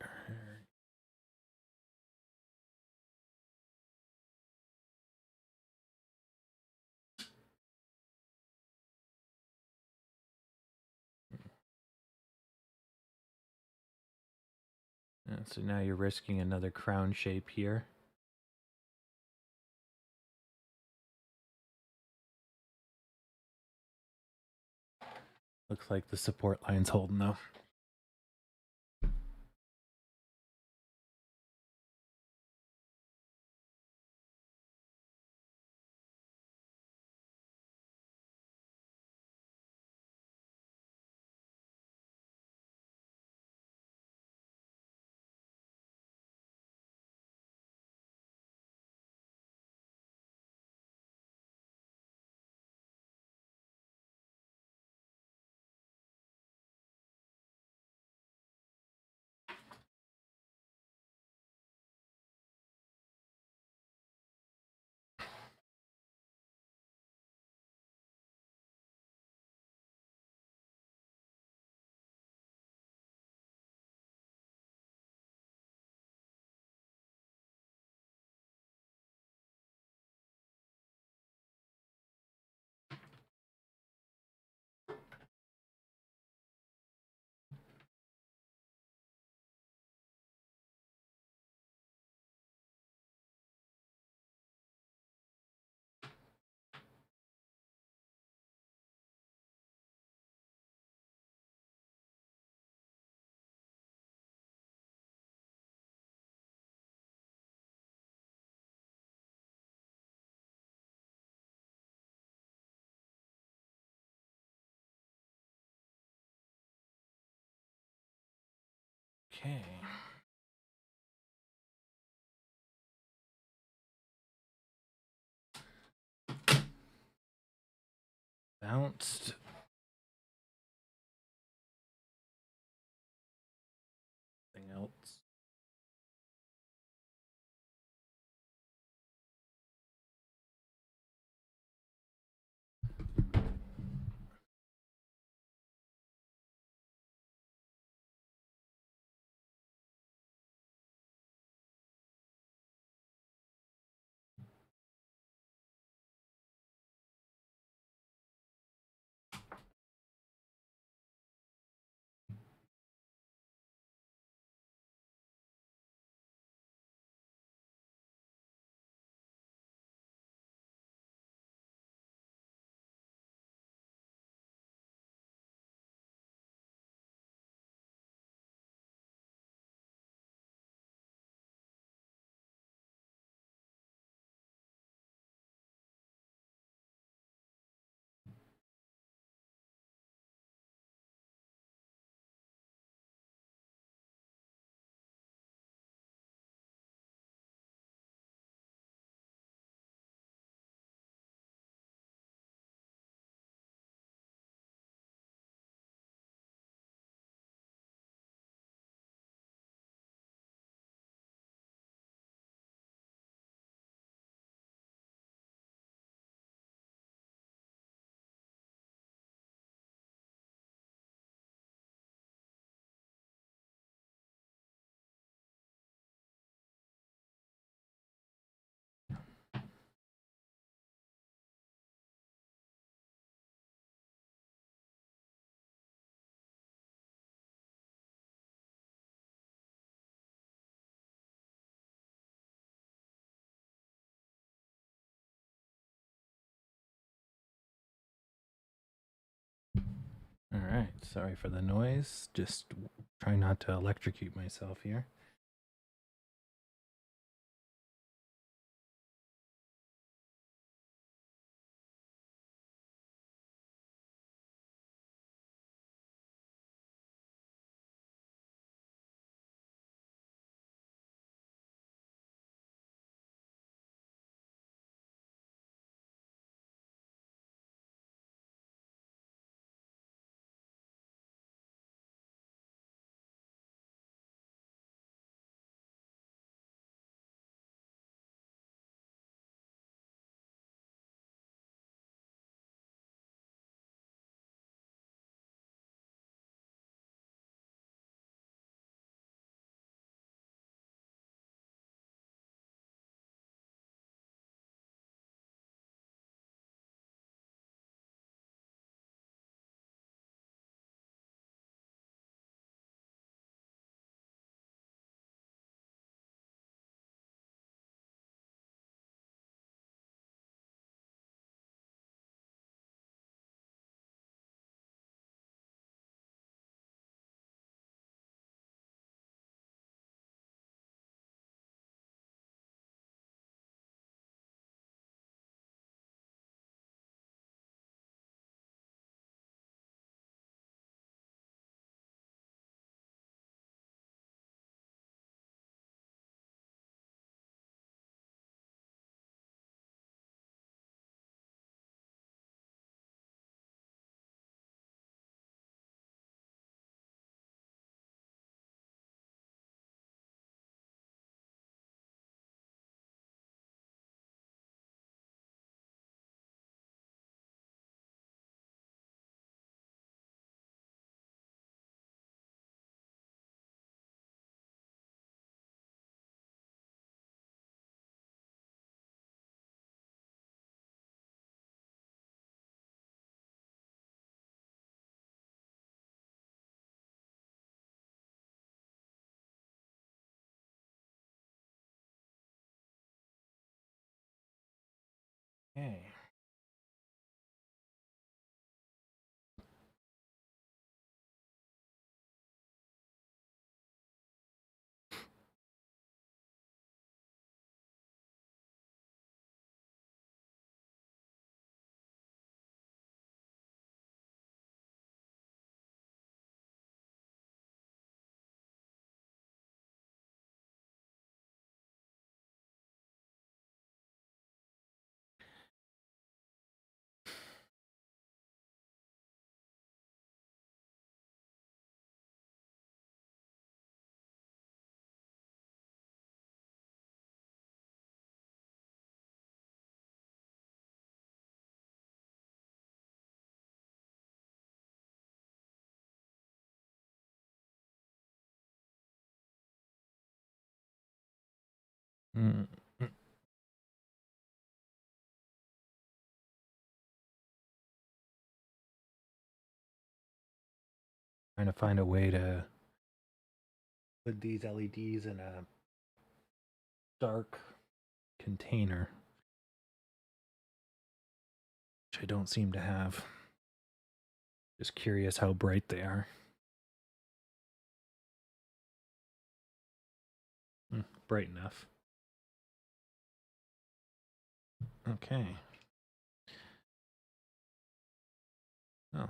So now you're risking another crown shape here. Looks like the support line's holding though. Okay. Bounced. Anything else? All right. Sorry for the noise. Just trying not to electrocute myself here. Okay. Mm. Trying to find a way to put these LEDs in a dark container, which I don't seem to have. Just curious how bright they are. Bright enough. Okay. Oh.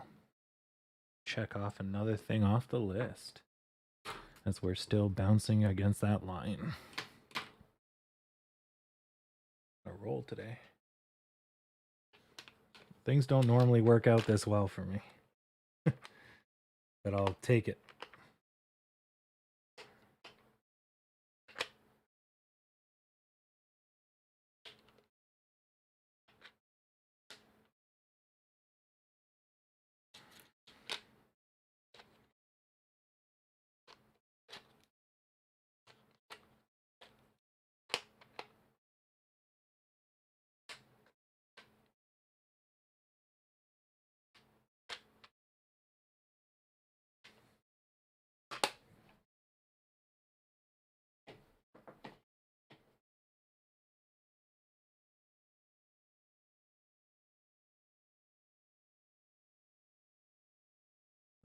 Check off another thing off the list, as we're still bouncing against that line. A roll today. Things don't normally work out this well for me. But I'll take it.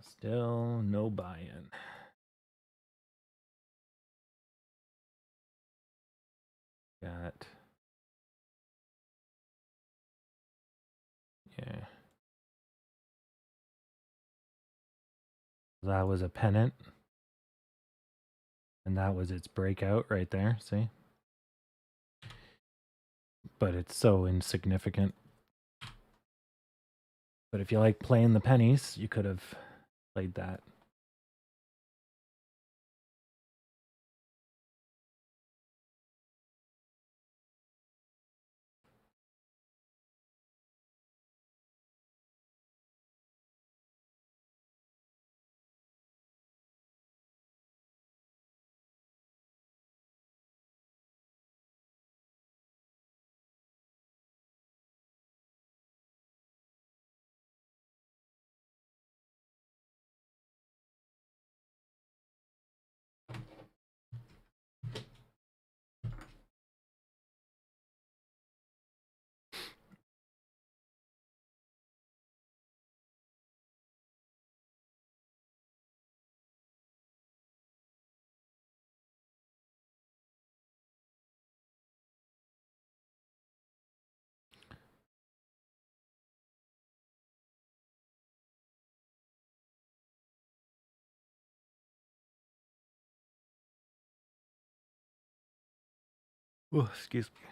Still no buy-in. Got... Yeah. That was a pennant. And that was its breakout right there, see? But it's so insignificant. But if you like playing the pennies, you could have played that. Oh, excuse me.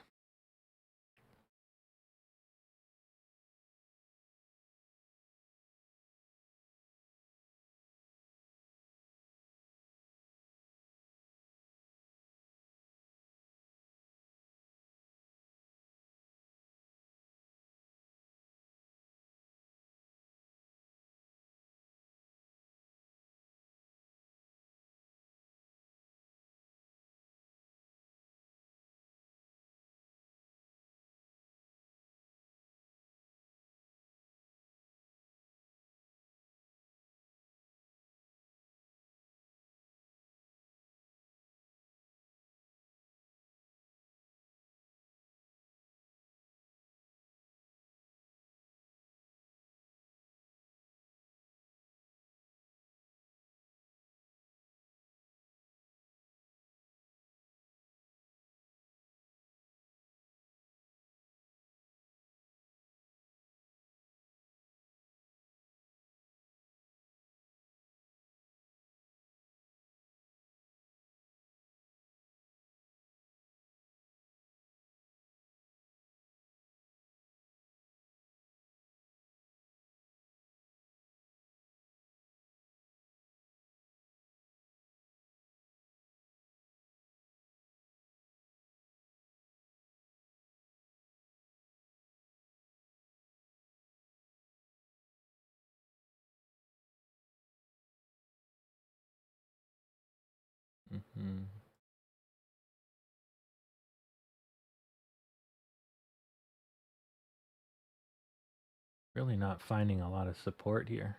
Really not finding a lot of support here.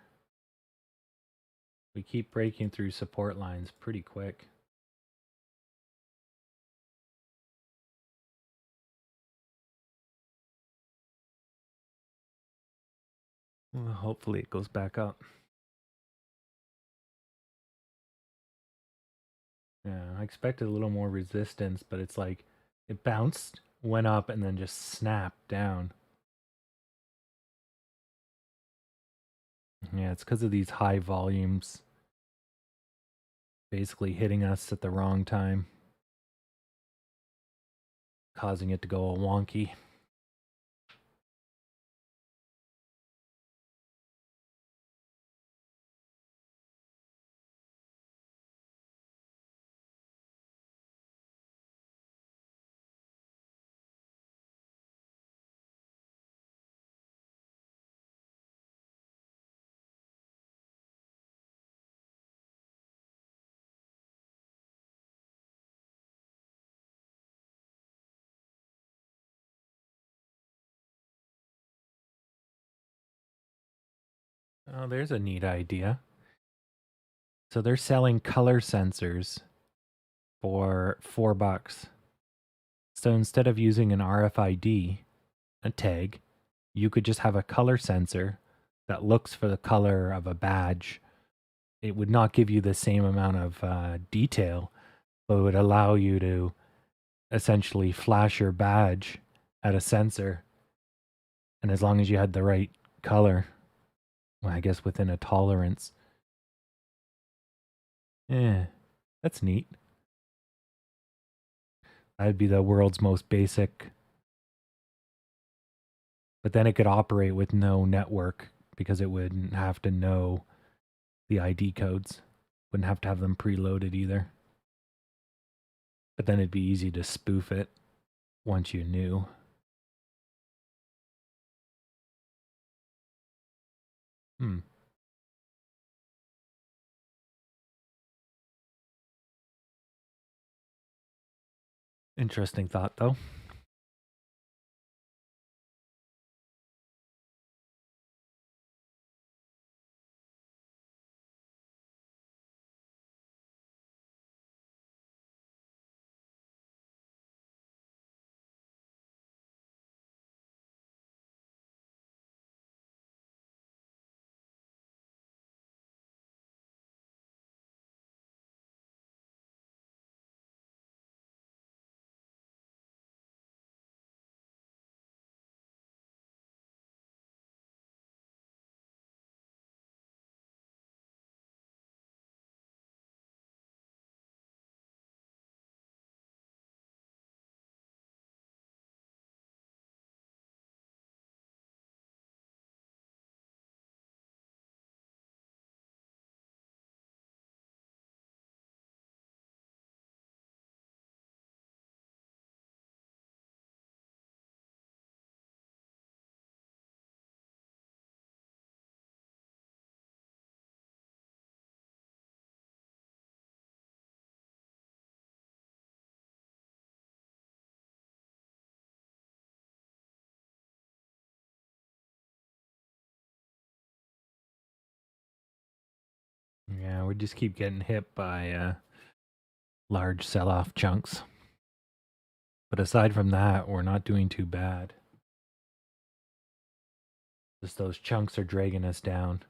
We keep breaking through support lines pretty quick. Well, hopefully it goes back up. Yeah, I expected a little more resistance, but it's like it bounced, went up, and then just snapped down. Yeah, it's because of these high volumes basically hitting us at the wrong time, causing it to go all wonky. Oh, there's a neat idea. So they're selling color sensors for $4. So instead of using an RFID, a tag, you could just have a color sensor that looks for the color of a badge. It would not give you the same amount of detail, but it would allow you to essentially flash your badge at a sensor. And as long as you had the right color, well, I guess within a tolerance. Yeah, that's neat. That'd be the world's most basic. But then it could operate with no network because it wouldn't have to know the ID codes. Wouldn't have to have them preloaded either. But then it'd be easy to spoof it once you knew. Hmm. Interesting thought, though. Yeah, we just keep getting hit by large sell-off chunks. But aside from that, we're not doing too bad. Just those chunks are dragging us down.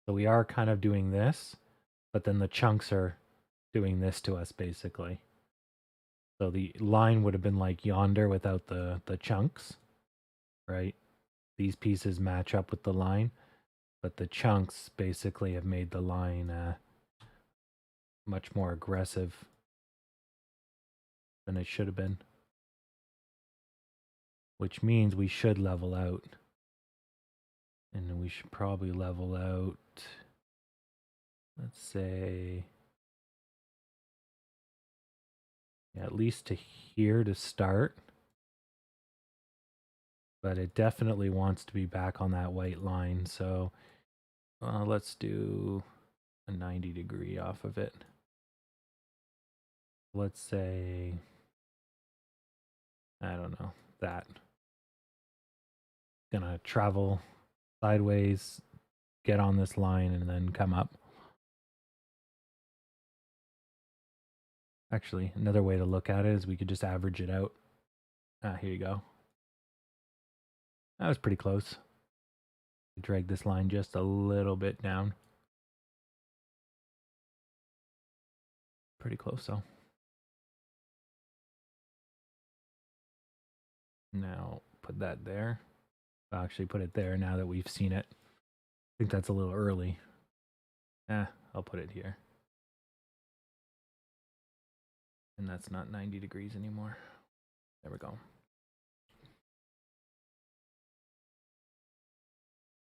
So we are kind of doing this, but then the chunks are doing this to us basically. So the line would have been like yonder without the chunks, right? These pieces match up with the line, but the chunks basically have made the line much more aggressive than it should have been. Which means we should level out. And we should probably level out, let's say, at least to here to start. But it definitely wants to be back on that white line. So let's do a 90-degree off of it. Let's say, I don't know, that. gonna travel sideways, get on this line, and then come up. Actually, another way to look at it is we could just average it out. Here you go. That was pretty close. Drag this line just a little bit down. Pretty close though. Now put that there. I'll actually put it there now that we've seen it. I think that's a little early. I'll put it here. And that's not 90 degrees anymore. There we go.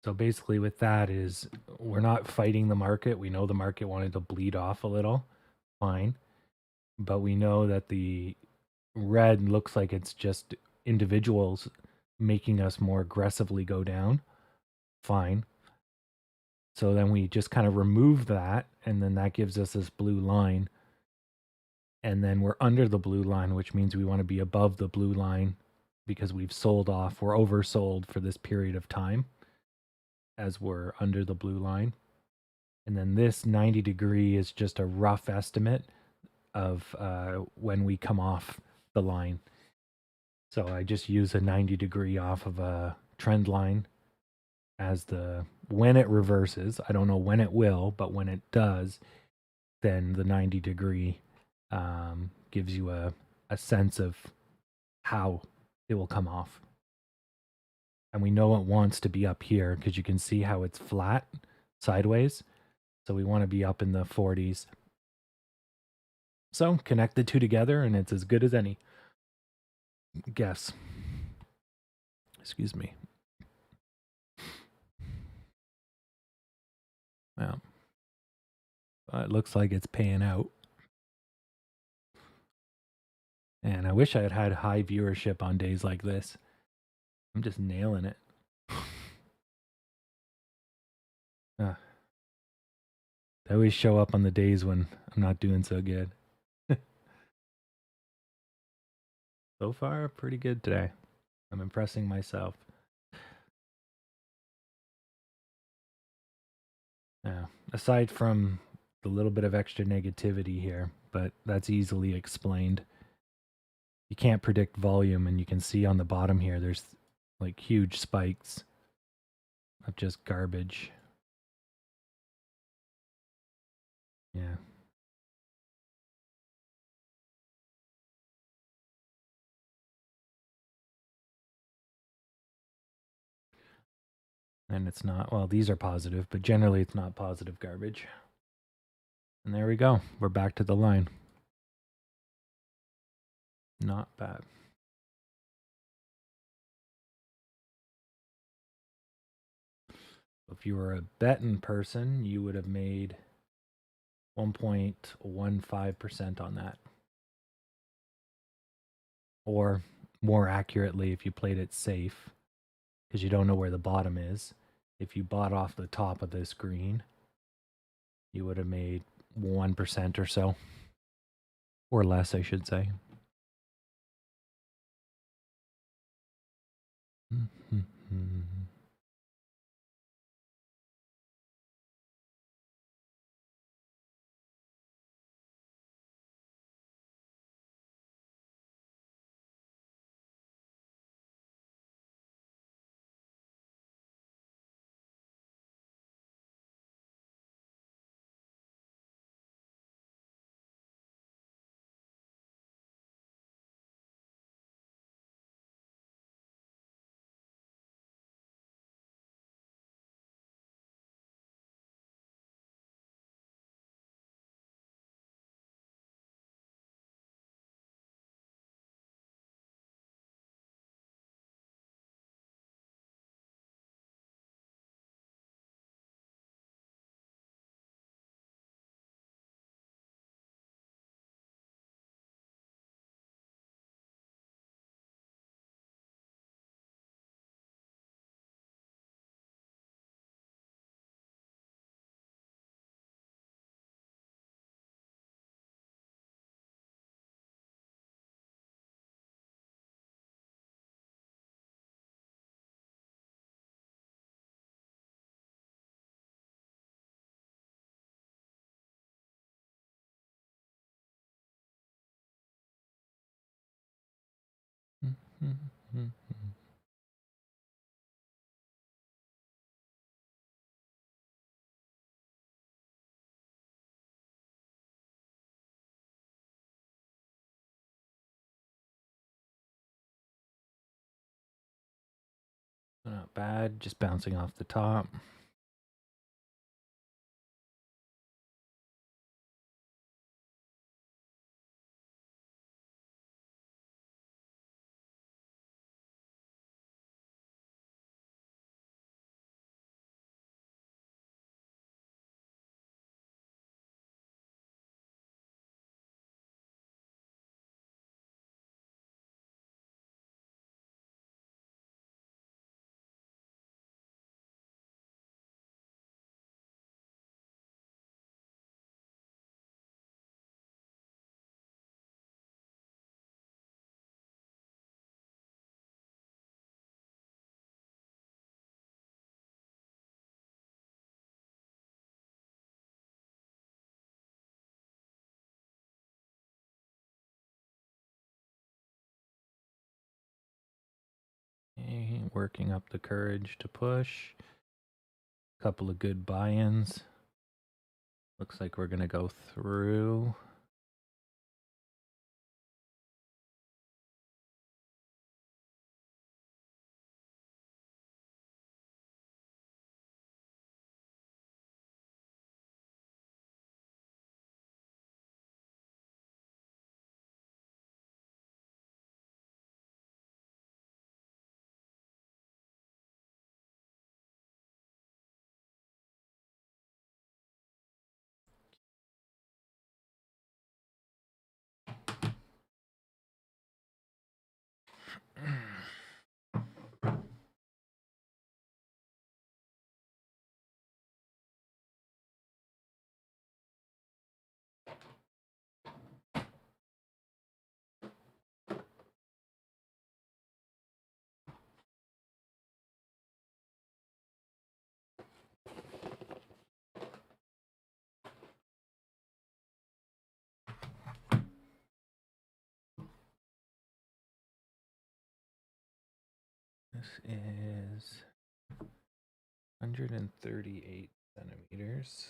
So basically with that is we're not fighting the market. We know the market wanted to bleed off a little. Fine. But we know that the red looks like it's just individuals making us more aggressively go down. Fine. So then we just kind of remove that, and then that gives us this blue line. And then we're under the blue line, which means we want to be above the blue line because we've sold off. We're oversold for this period of time as we're under the blue line. And then this 90 degree is just a rough estimate of when we come off the line. So I just use a 90 degree off of a trend line as when it reverses. I don't know when it will, but when it does, then the 90 degree gives you a sense of how it will come off. And we know it wants to be up here because you can see how it's flat sideways. So we want to be up in the 40s. So connect the two together and it's as good as any guess. Excuse me. Well, it looks like it's paying out. And I wish I had had high viewership on days like this. I'm just nailing it. They always show up on the days when I'm not doing so good. So far, pretty good today. I'm impressing myself. Aside from the little bit of extra negativity here, but that's easily explained. You can't predict volume, and you can see on the bottom here, there's like huge spikes of just garbage. Yeah. And it's not, well, these are positive, but generally it's not positive garbage. And there we go. We're back to the line. Not bad. If you were a betting person, you would have made 1.15% on that. Or more accurately, if you played it safe, because you don't know where the bottom is, if you bought off the top of this green, you would have made 1% or so. Or less, I should say. Not bad, just bouncing off the top. Okay, working up the courage to push. Couple of good buy-ins. Looks like we're gonna go through. This is 138 centimeters.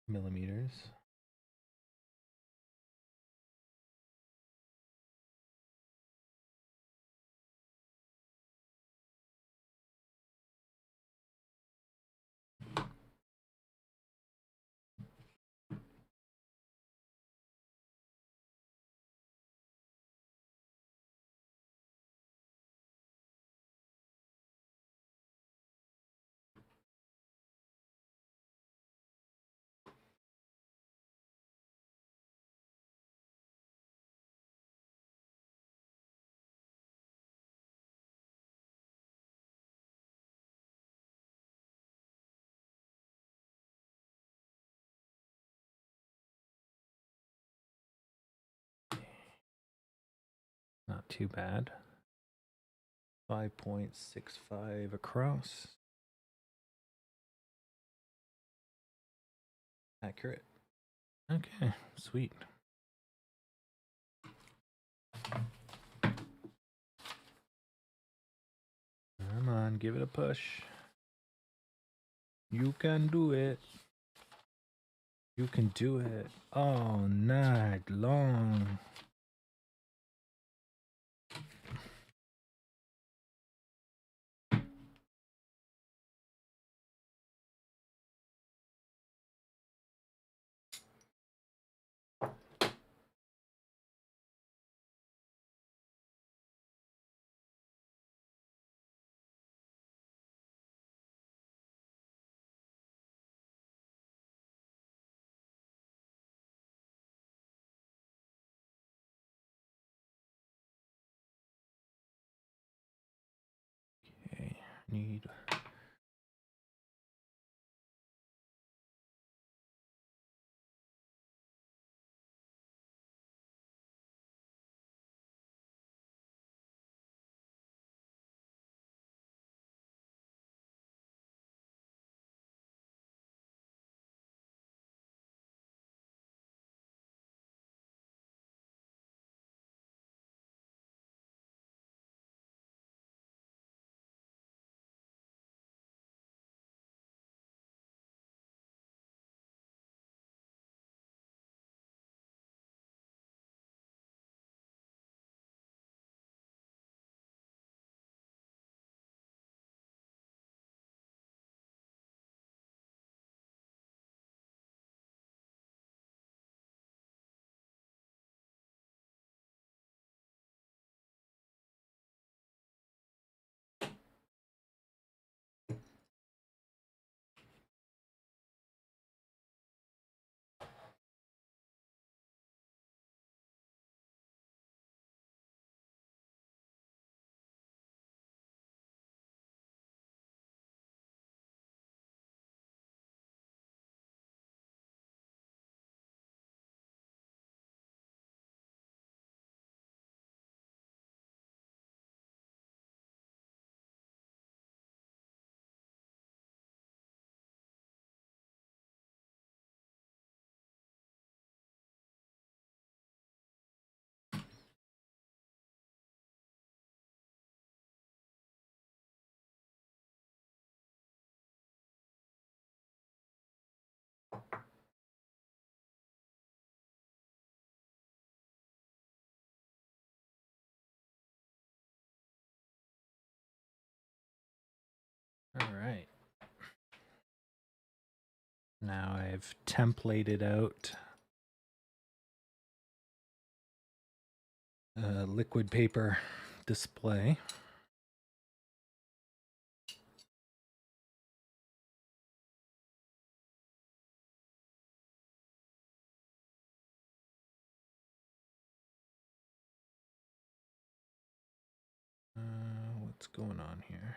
Millimeters. Not too bad. 5.65 across. Accurate. Okay, sweet. Come on, give it a push. You can do it. You can do it all night long. Okay, need Now I've templated out a liquid paper display. What's going on here?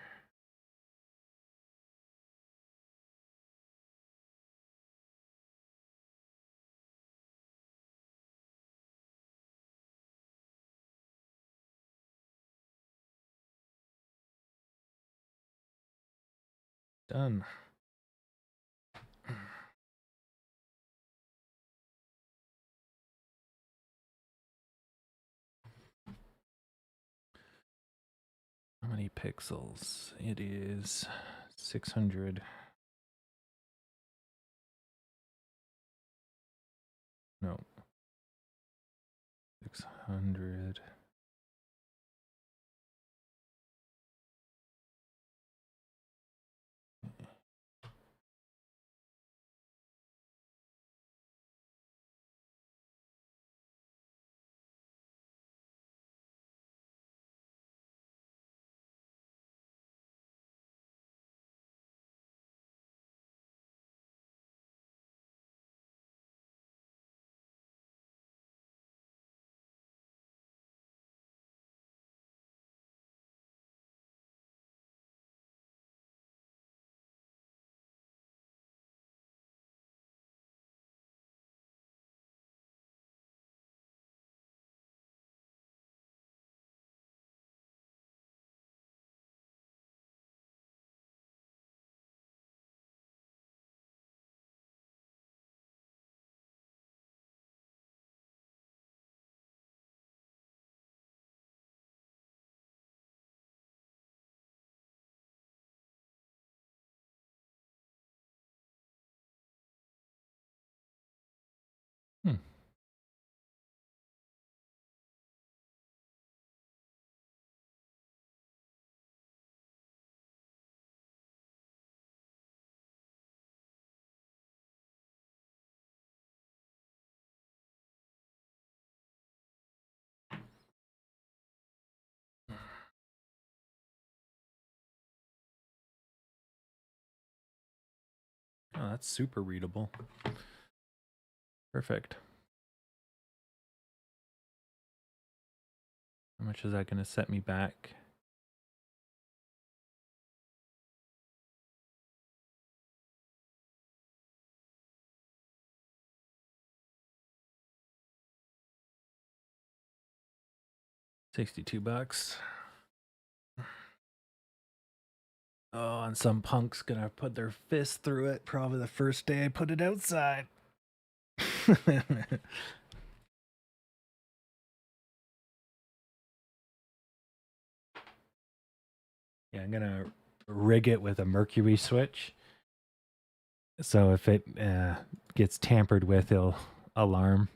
Done. How many pixels? It is 600. No. 600. Oh, that's super readable. Perfect. How much is that going to set me back? $62. Oh, and some punk's gonna put their fist through it probably the first day I put it outside. Yeah, I'm gonna rig it with a mercury switch. So if it gets tampered with, it'll alarm.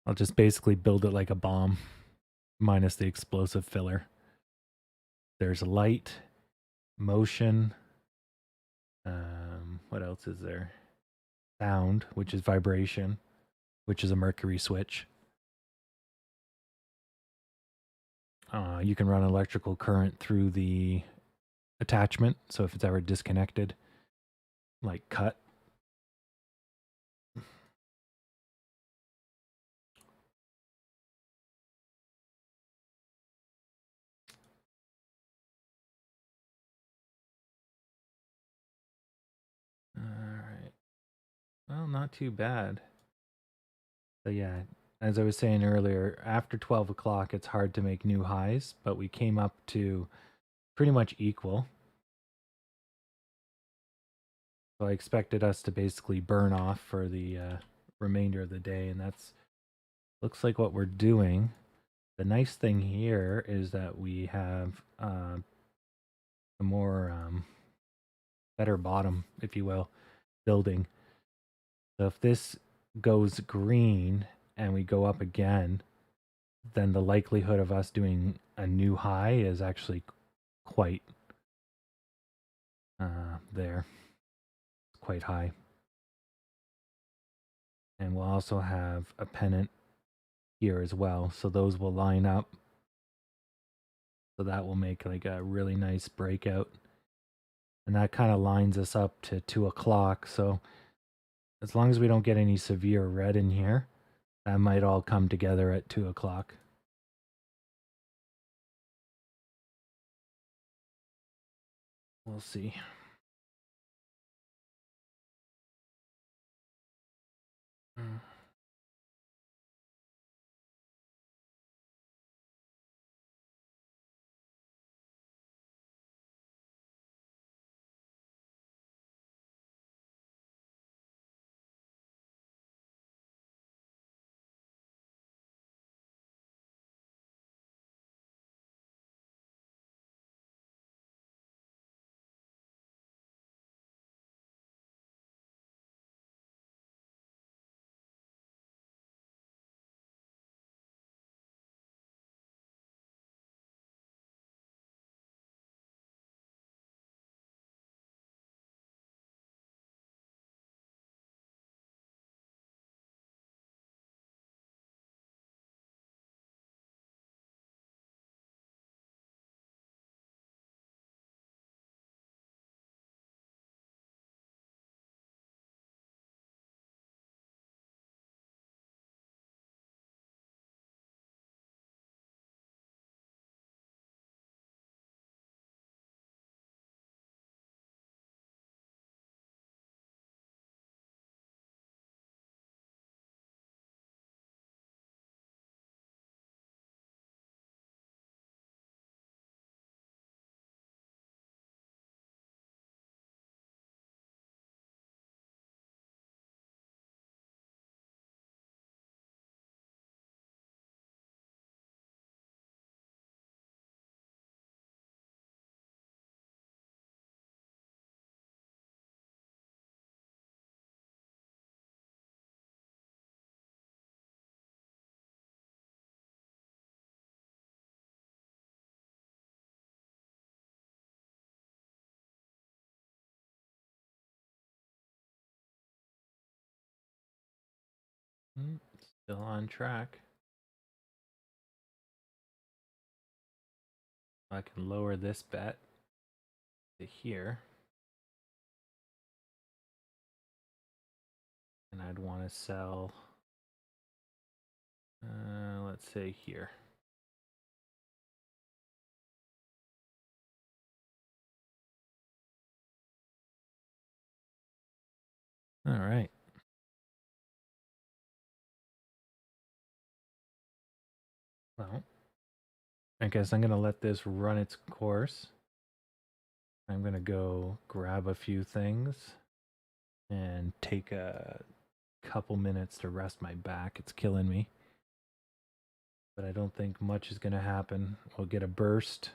I'll just basically build it like a bomb, minus the explosive filler. There's light, motion. What else is there? Sound, which is vibration, which is a mercury switch. You can run electrical current through the attachment, so if it's ever disconnected, like cut. All right. Well, not too bad. So yeah, as I was saying earlier, after 12 o'clock, it's hard to make new highs, but we came up to pretty much equal. So I expected us to basically burn off for the remainder of the day, and that's looks like what we're doing. The nice thing here is that we have a more better bottom, if you will, building. So if this goes green and we go up again, then the likelihood of us doing a new high is actually quite There. It's quite high. And we'll also have a pennant here as well. So those will line up. So that will make like a really nice breakout. And that kind of lines us up to 2 o'clock. So as long as we don't get any severe red in here, that might all come together at 2 o'clock. We'll see. Mm. Still on track. I can lower this bet to here. And I'd want to sell, let's say here. All right. Well, I guess I'm going to let this run its course. I'm going to go grab a few things and take a couple minutes to rest my back. It's killing me. But I don't think much is going to happen. We'll get a burst.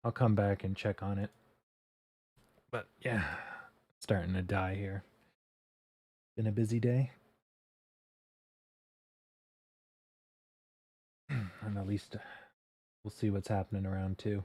I'll come back and check on it. But yeah, it's starting to die here. Been a busy day. And at least we'll see what's happening around 2.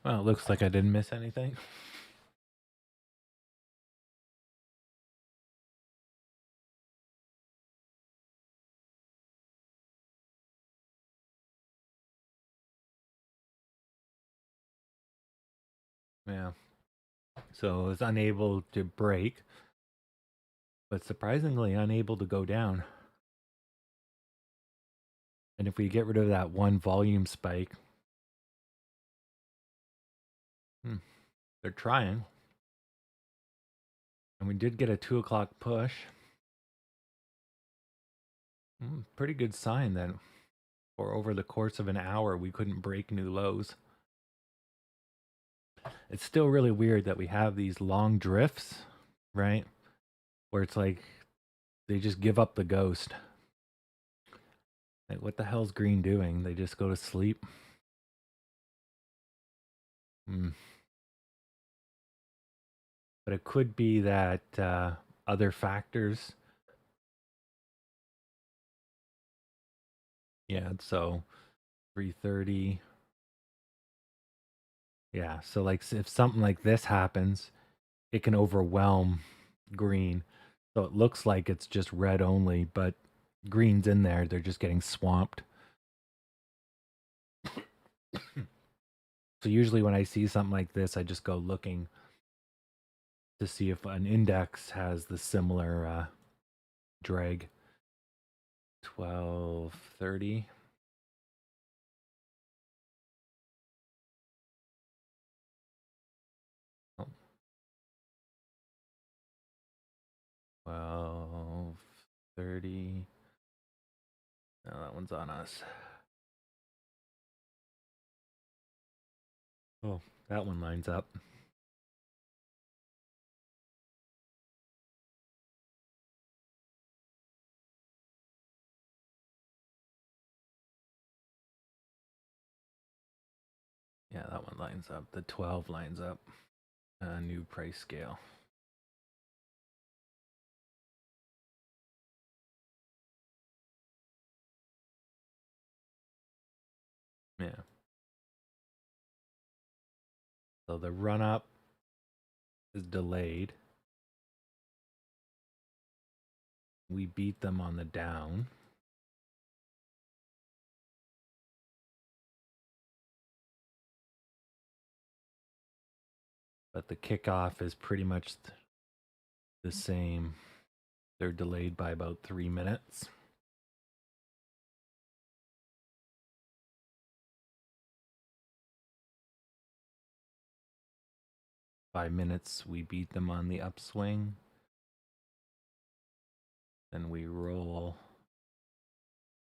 Well, it looks like I didn't miss anything. Yeah. So it was unable to break, but surprisingly unable to go down. And if we get rid of that one volume spike, they're trying. And we did get a 2 o'clock push. Pretty good sign that for over the course of an hour, we couldn't break new lows. It's still really weird that we have these long drifts, right? Where it's like they just give up the ghost. Like, what the hell's green doing? They just go to sleep. But it could be that other factors. Yeah, so 3:30. Yeah, so like if something like this happens, it can overwhelm green. So it looks like it's just red only, but green's in there. They're just getting swamped. So usually when I see something like this, I just go looking to see if an index has the similar drag. 12:30. Oh, 12:30. No, that one's on us. Oh, that one lines up. Yeah, that one lines up. The 12 lines up. New price scale. Yeah. So the run up is delayed. We beat them on the down. But the kickoff is pretty much the same. They're delayed by about 3 minutes. Five minutes, we beat them on the upswing. Then we roll.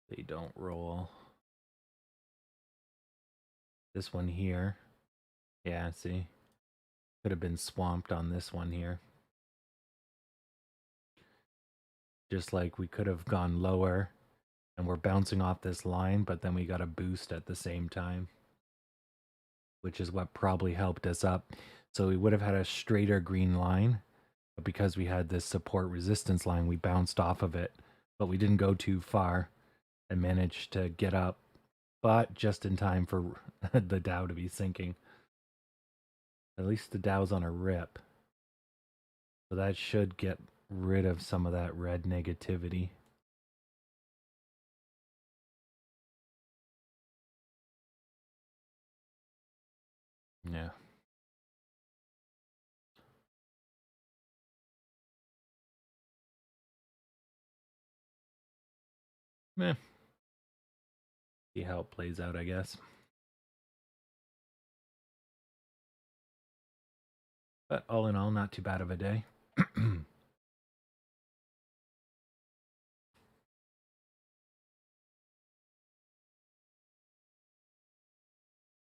They don't roll. This one here. Yeah, see? Could have been swamped on this one here. Just like we could have gone lower and we're bouncing off this line, but then we got a boost at the same time, which is what probably helped us up. So we would have had a straighter green line, but because we had this support resistance line, we bounced off of it, but we didn't go too far and managed to get up, but just in time for the Dow to be sinking. At least the Dow's on a rip. So that should get rid of some of that red negativity. Yeah. Meh. See how it plays out, I guess. But all in all, not too bad of a day.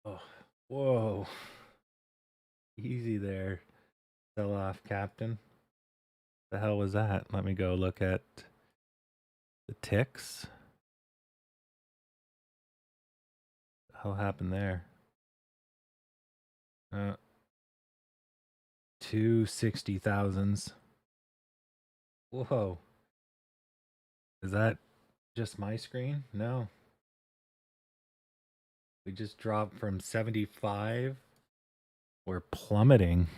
Oh, whoa. Easy there. Sell off, Captain. The hell was that? Let me go look at the ticks. The hell happened there? 260,000s. Whoa. Is that just my screen? No. We just dropped from 75 We're plummeting.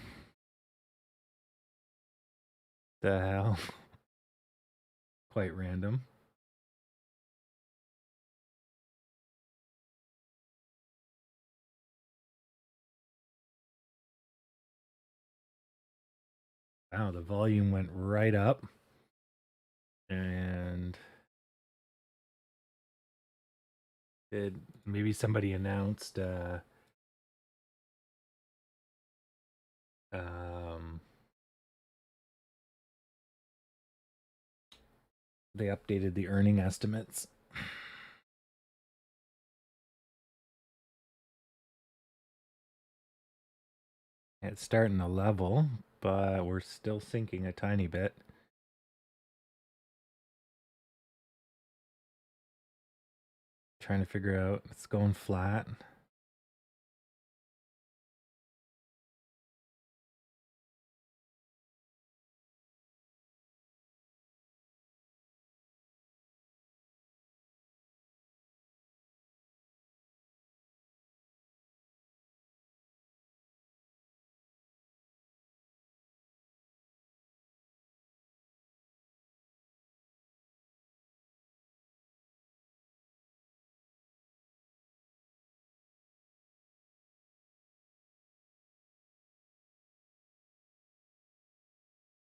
The hell? Quite random. Wow, the volume went right up. And did maybe somebody announced they updated the earning estimates. It's starting to level, but we're still sinking a tiny bit. Trying to figure out, it's going flat.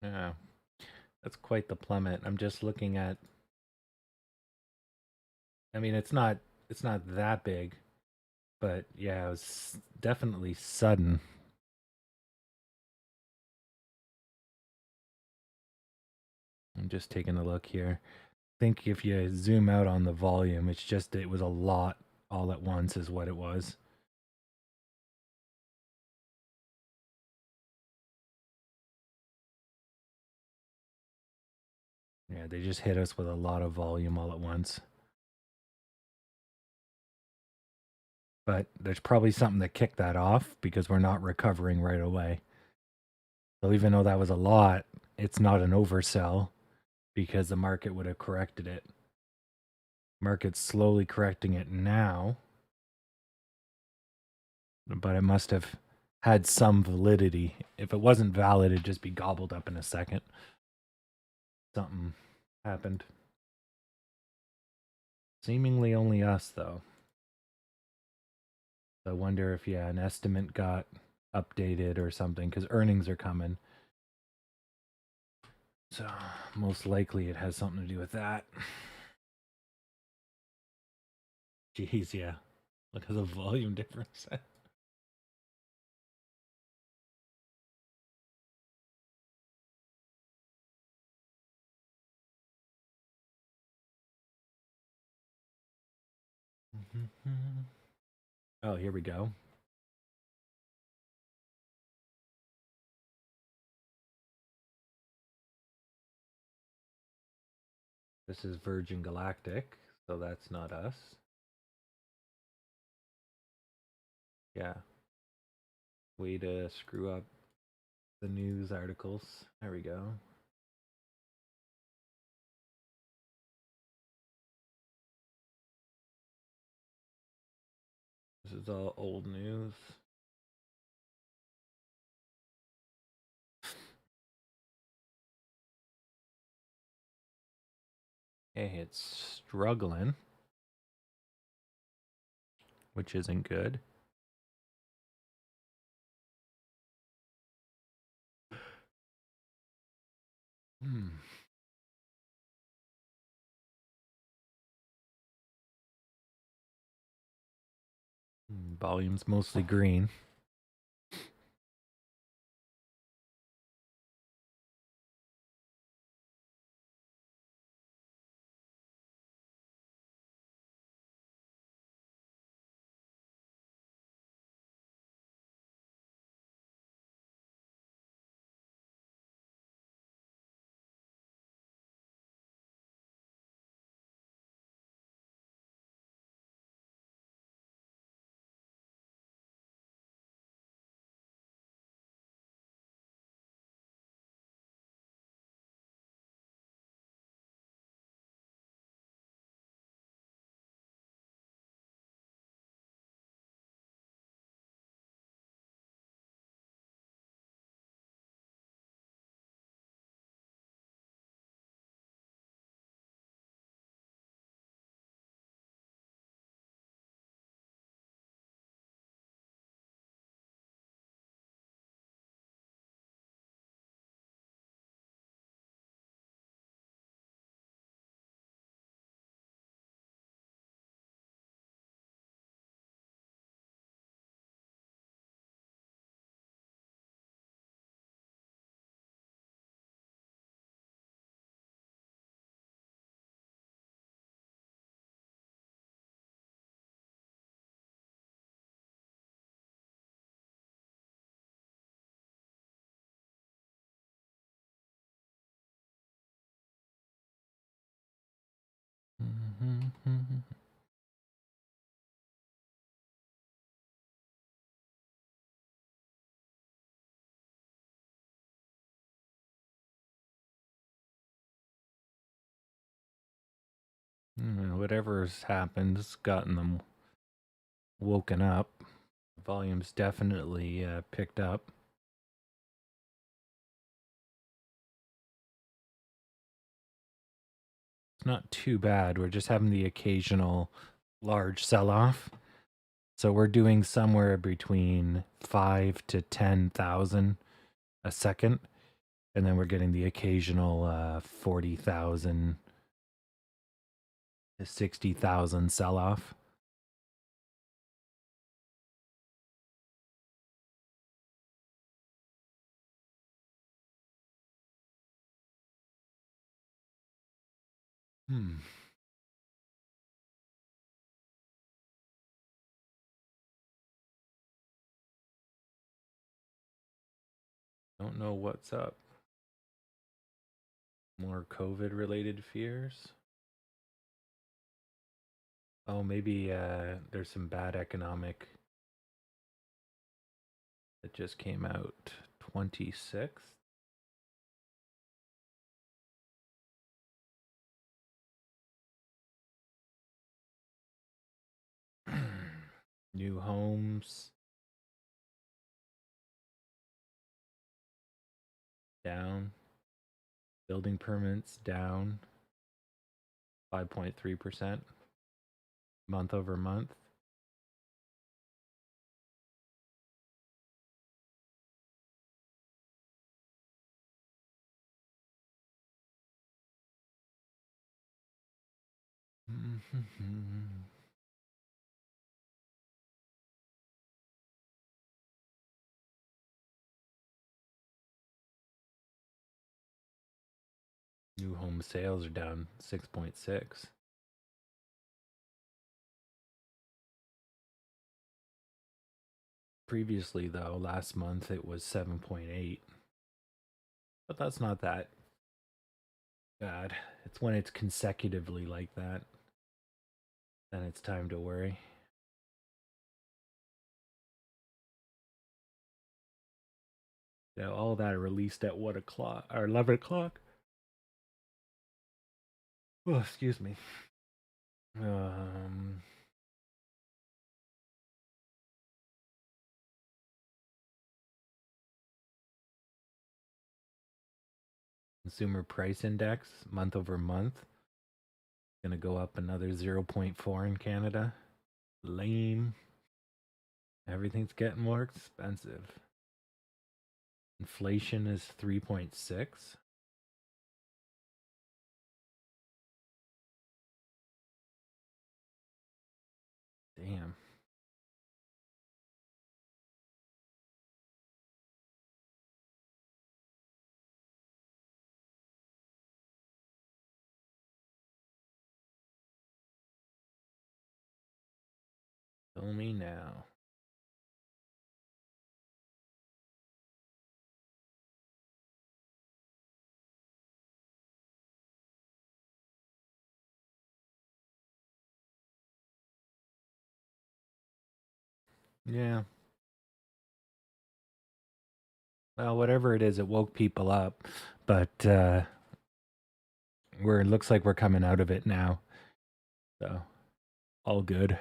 Yeah, that's quite the plummet. I'm just looking at, I mean, it's not that big, but yeah, it was definitely sudden. I'm just taking a look here. I think if you zoom out on the volume, it's just it was a lot all at once is what it was. Yeah, they just hit us with a lot of volume all at once. But there's probably something that kicked that off because we're not recovering right away. So even though that was a lot, it's not an oversell because the market would have corrected it. Market's slowly correcting it now, but it must have had some validity. If it wasn't valid, it'd just be gobbled up in a second. Something happened. Seemingly only us, though. So I wonder if, yeah, an estimate got updated or something because earnings are coming. So most likely it has something to do with that. Jeez, yeah. Look at the volume difference. Oh, here we go. This is Virgin Galactic, so that's not us. Yeah. Way to screw up the news articles. There we go. This is all old news. Hey, it's struggling, which isn't good. Hmm. Volume's mostly green. Whatever's happened has gotten them woken up. Volume's definitely picked up. It's not too bad. We're just having the occasional large sell-off. So we're doing somewhere between 5 to 10,000 a second, and then we're getting the occasional 40,000 to 60,000 sell-off. Don't know what's up. More COVID-related fears? Oh, maybe there's some bad economic that just came out. 26th? New homes down. Building permits down 5.3% month over month. New home sales are down 6.6. Previously, though, last month it was 7.8. But that's not that bad. It's when it's consecutively like that. Then it's time to worry. Yeah, all that released at 1 o'clock or 11 o'clock. Oh, excuse me. Consumer price index month over month gonna go up another 0.4 in Canada. Lame. Everything's getting more expensive. Inflation is 3.6. Damn. Tell me now. Yeah. Well, whatever it is, it woke people up, but it looks like we're coming out of it now. So, all good.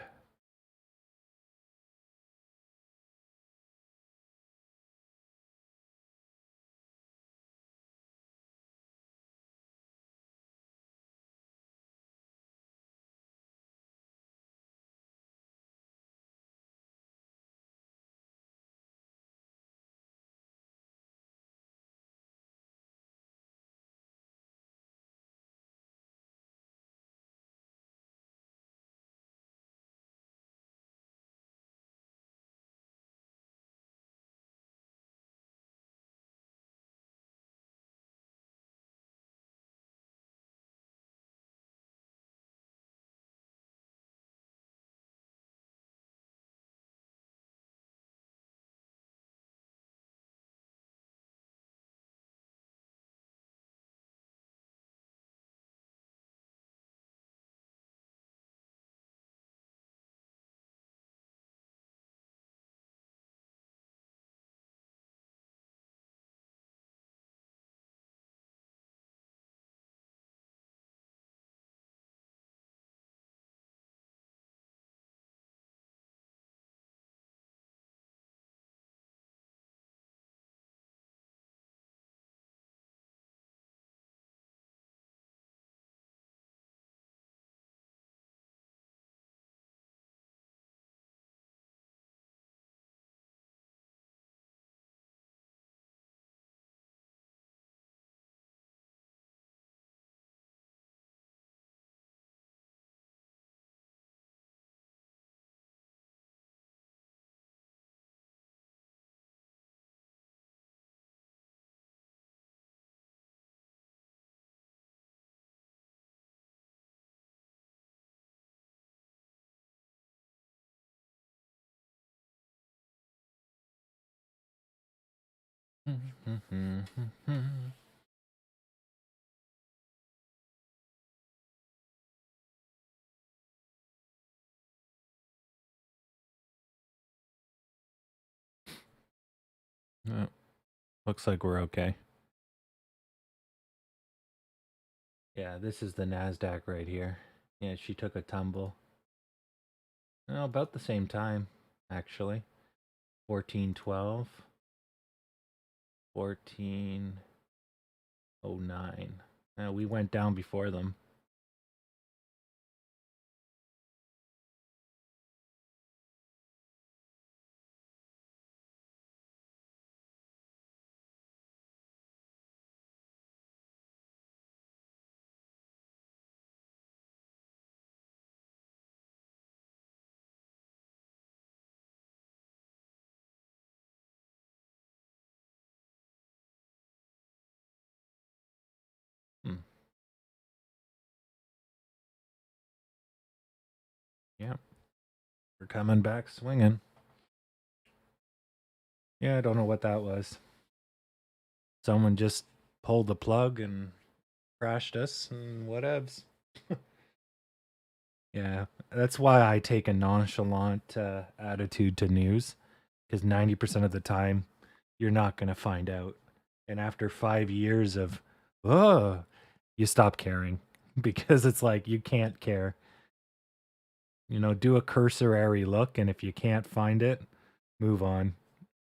Oh, looks like we're okay. Yeah, this is the NASDAQ right here. Yeah, she took a tumble. Oh, about the same time, actually. 1412. 1409. We went down before them. Hmm. Yeah, we're coming back swinging. Yeah, I don't know what that was. Someone just pulled the plug and crashed us and whatevs. Yeah, that's why I take a nonchalant attitude to news, because 90% of the time you're not going to find out. And after 5 years of, oh, you stop caring because it's like you can't care. Do a cursory look, and if you can't find it, move on.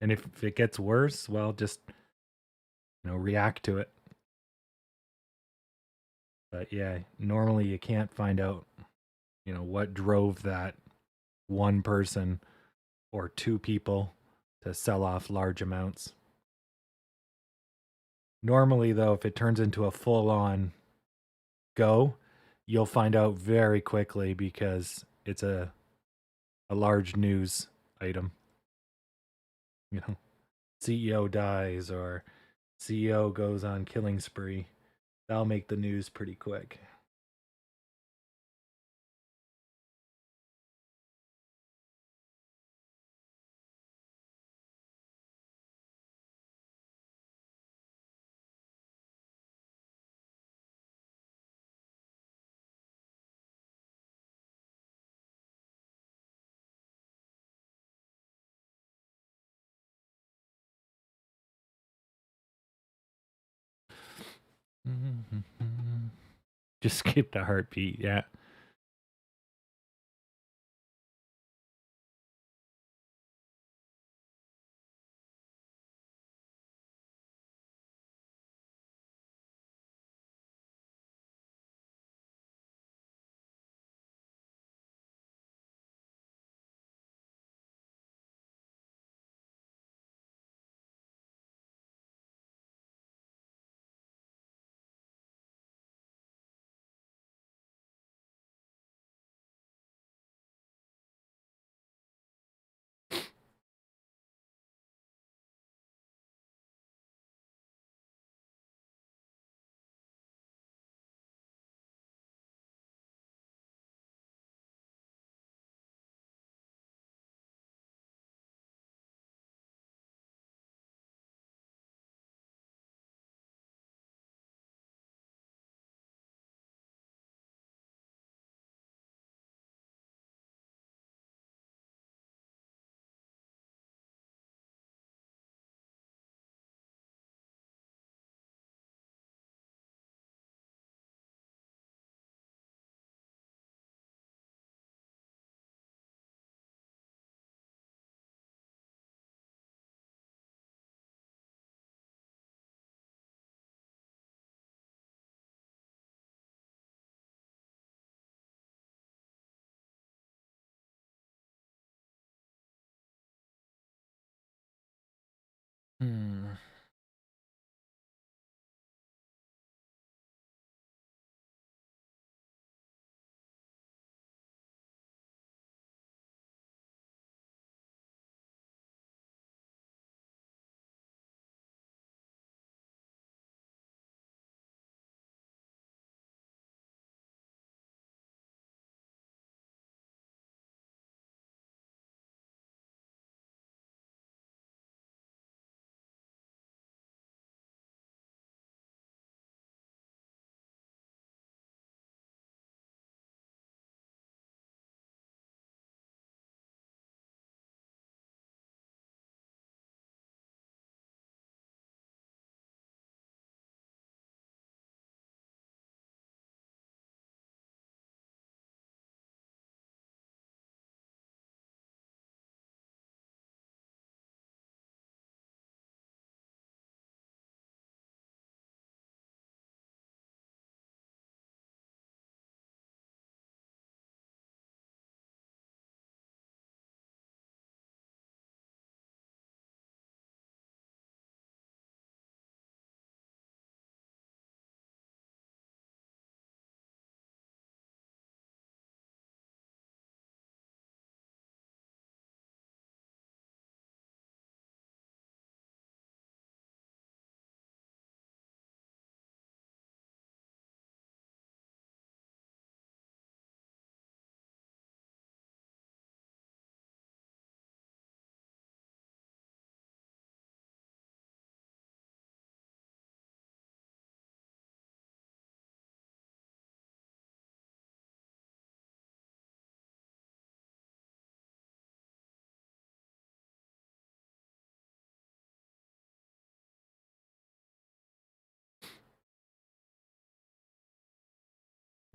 And if it gets worse, well, just react to it. But yeah, normally you can't find out, what drove that one person or two people to sell off large amounts. Normally, though, if it turns into a full on go, you'll find out very quickly because it's a large news item. You know, CEO dies or CEO goes on killing spree. That'll make the news pretty quick. Just skip the heartbeat. Yeah.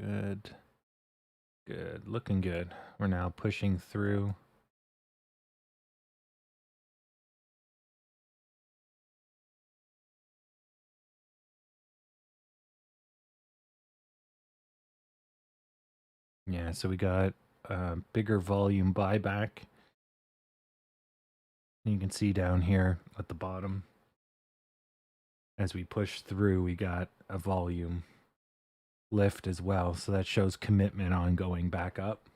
Good. Good. Looking good. We're now pushing through. Yeah, so we got a bigger volume buyback. You can see down here at the bottom, as we push through, we got a volume lift as well. So that shows commitment on going back up.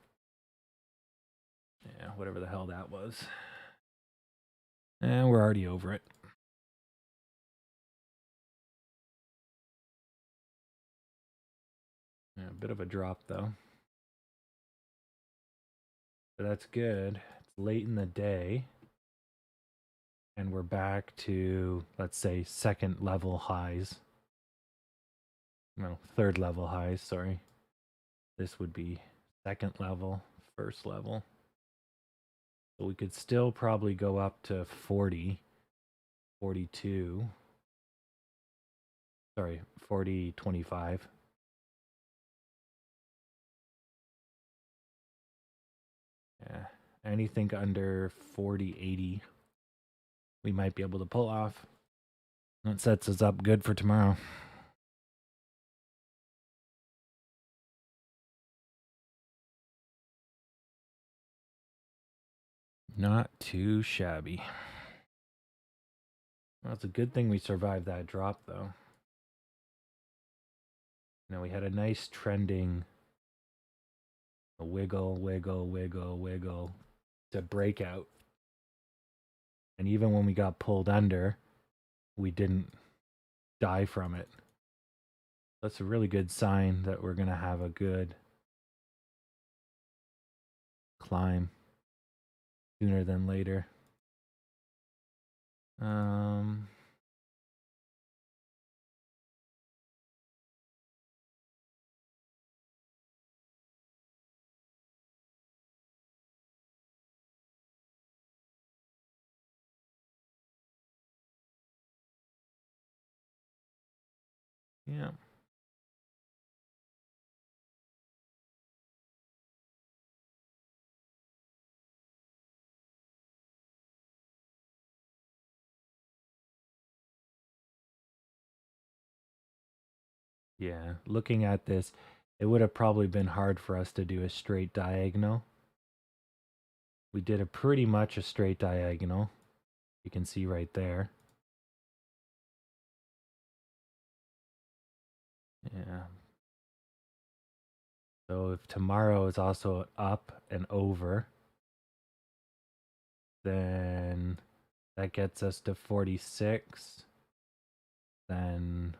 Yeah, whatever the hell that was. And we're already over it. Yeah, a bit of a drop though. But that's good. It's late in the day. And we're back to, let's say, second level highs. No, third level highs, sorry. This would be second level, first level. So we could still probably go up to 40, 42. Sorry, 40, 25. Yeah, anything under 40, 80, we might be able to pull off. That sets us up good for tomorrow. Not too shabby. Well, it's a good thing we survived that drop, though. You know, we had a nice trending wiggle, wiggle, wiggle, wiggle to breakout. And even when we got pulled under, we didn't die from it. That's a really good sign that we're going to have a good climb sooner than later. Yeah. Yeah, looking at this, it would have probably been hard for us to do a straight diagonal. We did a pretty much a straight diagonal. You can see right there. Yeah. So if tomorrow is also up and over, then that gets us to 46. Then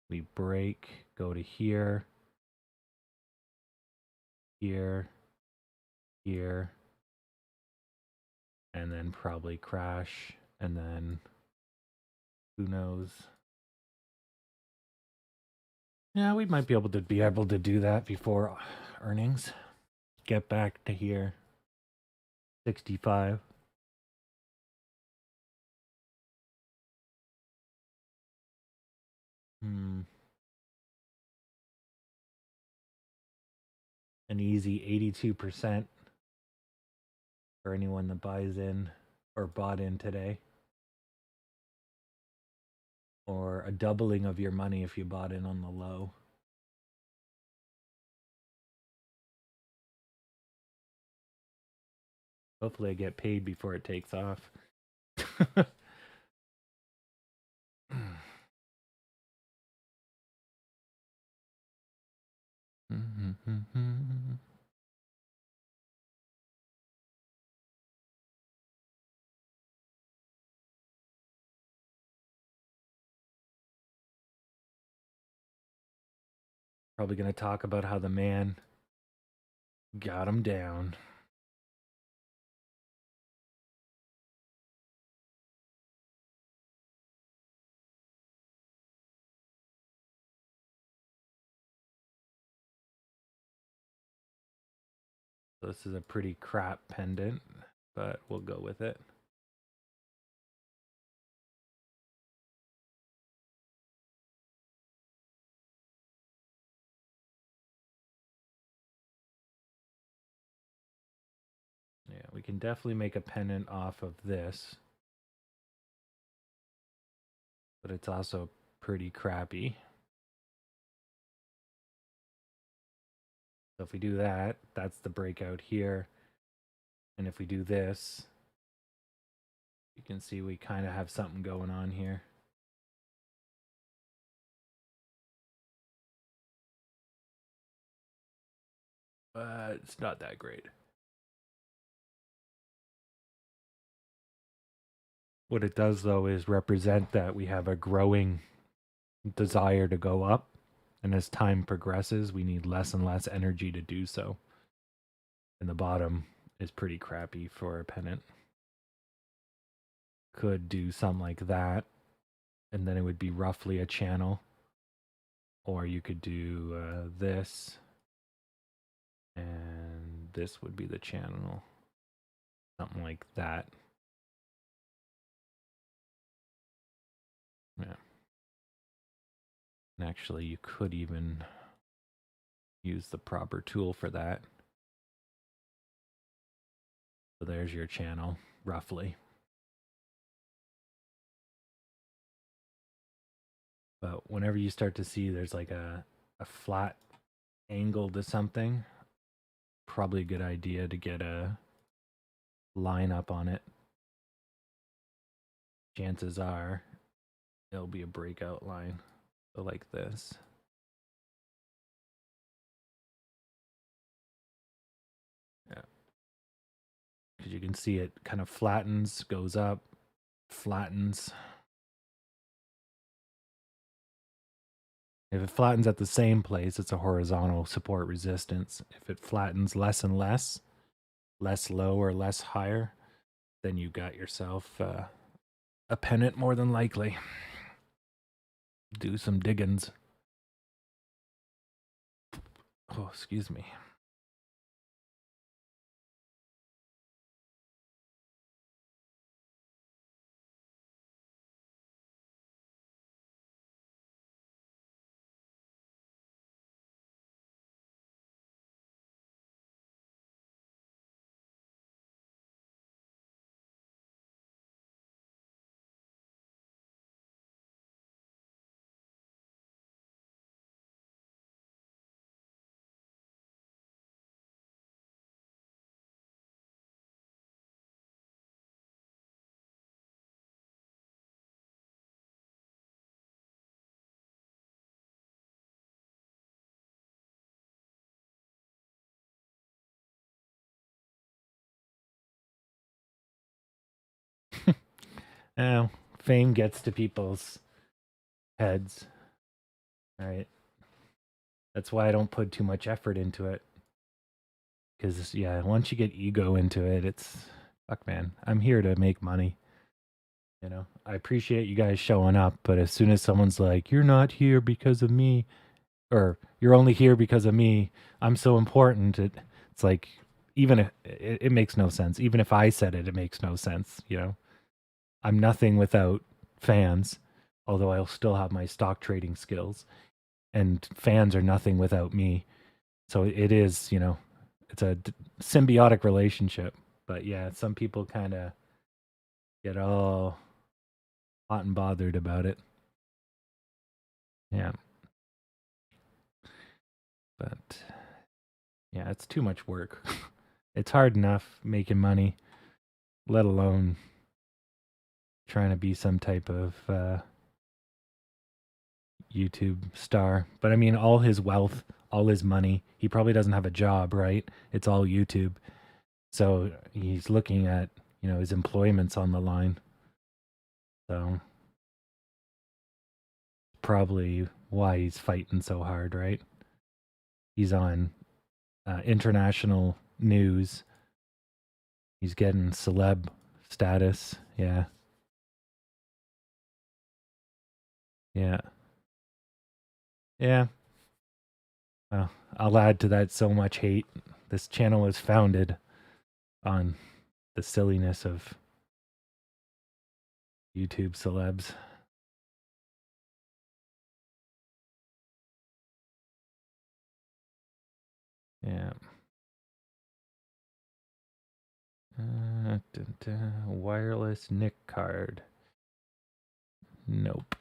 we break, go to here, here, here, and then probably crash, and then who knows. Yeah, we might be able to do that before earnings. Get back to here. 65. An easy 82% for anyone that buys in or bought in today. Or a doubling of your money if you bought in on the low. Hopefully I get paid before it takes off. Probably going to talk about how the man got him down. So this is a pretty crap pendant, but we'll go with it. we can definitely make a pennant off of this. But it's also pretty crappy. So if we do that, that's the breakout here. And if we do this, you can see we kind of have something going on here. But it's not that great. What it does, though, is represent that we have a growing desire to go up. And as time progresses, we need less and less energy to do so. And the bottom is pretty crappy for a pennant. Could do something like that, and then it would be roughly a channel. Or you could do this, and this would be the channel. Something like that. Yeah. And actually, you could even use the proper tool for that. So there's your channel, roughly. But whenever you start to see there's like a flat angle to something, probably a good idea to get a line up on it. Chances are it'll be a breakout line. So like this. Yeah. Because you can see it kind of flattens, goes up, flattens. If it flattens at the same place, it's a horizontal support resistance. If it flattens less and less low or less higher, then you got yourself a pennant more than likely. Do some diggins. Oh, excuse me. Now, fame gets to people's heads. All right. That's why I don't put too much effort into it. Because, yeah, once you get ego into it, it's fuck, man. I'm here to make money. You know, I appreciate you guys showing up, but as soon as someone's like, you're not here because of me, or you're only here because of me, I'm so important, it's like, even if it makes no sense. Even if I said it, it makes no sense. You know, I'm nothing without fans, although I'll still have my stock trading skills, and fans are nothing without me. So it is, you know, it's a symbiotic relationship. But yeah, some people kind of get all hot and bothered about it. Yeah. But yeah, it's too much work. It's hard enough making money, let alone trying to be some type of YouTube star. But I mean, all his wealth, all his money, he probably doesn't have a job, right? It's all YouTube. So he's looking at, you know, his employment's on the line. So probably why he's fighting so hard, right? He's on international news. He's getting celeb status. Yeah. Yeah. Yeah. Well, I'll add to that so much hate. This channel is founded on the silliness of YouTube celebs. Yeah. Wireless NIC card. Nope.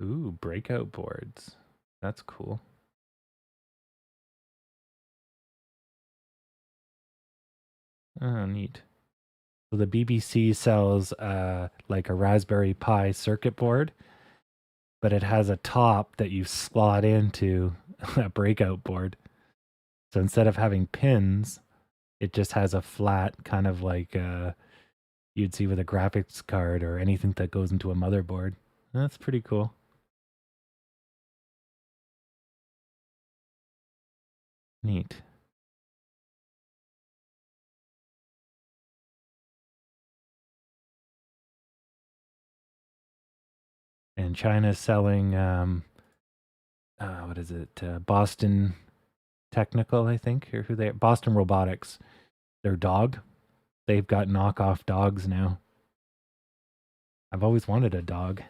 Ooh, breakout boards. That's cool. Oh, neat. So the BBC sells like a Raspberry Pi circuit board, but it has a top that you slot into a breakout board. So instead of having pins, it just has a flat kind of like you'd see with a graphics card or anything that goes into a motherboard. That's pretty cool. Neat. And China's selling what is it? Boston Technical, I think, or who they Boston Robotics. Their dog. They've got knockoff dogs now. I've always wanted a dog.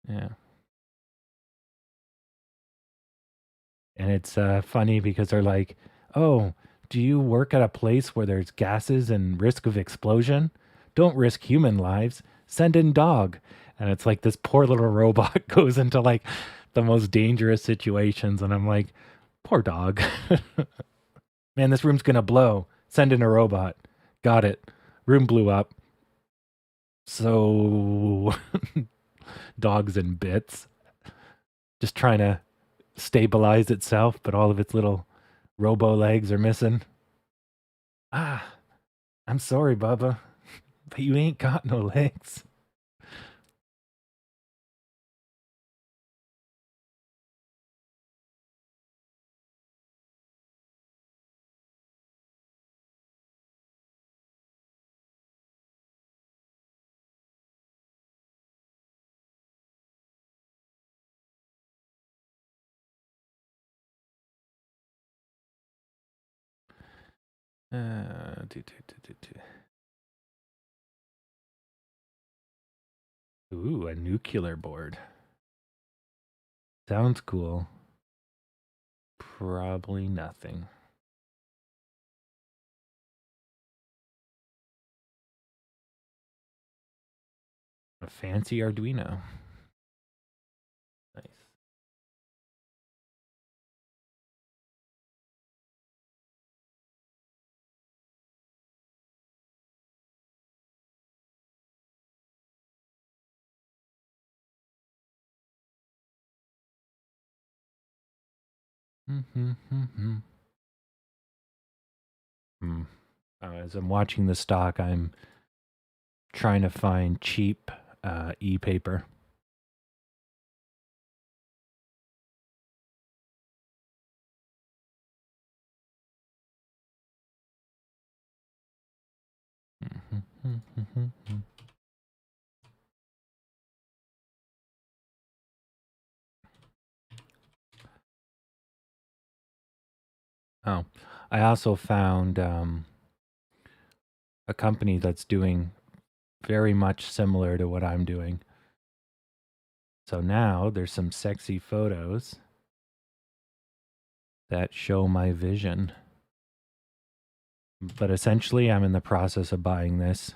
Yeah. And it's funny because they're like, "Oh, do you work at a place where there's gases and risk of explosion? Don't risk human lives. Send in dog." And it's like this poor little robot goes into like the most dangerous situations, and I'm like, "Poor dog." Man, this room's gonna blow. Send in a robot. Got it. Room blew up. So dogs in bits, just trying to stabilize itself, but all of its little robo legs are missing. Ah, I'm sorry, Bubba, but you ain't got no legs. Do, do, do, do, do. Ooh, a nuclear board. Sounds cool. Probably nothing. A fancy Arduino. Nice. Mm-hmm. As I'm watching the stock, I'm trying to find cheap e-paper. Oh, I also found a company that's doing very much similar to what I'm doing. So now there's some sexy photos that show my vision. But essentially, I'm in the process of buying this.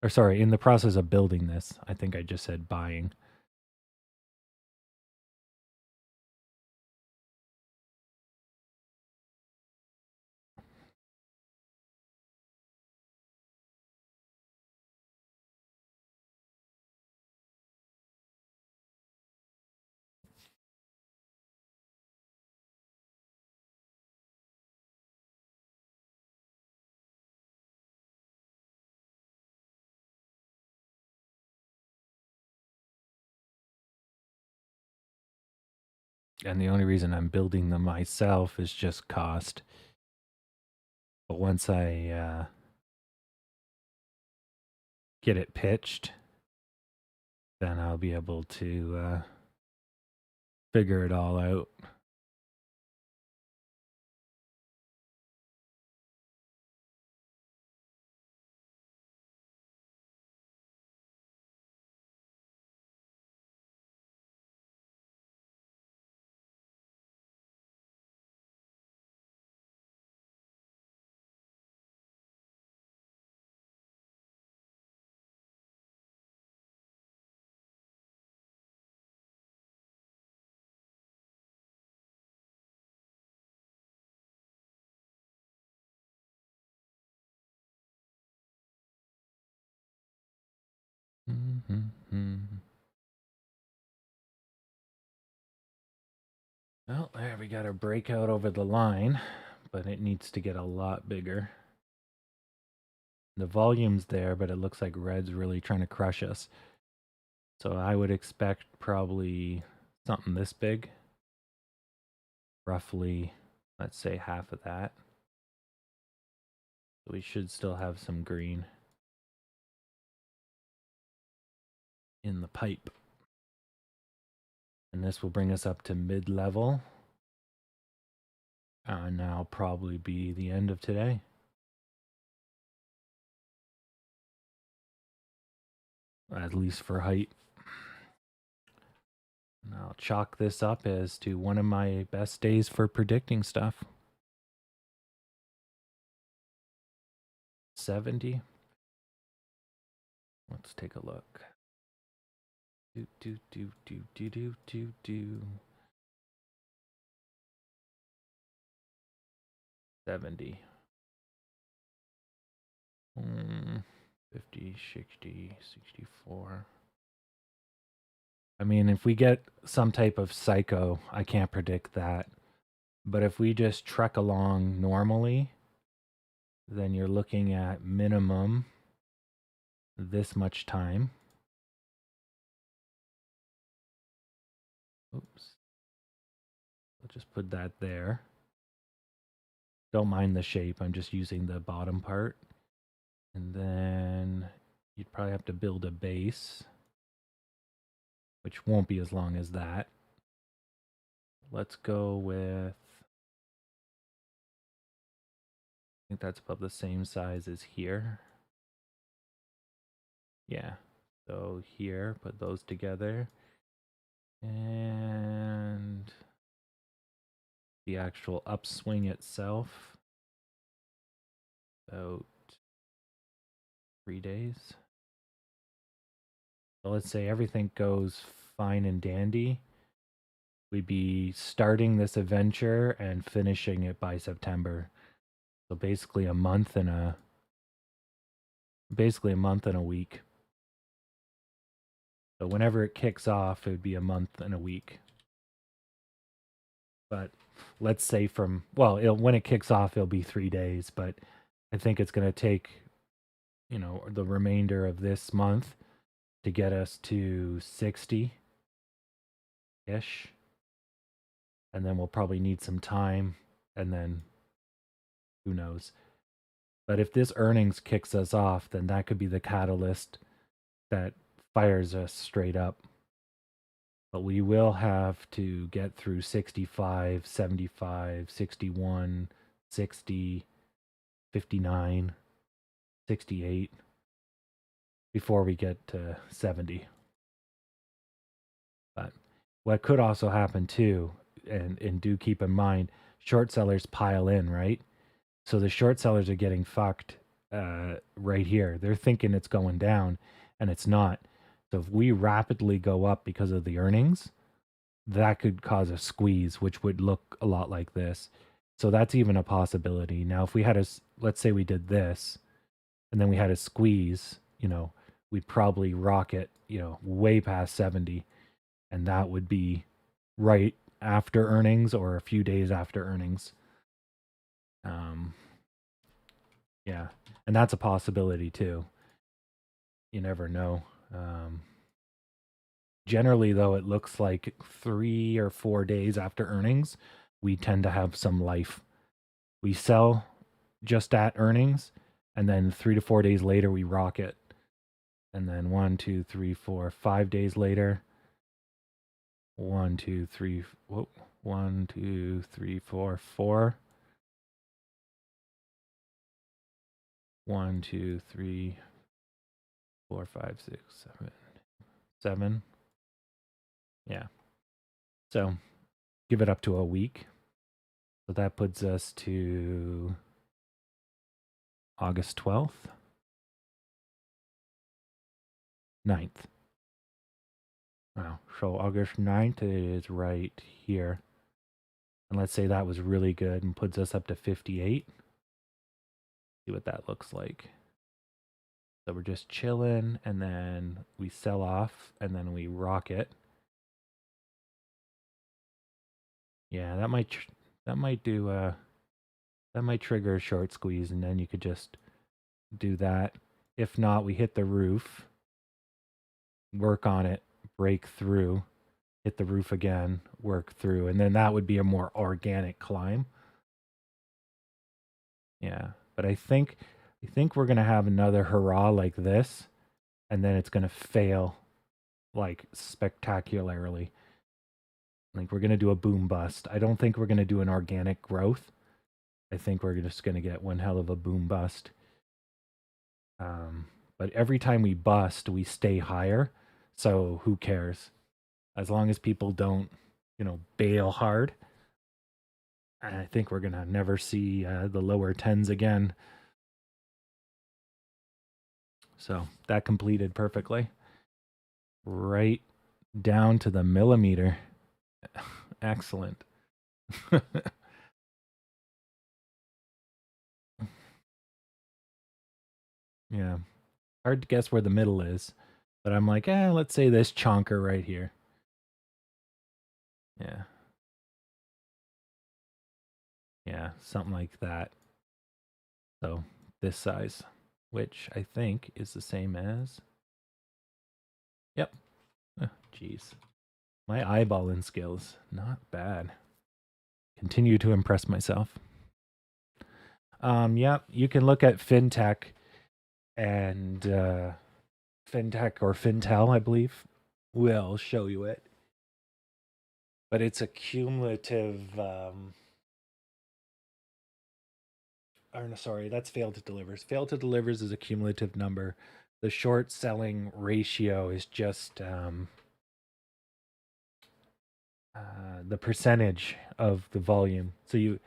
Or sorry, in the process of building this. I think I just said buying. And the only reason I'm building them myself is just cost. But once I get it pitched, then I'll be able to figure it all out. Well, there we got a breakout over the line, but it needs to get a lot bigger. The volume's there, but it looks like red's really trying to crush us. So I would expect probably something this big. Roughly, let's say half of that. So we should still have some green in the pipe. And this will bring us up to mid-level. And that'll probably be the end of today. At least for height. And I'll chalk this up as to one of my best days for predicting stuff. 70. Let's take a look. Do. 70. 50, 60, 64. I mean, if we get some type of psycho, I can't predict that. But if we just trek along normally, then you're looking at minimum this much time. Oops. I'll just put that there. Don't mind the shape. I'm just using the bottom part. And then you'd probably have to build a base, which won't be as long as that. Let's go with, I think that's about the same size as here. Yeah, so here, put those together. And the actual upswing itself, about 3 days. So let's say everything goes fine and dandy. We'd be starting this adventure and finishing it by September. So basically a month and a week. So whenever it kicks off, it would be a month and a week. But let's say from, well, when it kicks off, it'll be 3 days. But I think it's going to take, you know, the remainder of this month to get us to 60-ish. And then we'll probably need some time. And then who knows. But if this earnings kicks us off, then that could be the catalyst that fires us straight up. But we will have to get through 65, 75, 61, 60, 59, 68 before we get to 70. But what could also happen too, and do keep in mind, short sellers pile in, right? So the short sellers are getting fucked right here. They're thinking it's going down, and it's not. So if we rapidly go up because of the earnings, that could cause a squeeze, which would look a lot like this. So that's even a possibility. Now, if we had let's say we did this, and then we had a squeeze, you know, we'd probably rocket, you know, way past 70, and that would be right after earnings or a few days after earnings. Yeah, and that's a possibility too. You never know. Generally, though, it looks like 3 or 4 days after earnings, we tend to have some life. We sell just at earnings, and then 3 to 4 days later, we rocket. And then 1, 2, 3, 4, 5 days later, 1, 2, 3, 1, 2, 3, 4, 4. 1, 2, 3, 4, 5, 6, 7, 7. Yeah. So give it up to a week. So that puts us to August 12th, 9th. Wow. So August 9th is right here. And let's say that was really good and puts us up to 58. See what that looks like. So we're just chilling, and then we sell off, and then we rock it. Yeah, that might trigger a short squeeze, and then you could just do that. If not, we hit the roof, work on it, break through, hit the roof again, work through, and then that would be a more organic climb. Yeah, but I think we're gonna have another hurrah like this, and then it's gonna fail like spectacularly. Like we're gonna do a boom bust. I don't think we're gonna do an organic growth. I think we're just gonna get one hell of a boom bust. But every time we bust, we stay higher. So who cares? As long as people don't, bail hard. I think we're gonna never see the lower tens again. So that completed perfectly. Right down to the millimeter. Excellent. Yeah. Hard to guess where the middle is. But I'm like, let's say this chonker right here. Yeah. Yeah, something like that. So this size, which I think is the same as. Yep. Jeez. My eyeballing skills, not bad. Continue to impress myself. Yeah, you can look at fintech and fintech or fintel, I believe, will show you it. But it's a cumulative. Or no, sorry, that's failed to delivers. Failed to delivers is a cumulative number. The short selling ratio is just the percentage of the volume. So you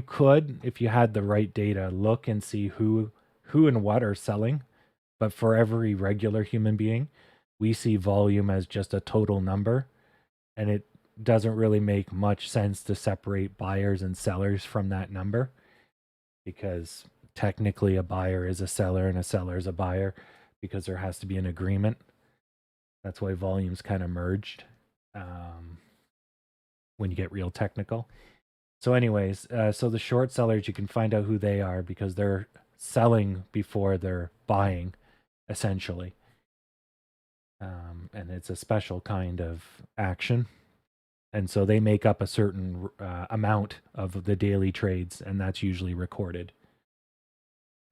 could, if you had the right data, look and see who and what are selling. But for every regular human being, we see volume as just a total number, and it doesn't really make much sense to separate buyers and sellers from that number, because technically a buyer is a seller and a seller is a buyer, because there has to be an agreement. That's why volume's kind of merged when you get real technical. So anyways, so the short sellers, you can find out who they are because they're selling before they're buying, essentially. And it's a special kind of action. And so they make up a certain amount of the daily trades, and that's usually recorded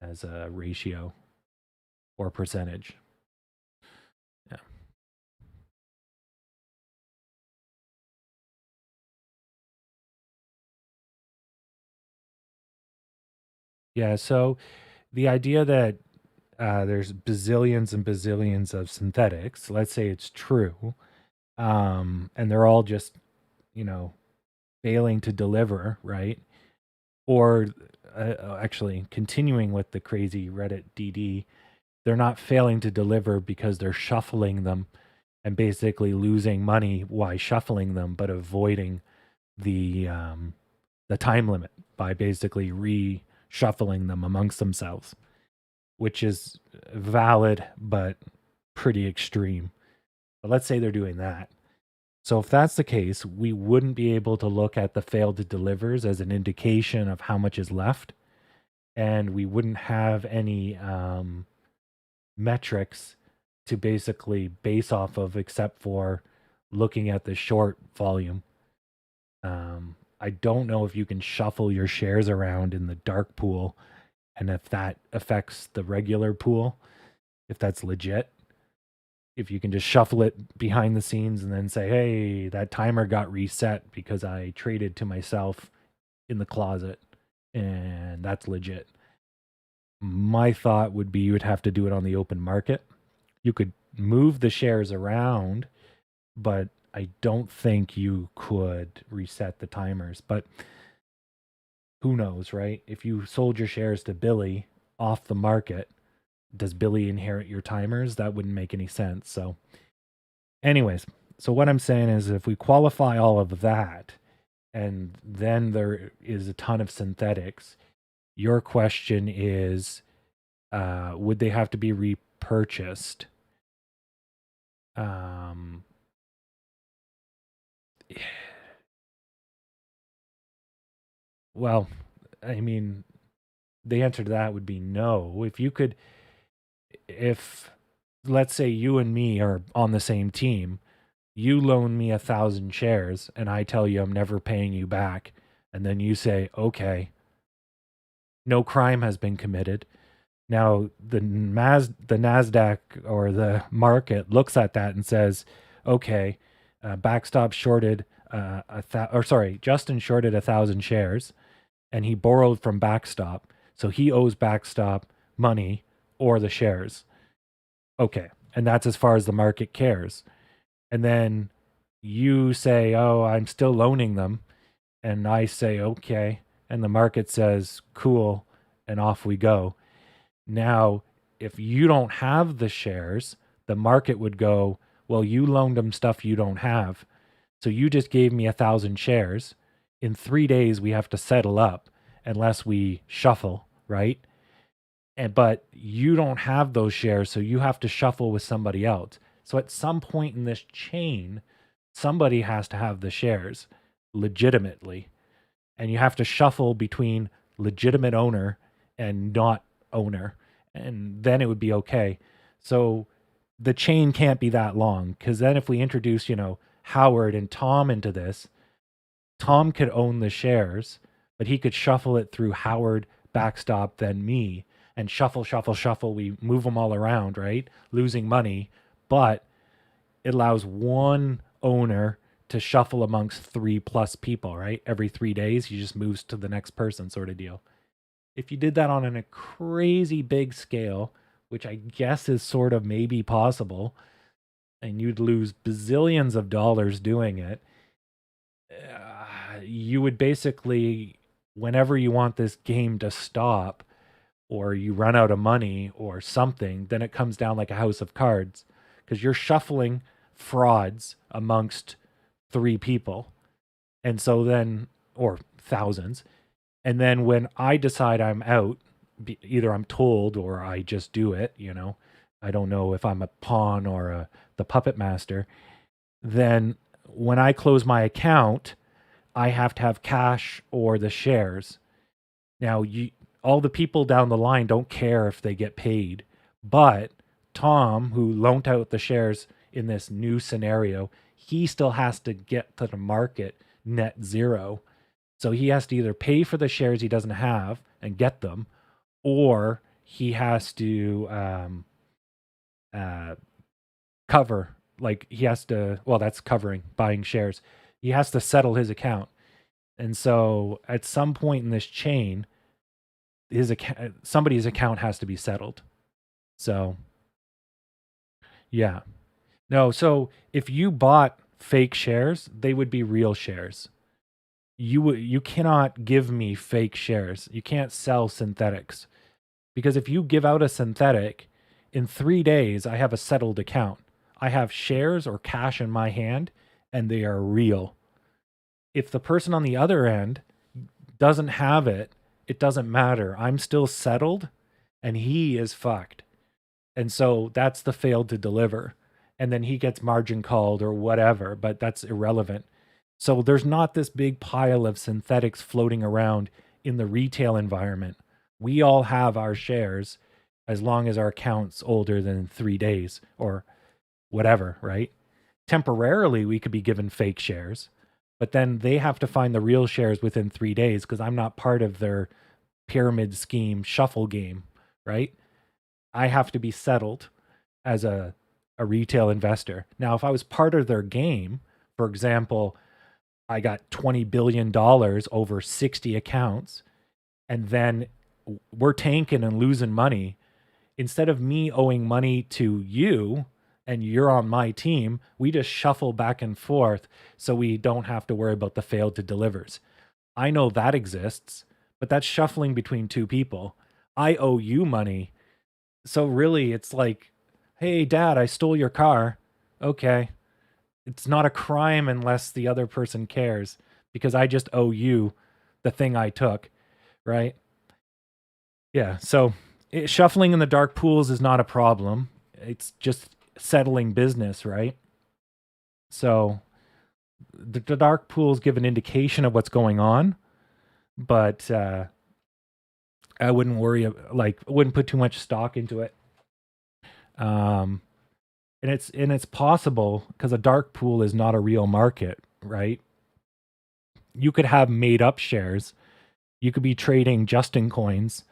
as a ratio or percentage. Yeah. Yeah. So the idea that there's bazillions and bazillions of synthetics, let's say it's true, and they're all just, failing to deliver, right? Or actually, continuing with the crazy Reddit DD, they're not failing to deliver because they're shuffling them and basically losing money while shuffling them, but avoiding the time limit by basically reshuffling them amongst themselves, which is valid but pretty extreme. But let's say they're doing that. So if that's the case, we wouldn't be able to look at the failed to delivers as an indication of how much is left, and we wouldn't have any metrics to basically base off of, except for looking at the short volume. I don't know if you can shuffle your shares around in the dark pool and if that affects the regular pool, if that's legit. If you can just shuffle it behind the scenes and then say, hey, that timer got reset because I traded to myself in the closet, and that's legit. My thought would be you would have to do it on the open market. You could move the shares around, but I don't think you could reset the timers. But who knows, right? If you sold your shares to Billy off the market, does Billy inherit your timers? That wouldn't make any sense. So, anyways, so what I'm saying is if we qualify all of that, and then there is a ton of synthetics, your question is would they have to be repurchased? Well, I mean, the answer to that would be no. If let's say you and me are on the same team, you loan me 1,000 shares and I tell you I'm never paying you back, and then you say, okay, no crime has been committed. Now the Nasdaq or the market looks at that and says, okay, Backstop shorted Justin shorted 1,000 shares, and he borrowed from Backstop, so he owes Backstop money or the shares. Okay, and that's as far as the market cares. And then you say, "Oh, I'm still loaning them," and I say, "Okay," and the market says, "Cool," and off we go. Now, if you don't have the shares, the market would go, well, you loaned them stuff you don't have. So you just gave me 1,000 shares. In 3 days, we have to settle up unless we shuffle, right? But you don't have those shares, so you have to shuffle with somebody else. So at some point in this chain, somebody has to have the shares legitimately. And you have to shuffle between legitimate owner and not owner, and then it would be okay. So the chain can't be that long, because then if we introduce, Howard and Tom into this, Tom could own the shares, but he could shuffle it through Howard, Backstop, then me, and shuffle, shuffle, shuffle. We move them all around, right? Losing money, but it allows one owner to shuffle amongst 3+ people, right? Every 3 days, he just moves to the next person, sort of deal. If you did that on a crazy big scale, which I guess is sort of maybe possible, and you'd lose bazillions of dollars doing it, you would basically, whenever you want this game to stop, or you run out of money or something, then it comes down like a house of cards, because you're shuffling frauds amongst 3 people. And so then, or thousands. And then when I decide I'm out, either I'm told or I just do it, I don't know if I'm a pawn or the puppet master. Then when I close my account, I have to have cash or the shares. Now, all the people down the line don't care if they get paid, but Tom, who loaned out the shares in this new scenario, he still has to get to the market net zero. So he has to either pay for the shares he doesn't have and get them, or he has to cover, like he has to, well, that's covering buying shares. He has to settle his account. And so at some point in this chain, somebody's account has to be settled. So yeah. No, so if you bought fake shares, they would be real shares. You cannot give me fake shares. You can't sell synthetics, because if you give out a synthetic, in 3 days I have a settled account. I have shares or cash in my hand, and they are real. If the person on the other end doesn't have it, it doesn't matter. I'm still settled, and he is fucked. And so that's the failed to deliver. And then he gets margin called or whatever, but that's irrelevant. So there's not this big pile of synthetics floating around in the retail environment. We all have our shares as long as our account's older than 3 days or whatever, right? Temporarily, we could be given fake shares, but then they have to find the real shares within 3 days, because I'm not part of their pyramid scheme shuffle game, right? I have to be settled as a retail investor. Now, if I was part of their game, for example, I got $20 billion over 60 accounts, and then we're tanking and losing money. Instead of me owing money to you and you're on my team, we just shuffle back and forth so we don't have to worry about the failed to delivers. I know that exists, but that's shuffling between 2 people. I owe you money. So really, it's like, hey, Dad, I stole your car. Okay. It's not a crime unless the other person cares, because I just owe you the thing I took, right? Yeah. So Shuffling in the dark pools is not a problem. It's just settling business, right? So the dark pools give an indication of what's going on, but I wouldn't worry. Like, I wouldn't put too much stock into it. Um, and it's possible because a dark pool is not a real market, right? You could have made up shares. You could be trading Justin coins,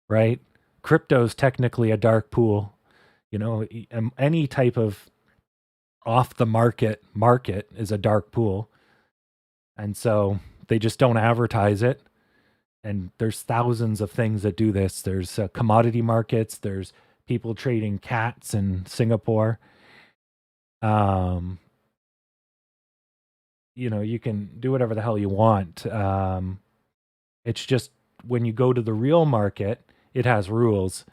right? Crypto's technically a dark pool. You know, any type of off the market is a dark pool. And so they just don't advertise it. And there's thousands of things that do this. There's commodity markets, there's people trading cats in Singapore. Um, you can do whatever the hell you want. It's just when you go to the real market, it has rules.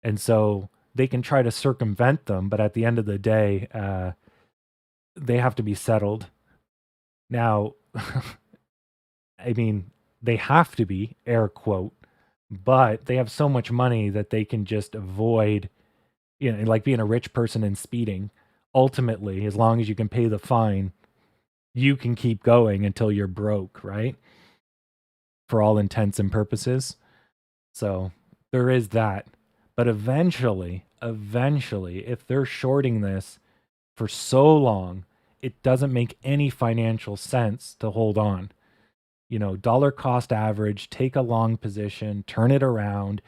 And so they can try to circumvent them, but at the end of the day, they have to be settled. Now, I mean, they have to be, air quote, but they have so much money that they can just avoid, like being a rich person and speeding. Ultimately, as long as you can pay the fine, you can keep going until you're broke, right? For all intents and purposes. So there is that. But eventually, if they're shorting this for so long, it doesn't make any financial sense to hold on. Dollar cost average, take a long position, turn it around,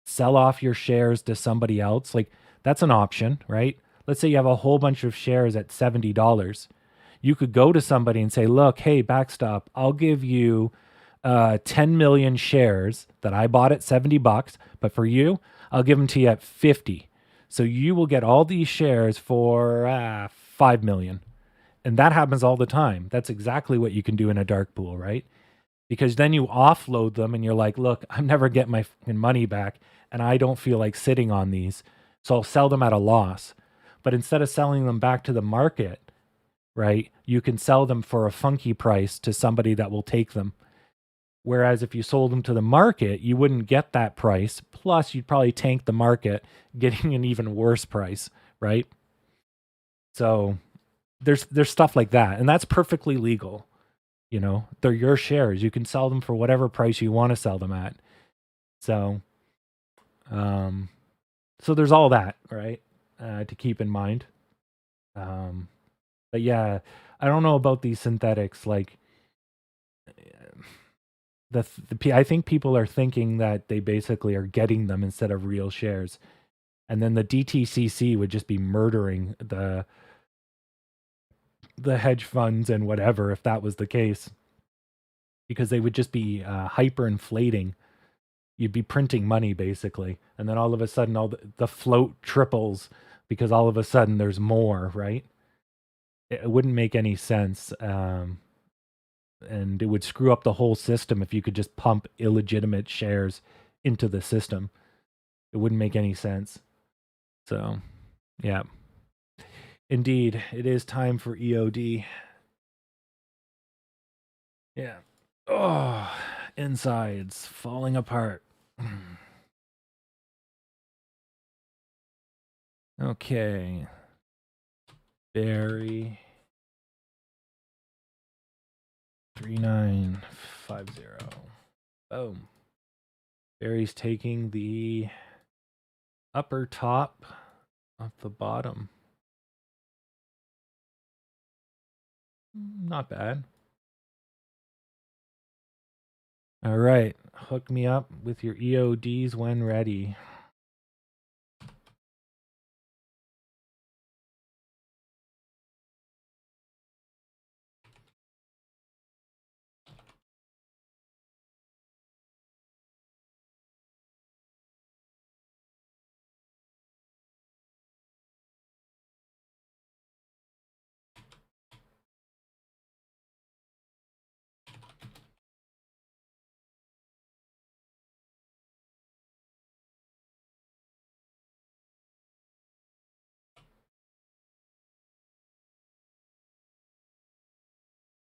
sell off your shares to somebody else. Like, that's an option, right? Let's say you have a whole bunch of shares at $70. You could go to somebody and say, look, hey, Backstop, I'll give you 10 million shares that I bought at $70, but for you, I'll give them to you at 50. So you will get all these shares for 5 million. And that happens all the time. That's exactly what you can do in a dark pool, right? Because then you offload them and you're like, look, I'm never getting my money back and I don't feel like sitting on these. So I'll sell them at a loss. But instead of selling them back to the market, right, you can sell them for a funky price to somebody that will take them. Whereas if you sold them to the market, you wouldn't get that price. Plus, you'd probably tank the market, getting an even worse price, right? So there's stuff like that, and that's perfectly legal. They're your shares. You can sell them for whatever price you want to sell them at. So, so there's all that, right, to keep in mind. But yeah, I don't know about these synthetics. Like, I think people are thinking that they basically are getting them instead of real shares, and then the DTCC would just be murdering the hedge funds and whatever if that was the case, because they would just be hyperinflating. You'd be printing money basically, and then all of a sudden all the float triples because all of a sudden there's more, right? It wouldn't make any sense. And it would screw up the whole system if you could just pump illegitimate shares into the system. It wouldn't make any sense. So, yeah. Indeed, it is time for EOD. Yeah. Oh, insides falling apart. Okay. Barry 3950. Boom. Barry's taking the upper top of the bottom. Not bad. All right. Hook me up with your EODs when ready.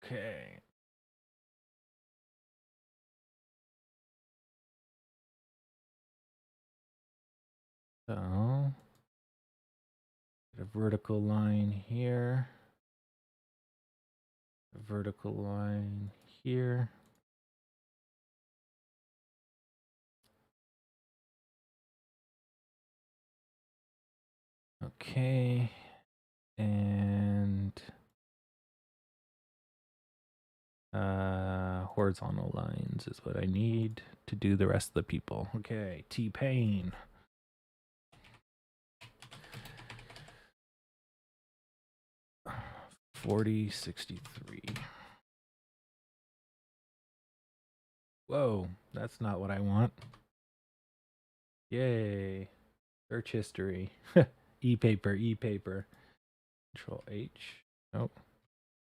Okay. vertical line here. A vertical line here. Okay. And horizontal lines is what I need to do the rest of the people. Okay, T-Pain. $40.63. Whoa, that's not what I want. Yay. Search history. E-paper, e-paper. Control H. Nope.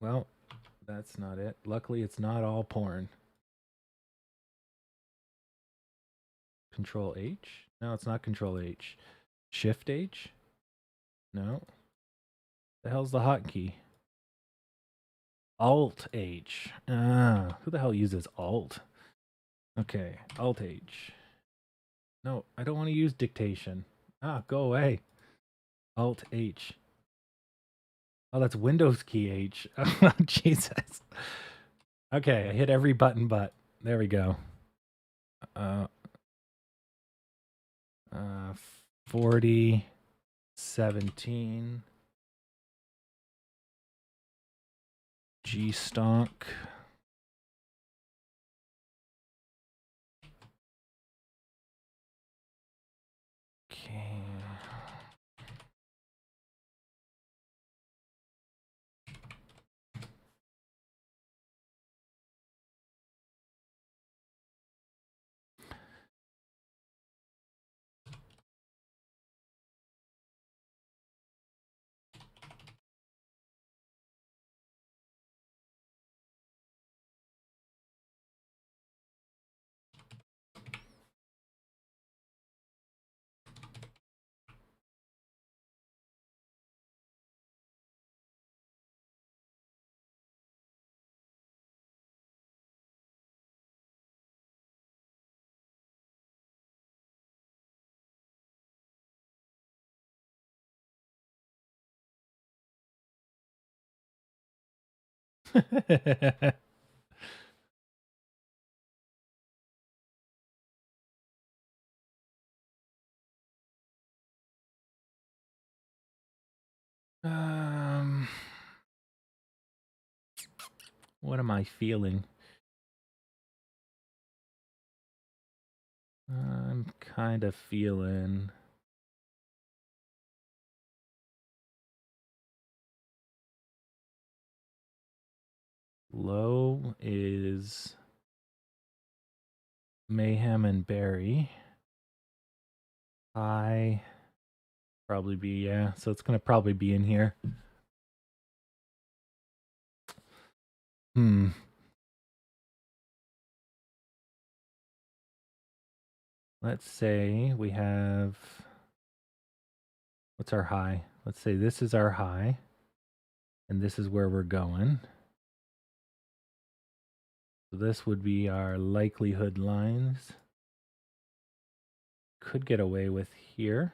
Well, that's not it. Luckily, it's not all porn. Control H? No, it's not Control H. Shift H? No. The hell's the hotkey? Alt H. Who the hell uses Alt? Okay, Alt H. No, I don't want to use dictation. Go away. Alt H. Oh, that's Windows key H. Oh, Jesus. Okay, I hit every button but. There we go. 40, 17. G stonk. Okay. um, what am I feeling? I'm kind of feeling low is Mayhem and Berry. High probably be, yeah, so it's gonna probably be in here. Let's say we have, what's our high? Let's say this is our high, and this is where we're going. So this would be our likelihood lines. Could get away with here.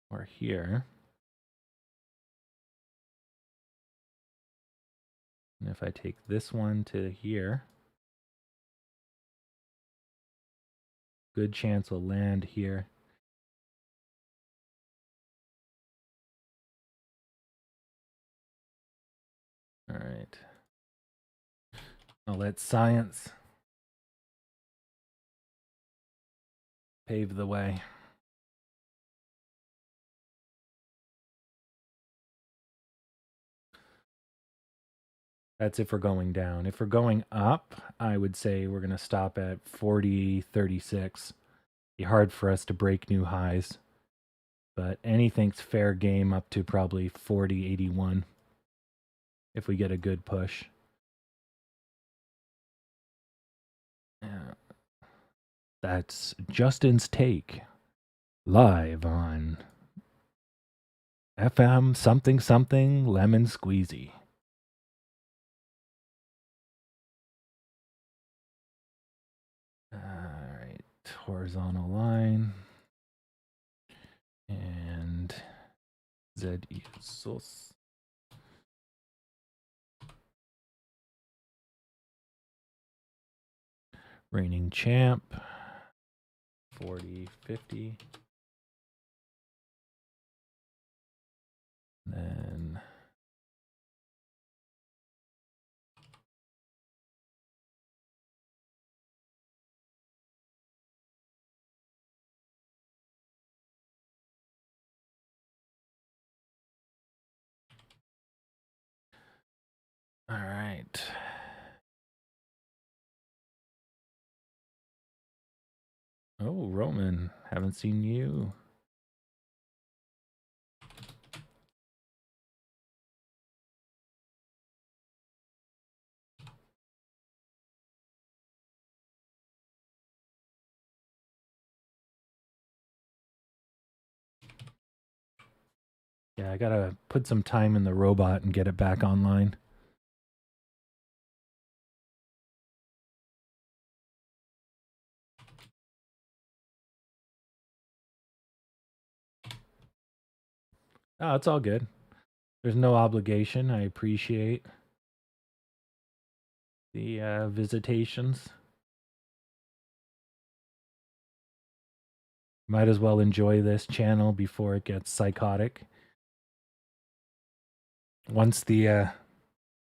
Or here. And if I take this one to here, good chance we'll land here. All right. I'll let science pave the way. That's if we're going down. If we're going up, I would say we're going to stop at 40.36. Be hard for us to break new highs. But anything's fair game up to probably 40.81 if we get a good push. Yeah. That's Justin's take live on FM something something lemon squeezy. All right, horizontal line. And Jesus. Reigning champ. 40, 50. Then all right. Oh, Roman, haven't seen you. Yeah, I gotta put some time in the robot and get it back online. Oh, it's all good. There's no obligation. I appreciate the visitations. Might as well enjoy this channel before it gets psychotic. Once the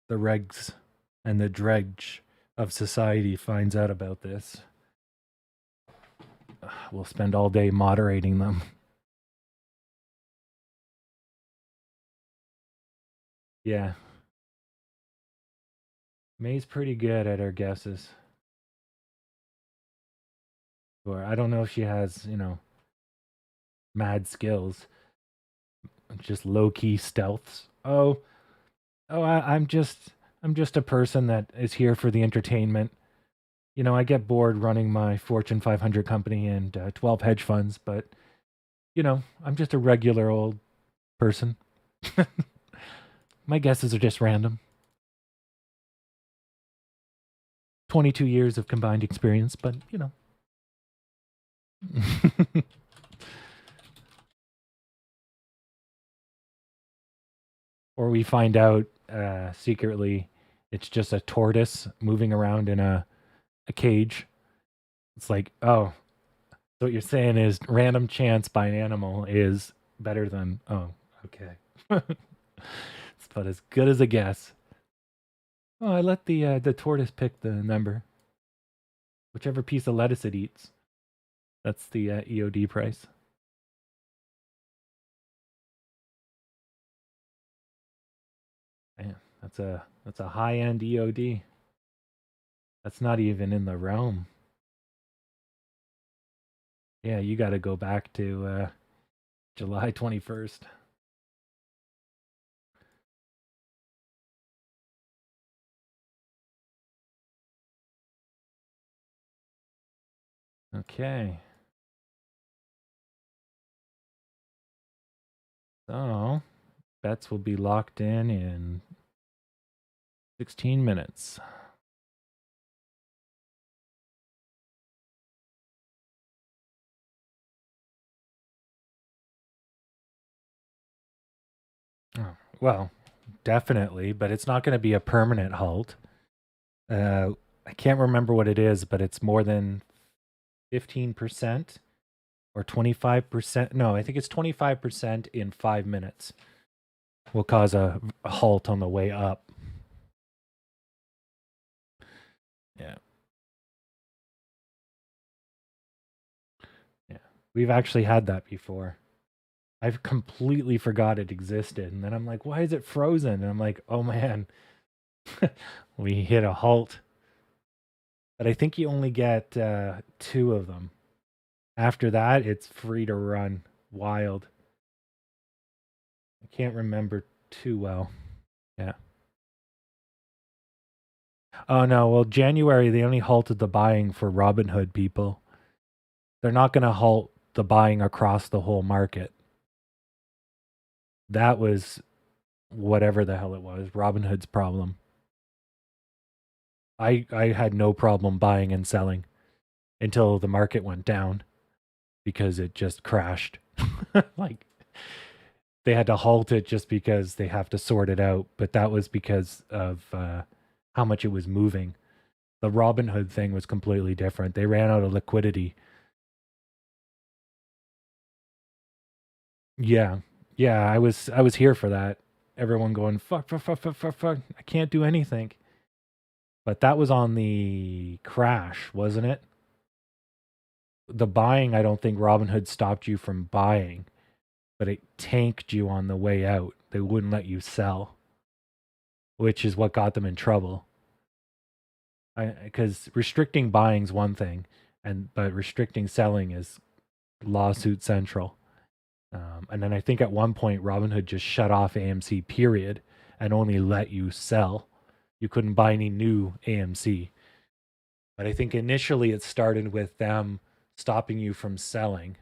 regs and the dredge of society finds out about this, we'll spend all day moderating them. Yeah. May's pretty good at her guesses. Or I don't know if she has, mad skills. Just low-key stealths. I'm just a person that is here for the entertainment. I get bored running my Fortune 500 company and 12 hedge funds, but I'm just a regular old person. My guesses are just random. 22 years of combined experience, but Or we find out secretly it's just a tortoise moving around in a cage. It's like, oh, so what you're saying is random chance by an animal is better than, oh, okay. It's about as good as a guess. Oh, I let the tortoise pick the number. Whichever piece of lettuce it eats. That's the EOD price. Man, that's a high-end EOD. That's not even in the realm. Yeah, you got to go back to July 21st. Okay. So, bets will be locked in 16 minutes. Oh, well, definitely, but it's not going to be a permanent halt. I can't remember what it is, but it's more than 15% or 25%. No, I think it's 25% in 5 minutes will cause a halt on the way up. Yeah. Yeah. We've actually had that before. I've completely forgot it existed. And then I'm like, why is it frozen? And I'm like, oh man, we hit a halt. But I think you only get 2 of them. After that, it's free to run wild. I can't remember too well. Yeah. Oh no, well, January, they only halted the buying for Robinhood people. They're not going to halt the buying across the whole market. That was whatever the hell it was, Robinhood's problem. I had no problem buying and selling until the market went down because it just crashed. Like they had to halt it just because they have to sort it out. But that was because of how much it was moving. The Robinhood thing was completely different. They ran out of liquidity. Yeah, yeah, I was here for that. Everyone going fuck, fuck, fuck, fuck, fuck, fuck. I can't do anything. But that was on the crash, wasn't it? The buying, I don't think Robinhood stopped you from buying, but it tanked you on the way out. They wouldn't let you sell, which is what got them in trouble. Because restricting buying's one thing, but restricting selling is lawsuit central. And then I think at one point Robinhood just shut off AMC period and only let you sell. You couldn't buy any new AMC. But I think initially it started with them stopping you from selling.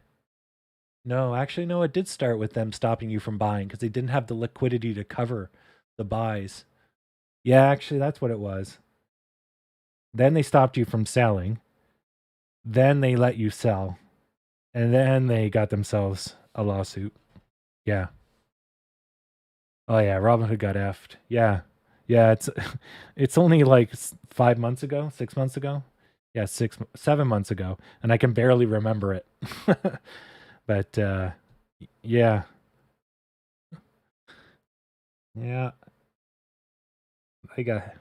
No, actually, no, it did start with them stopping you from buying because they didn't have the liquidity to cover the buys. Yeah, actually, that's what it was. Then they stopped you from selling. Then they let you sell. And then they got themselves a lawsuit. Yeah. Oh yeah, Robinhood got effed. Yeah. Yeah, it's only like 5 months ago, 6 months ago. Yeah, 7 months ago, and I can barely remember it. But yeah, yeah, I got.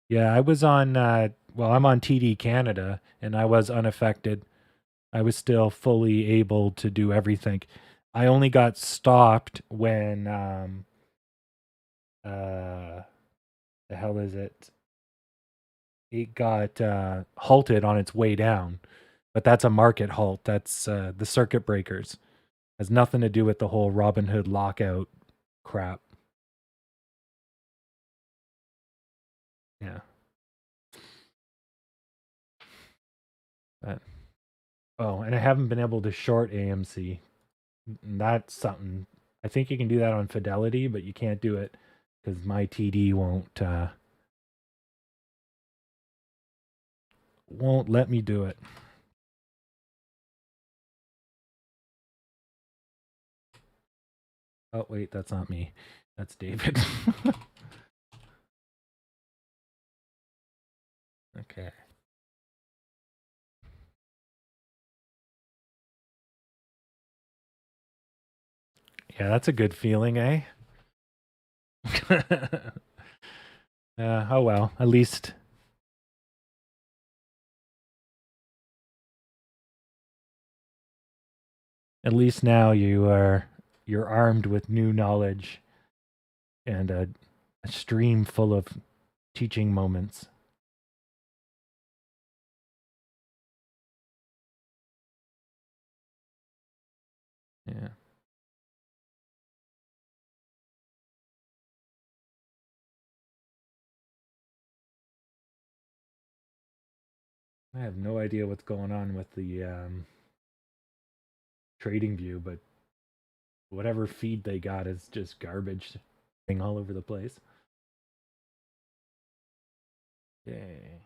Yeah, I was on. Well, I'm on TD Canada, and I was unaffected. I was still fully able to do everything. I only got stopped when uh the hell is it? It got halted on its way down. But that's a market halt. That's the circuit breakers. Has nothing to do with the whole Robinhood lockout crap. Yeah. But, oh, and I haven't been able to short AMC. That's something. I think you can do that on Fidelity, but you can't do it because my TD won't let me do it. Oh wait, that's not me. That's David. Okay. Yeah, that's a good feeling, eh? Oh well. At least now you're armed with new knowledge and a stream full of teaching moments. Yeah. I have no idea what's going on with the trading view, but whatever feed they got is just garbage all over the place. Yay.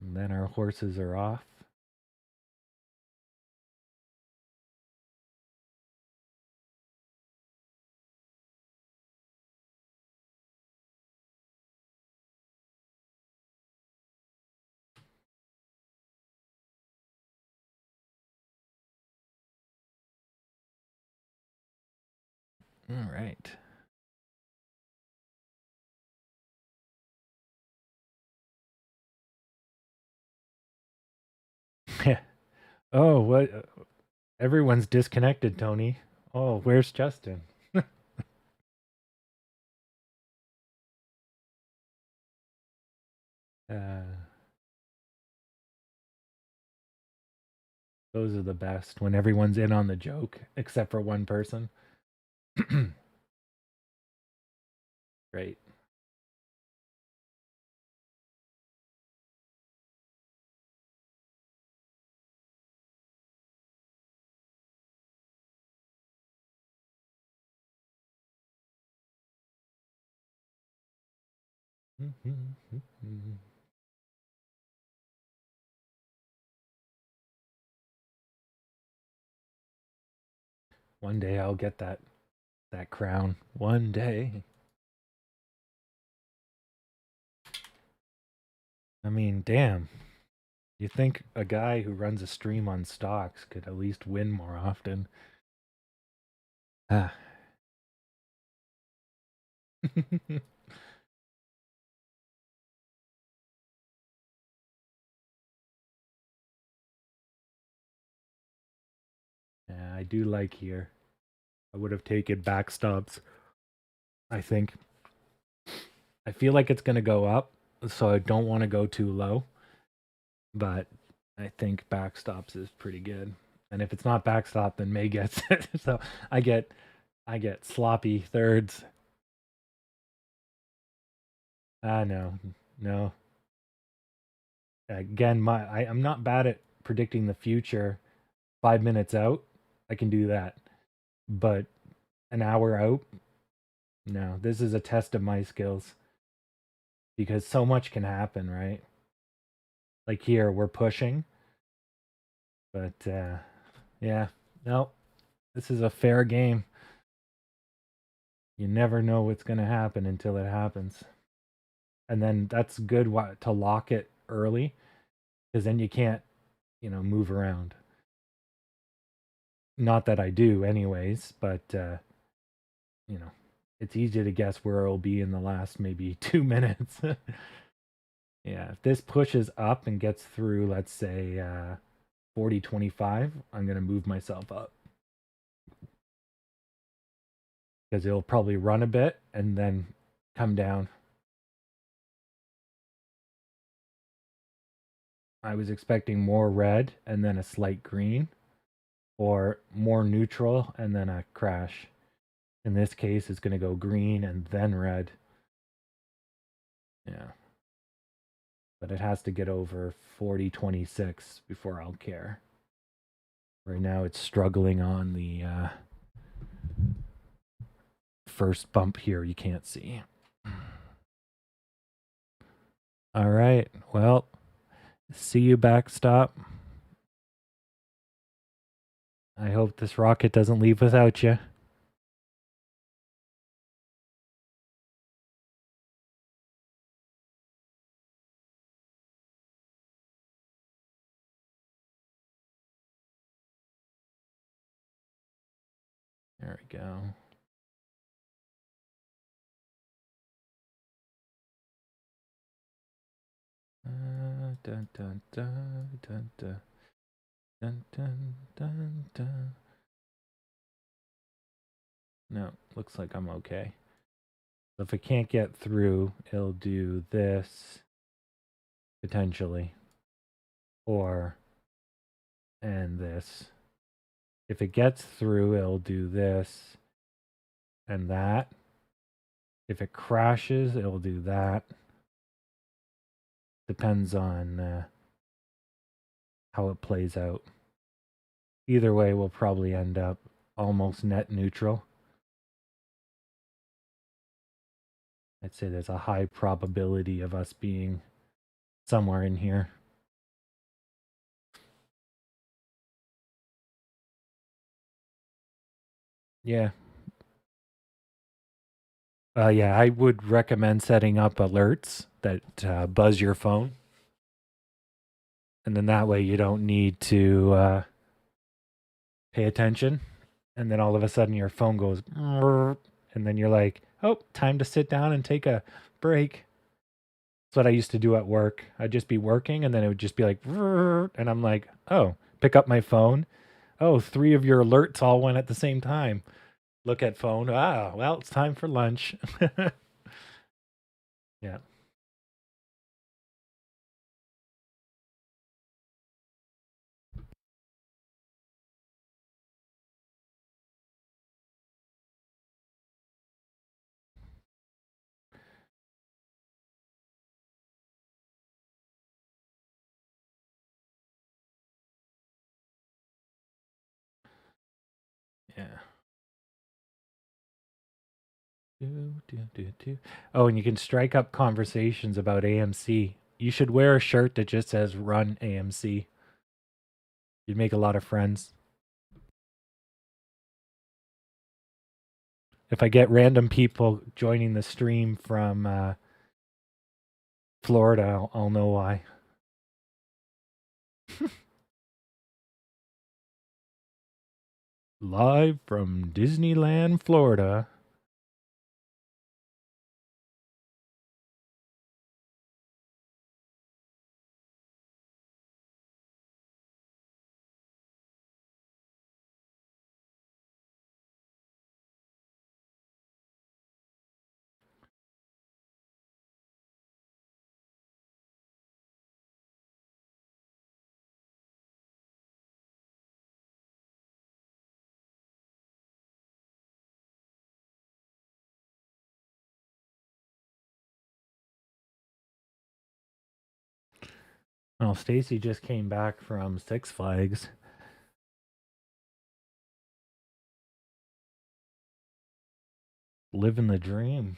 And then our horses are off. All right. Oh, what? Everyone's disconnected, Tony. Oh, where's Justin? uh, those are the best when everyone's in on the joke, except for one person. Great. One day I'll get that crown. One day. I mean, damn. You think a guy who runs a stream on stocks could at least win more often? Ah. Yeah, I do like here. I would have taken backstops. I think. I feel like it's going to go up, so I don't want to go too low. But I think backstops is pretty good. And if it's not backstop, then May gets it. So I get sloppy thirds. No, no. Again, I'm not bad at predicting the future. 5 minutes out, I can do that. But an hour out, no. This is a test of my skills because so much can happen, right? Like here, we're pushing, but yeah, no, this is a fair game. You never know what's going to happen until it happens. And then that's good to lock it early because then you can't, move around. Not that I do, anyways, but it's easy to guess where it'll be in the last maybe 2 minutes. Yeah, if this pushes up and gets through, let's say 40-25, I'm going to move myself up because it'll probably run a bit and then come down. I was expecting more red and then a slight green, or more neutral and then a crash. In this case, it's going to go green and then red. Yeah. But it has to get over 40-26 before I'll care. Right now, it's struggling on the first bump here you can't see. All right. Well, see you backstop. I hope this rocket doesn't leave without you. There we go. Dun, dun, dun, dun, dun, dun, dun, dun, dun. No, looks like I'm okay. So if it can't get through, it'll do this potentially, or and this. If it gets through, it'll do this and that. If it crashes, it'll do that. Depends on how it plays out. Either way, we'll probably end up almost net neutral. I'd say there's a high probability of us being somewhere in here. Yeah. Yeah, I would recommend setting up alerts that buzz your phone. And then that way you don't need to pay attention. And then all of a sudden your phone goes, and then you're like, oh, time to sit down and take a break. That's what I used to do at work. I'd just be working and then it would just be like, and I'm like, oh, pick up my phone. Oh, 3 of your alerts all went at the same time. Look at phone. Ah, well, it's time for lunch. Yeah. Yeah. Oh, and you can strike up conversations about AMC. You should wear a shirt that just says "Run AMC." You'd make a lot of friends. If I get random people joining the stream from Florida, I'll know why. Live from Disneyland, Florida. Well, Stacy just came back from Six Flags. Living the dream.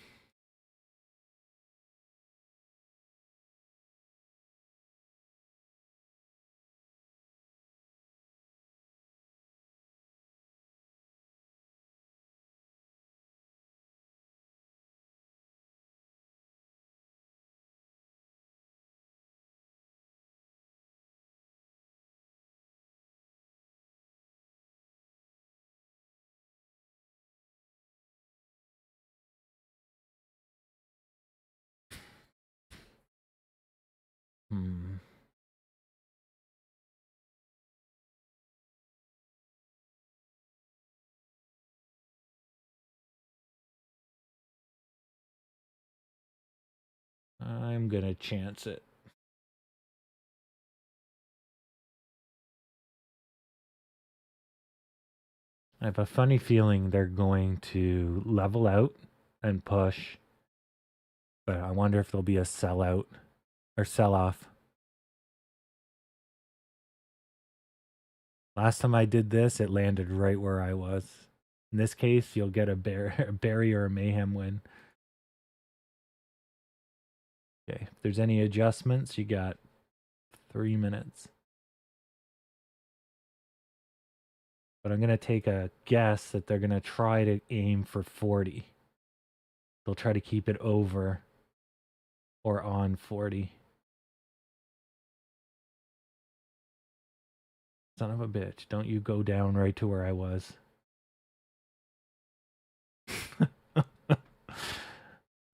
Hmm. I'm gonna chance it. I have a funny feeling they're going to level out and push, but I wonder if there'll be a sellout or sell off. Last time I did this, it landed right where I was. In this case, you'll get a barrier or mayhem win. Okay, if there's any adjustments, you got 3 minutes. But I'm going to take a guess that they're going to try to aim for 40. They'll try to keep it over or on 40. Son of a bitch, don't you go down right to where I was.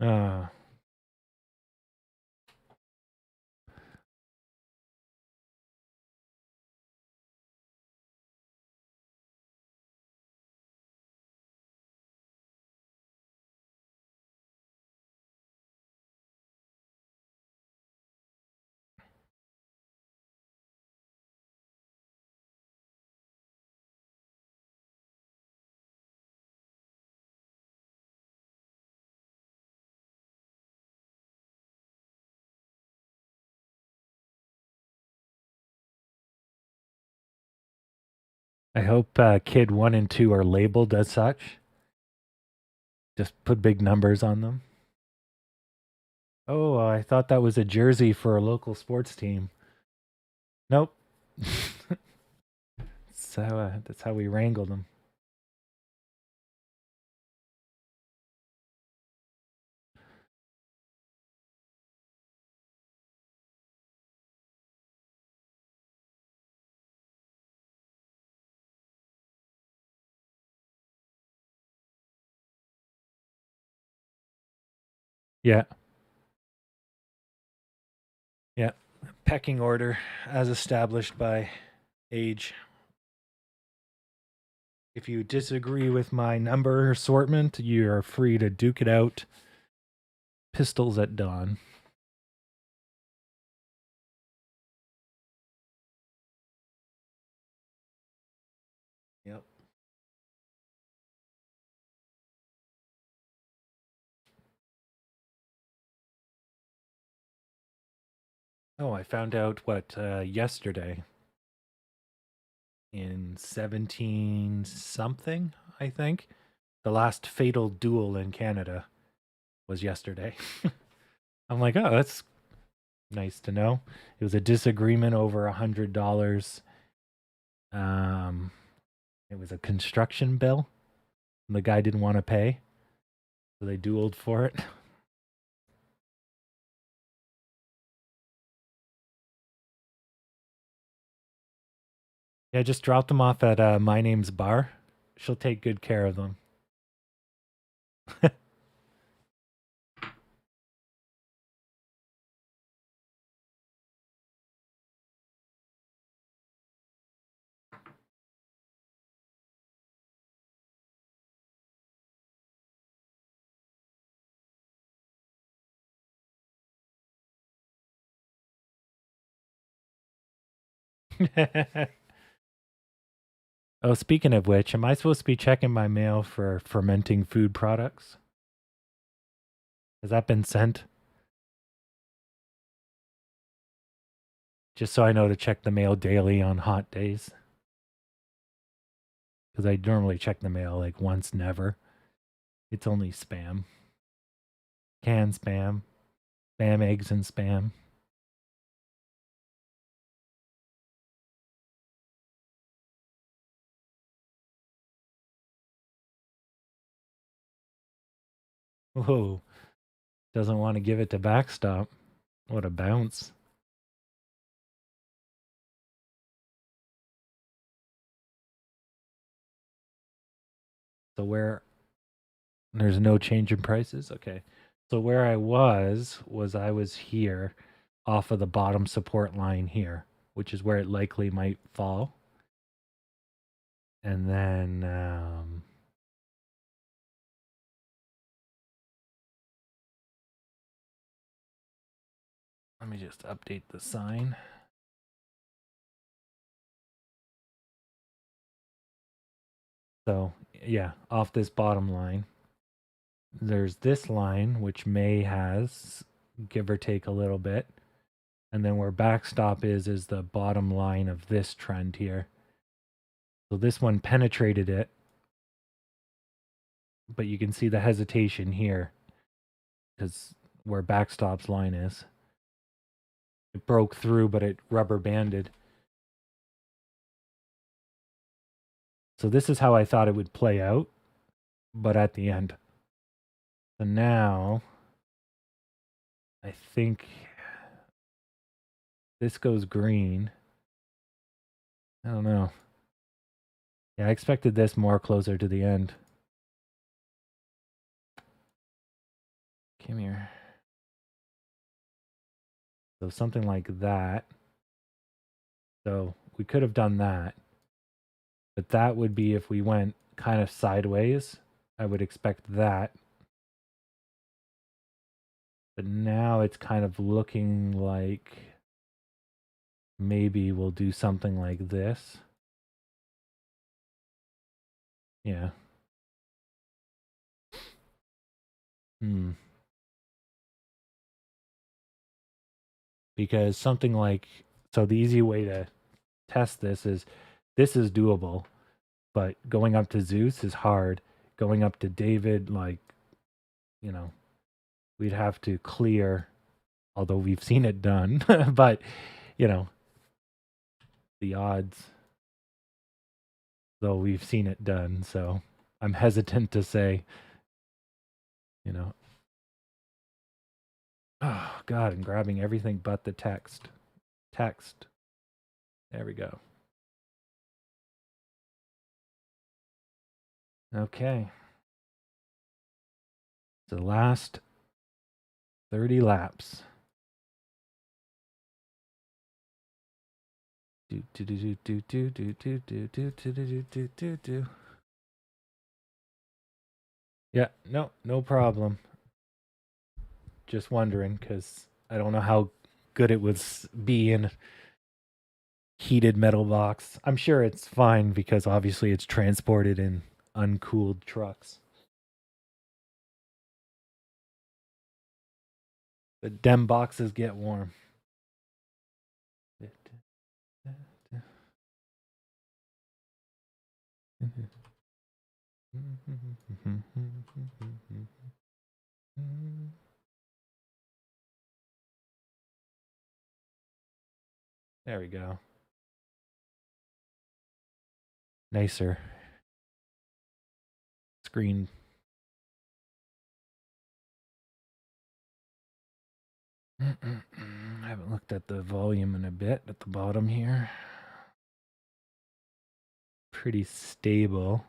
uh, I hope kid 1 and 2 are labeled as such. Just put big numbers on them. Oh, I thought that was a jersey for a local sports team. Nope. That's how we wrangled them. Yeah. Yeah. Pecking order as established by age. If you disagree with my number assortment, you are free to duke it out. Pistols at dawn. Yep. Oh, I found out what yesterday in 17 something, I think. The last fatal duel in Canada. was yesterday. I'm like, oh, that's nice to know. It was a disagreement over $100. Um, it was a construction bill. And the guy didn't want to pay, so they dueled for it. Yeah, just drop them off at My Name's Bar. She'll take good care of them. Oh, speaking of which, am I supposed to be checking my mail for fermenting food products? Has that been sent? Just so I know to check the mail daily on hot days. Because I normally check the mail like once, never. It's only spam. Canned spam. Spam eggs and spam. Whoa. Doesn't want to give it to backstop. What a bounce. So where there's no change in prices? Okay. So where I was I was here off of the bottom support line here, which is where it likely might fall. And then let me just update the sign. So yeah, off this bottom line. There's this line, which may has, give or take a little bit. And then where backstop is the bottom line of this trend here. So this one penetrated it. But you can see the hesitation here because where backstop's line is. It broke through, but it rubber banded. So this is how I thought it would play out, but at the end. So now, I think this goes green. I don't know. Yeah, I expected this more closer to the end. Come here. So something like that. So we could have done that. But that would be if we went kind of sideways. I would expect that. But now it's kind of looking like maybe we'll do something like this. Yeah. Because something like, so the easy way to test this is doable, but going up to Zeus is hard. Going up to David, like, you know, we'd have to clear, although we've seen it done, but, you know, the odds, though we've seen it done. So I'm hesitant to say, you know, oh, God, I'm grabbing everything but the text. Text. There we go. Okay. The last 30 laps. Yeah, no problem. Just wondering because I don't know how good it would be in heated metal box. I'm sure it's fine because obviously it's transported in uncooled trucks. But dem boxes get warm. There we go. Nicer screen. I haven't looked at the volume in a bit at the bottom here. Pretty stable.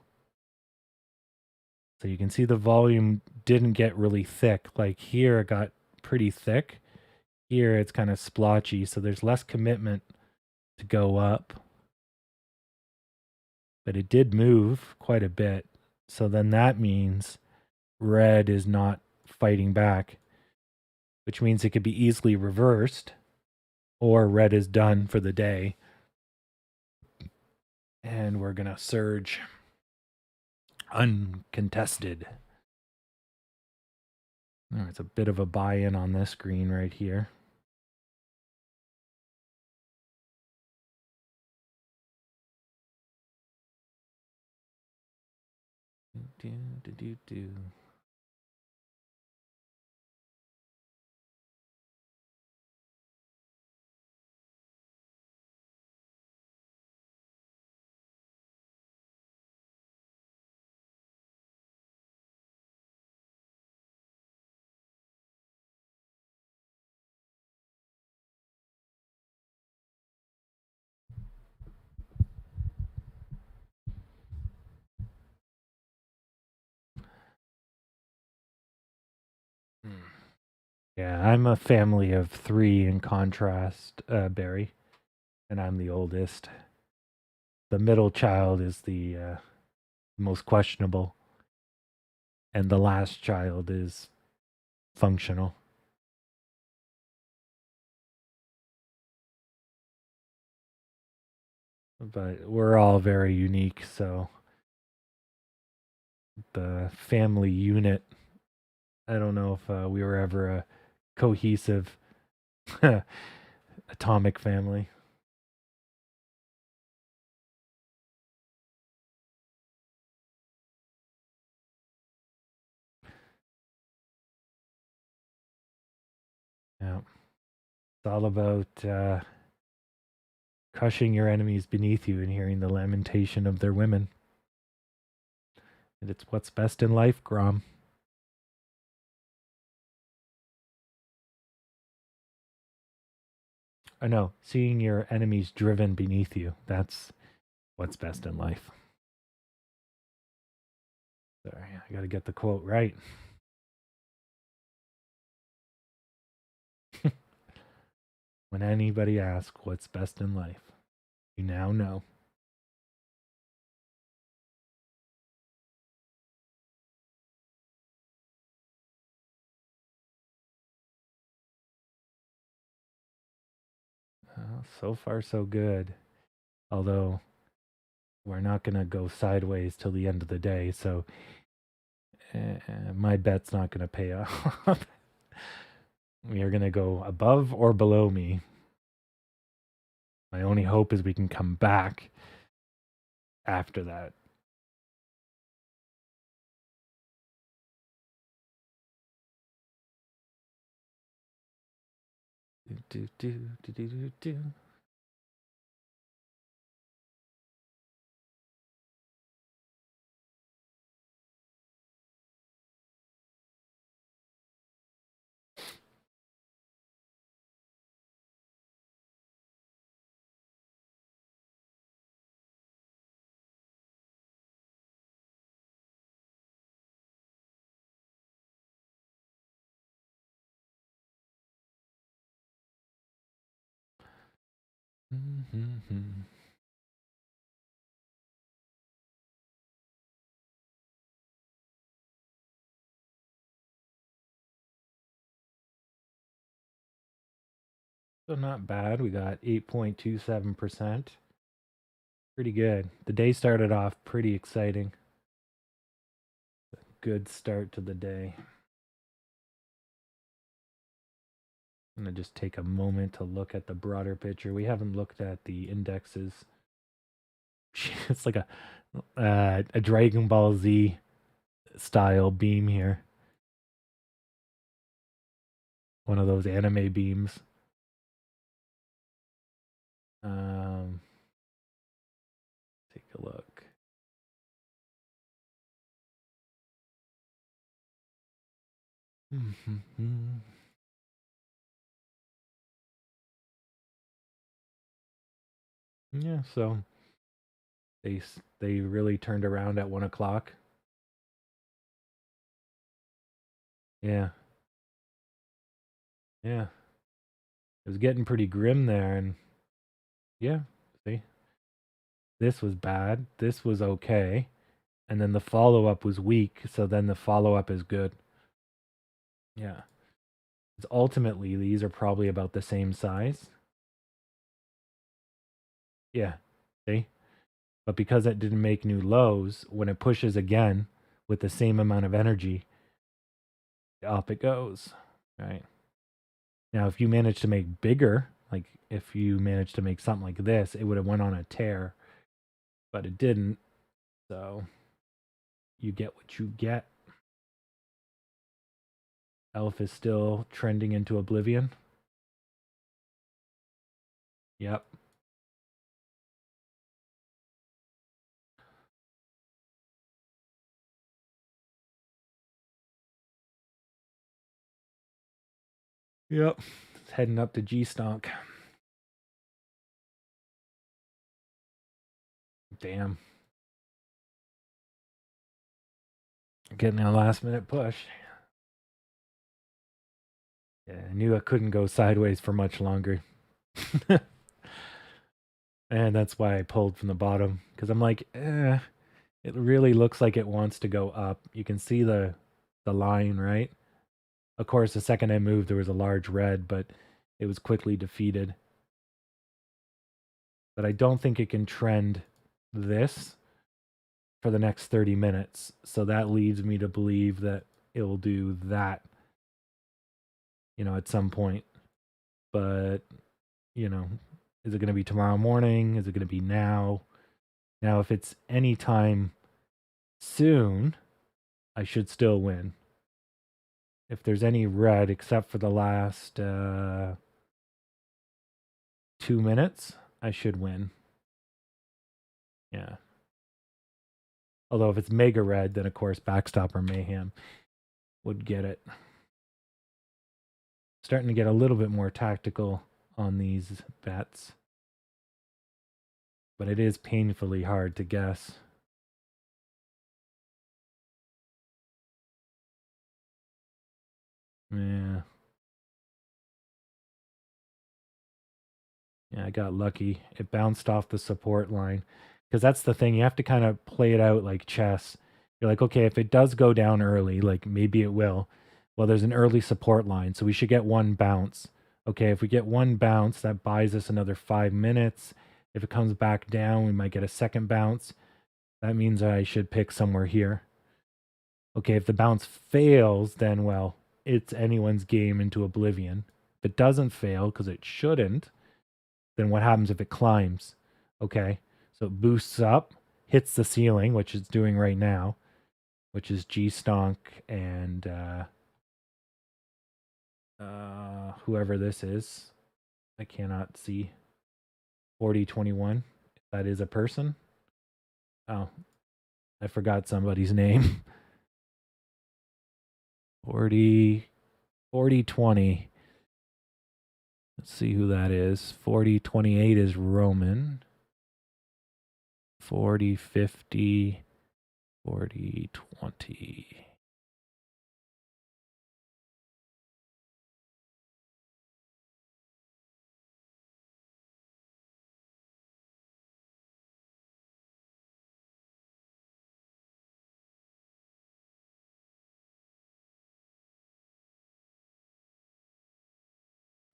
So you can see the volume didn't get really thick. Like here it got pretty thick. Here it's kind of splotchy, so there's less commitment to go up. But it did move quite a bit. So then that means red is not fighting back, which means it could be easily reversed, or red is done for the day. And we're going to surge uncontested. There's a bit of a buy-in on this green right here. Do. Yeah, I'm a family of 3 in contrast, Barry, and I'm the oldest. The middle child is the most questionable, and the last child is functional. But we're all very unique, so the family unit, I don't know if we were ever a cohesive atomic family. Yeah. It's all about crushing your enemies beneath you and hearing the lamentation of their women. And it's what's best in life, Grom. I know, seeing your enemies driven beneath you, that's what's best in life. Sorry, I gotta get the quote right. When anybody asks what's best in life, you now know. So far, so good. Although we're not going to go sideways till the end of the day, so my bet's not going to pay off. We are going to go above or below me. My only hope is we can come back after that. Do. Mm-hmm. So not bad. We got 8.27%. Pretty good. The day started off pretty exciting. Good start to the day. I'm going to just take a moment to look at the broader picture. We haven't looked at the indexes. It's like a Dragon Ball Z style beam here. one of those anime beams. Take a look. Yeah, so they really turned around at 1 o'clock. Yeah, yeah. It was getting pretty grim there, and yeah, see, this was bad. This was okay, and then the follow up was weak. So then the follow up is good. Yeah, ultimately these are probably about the same size. Yeah, see, but because it didn't make new lows, when it pushes again with the same amount of energy, up it goes. Right. Now, if you manage to make bigger, like if you managed to make something like this, it would have went on a tear, but it didn't. So you get what you get. Elf is still trending into oblivion. Yep. Yep. It's heading up to G Stonk. Damn. Getting a last minute push. Yeah, I knew I couldn't go sideways for much longer. And that's why I pulled from the bottom. Because I'm like, it really looks like it wants to go up. You can see the line, right? Of course, the second I moved, there was a large red, but it was quickly defeated. But I don't think it can trend this for the next 30 minutes. So that leads me to believe that it will do that, at some point. But, is it going to be tomorrow morning? Is it going to be now? Now, if it's any time soon, I should still win. If there's any red, except for the last 2 minutes, I should win. Yeah. Although if it's mega red, then of course Backstop or Mayhem would get it. Starting to get a little bit more tactical on these bets. But it is painfully hard to guess. Yeah. Yeah, I got lucky. It bounced off the support line. Because that's the thing. You have to kind of play it out like chess. You're like, okay, if it does go down early, like maybe it will. Well, there's an early support line. So we should get one bounce. Okay, if we get one bounce, that buys us another 5 minutes. If it comes back down, we might get a second bounce. That means I should pick somewhere here. Okay, if the bounce fails, then, well, it's anyone's game into oblivion. If it doesn't fail, because it shouldn't, then what happens if it climbs? Okay, so it boosts up, hits the ceiling, which it's doing right now, which is G Stonk and whoever this is. I cannot see. 4021. That is a person. Oh, I forgot somebody's name. 4020. Let's see who that is. 4028 is Roman. 4050. 4020.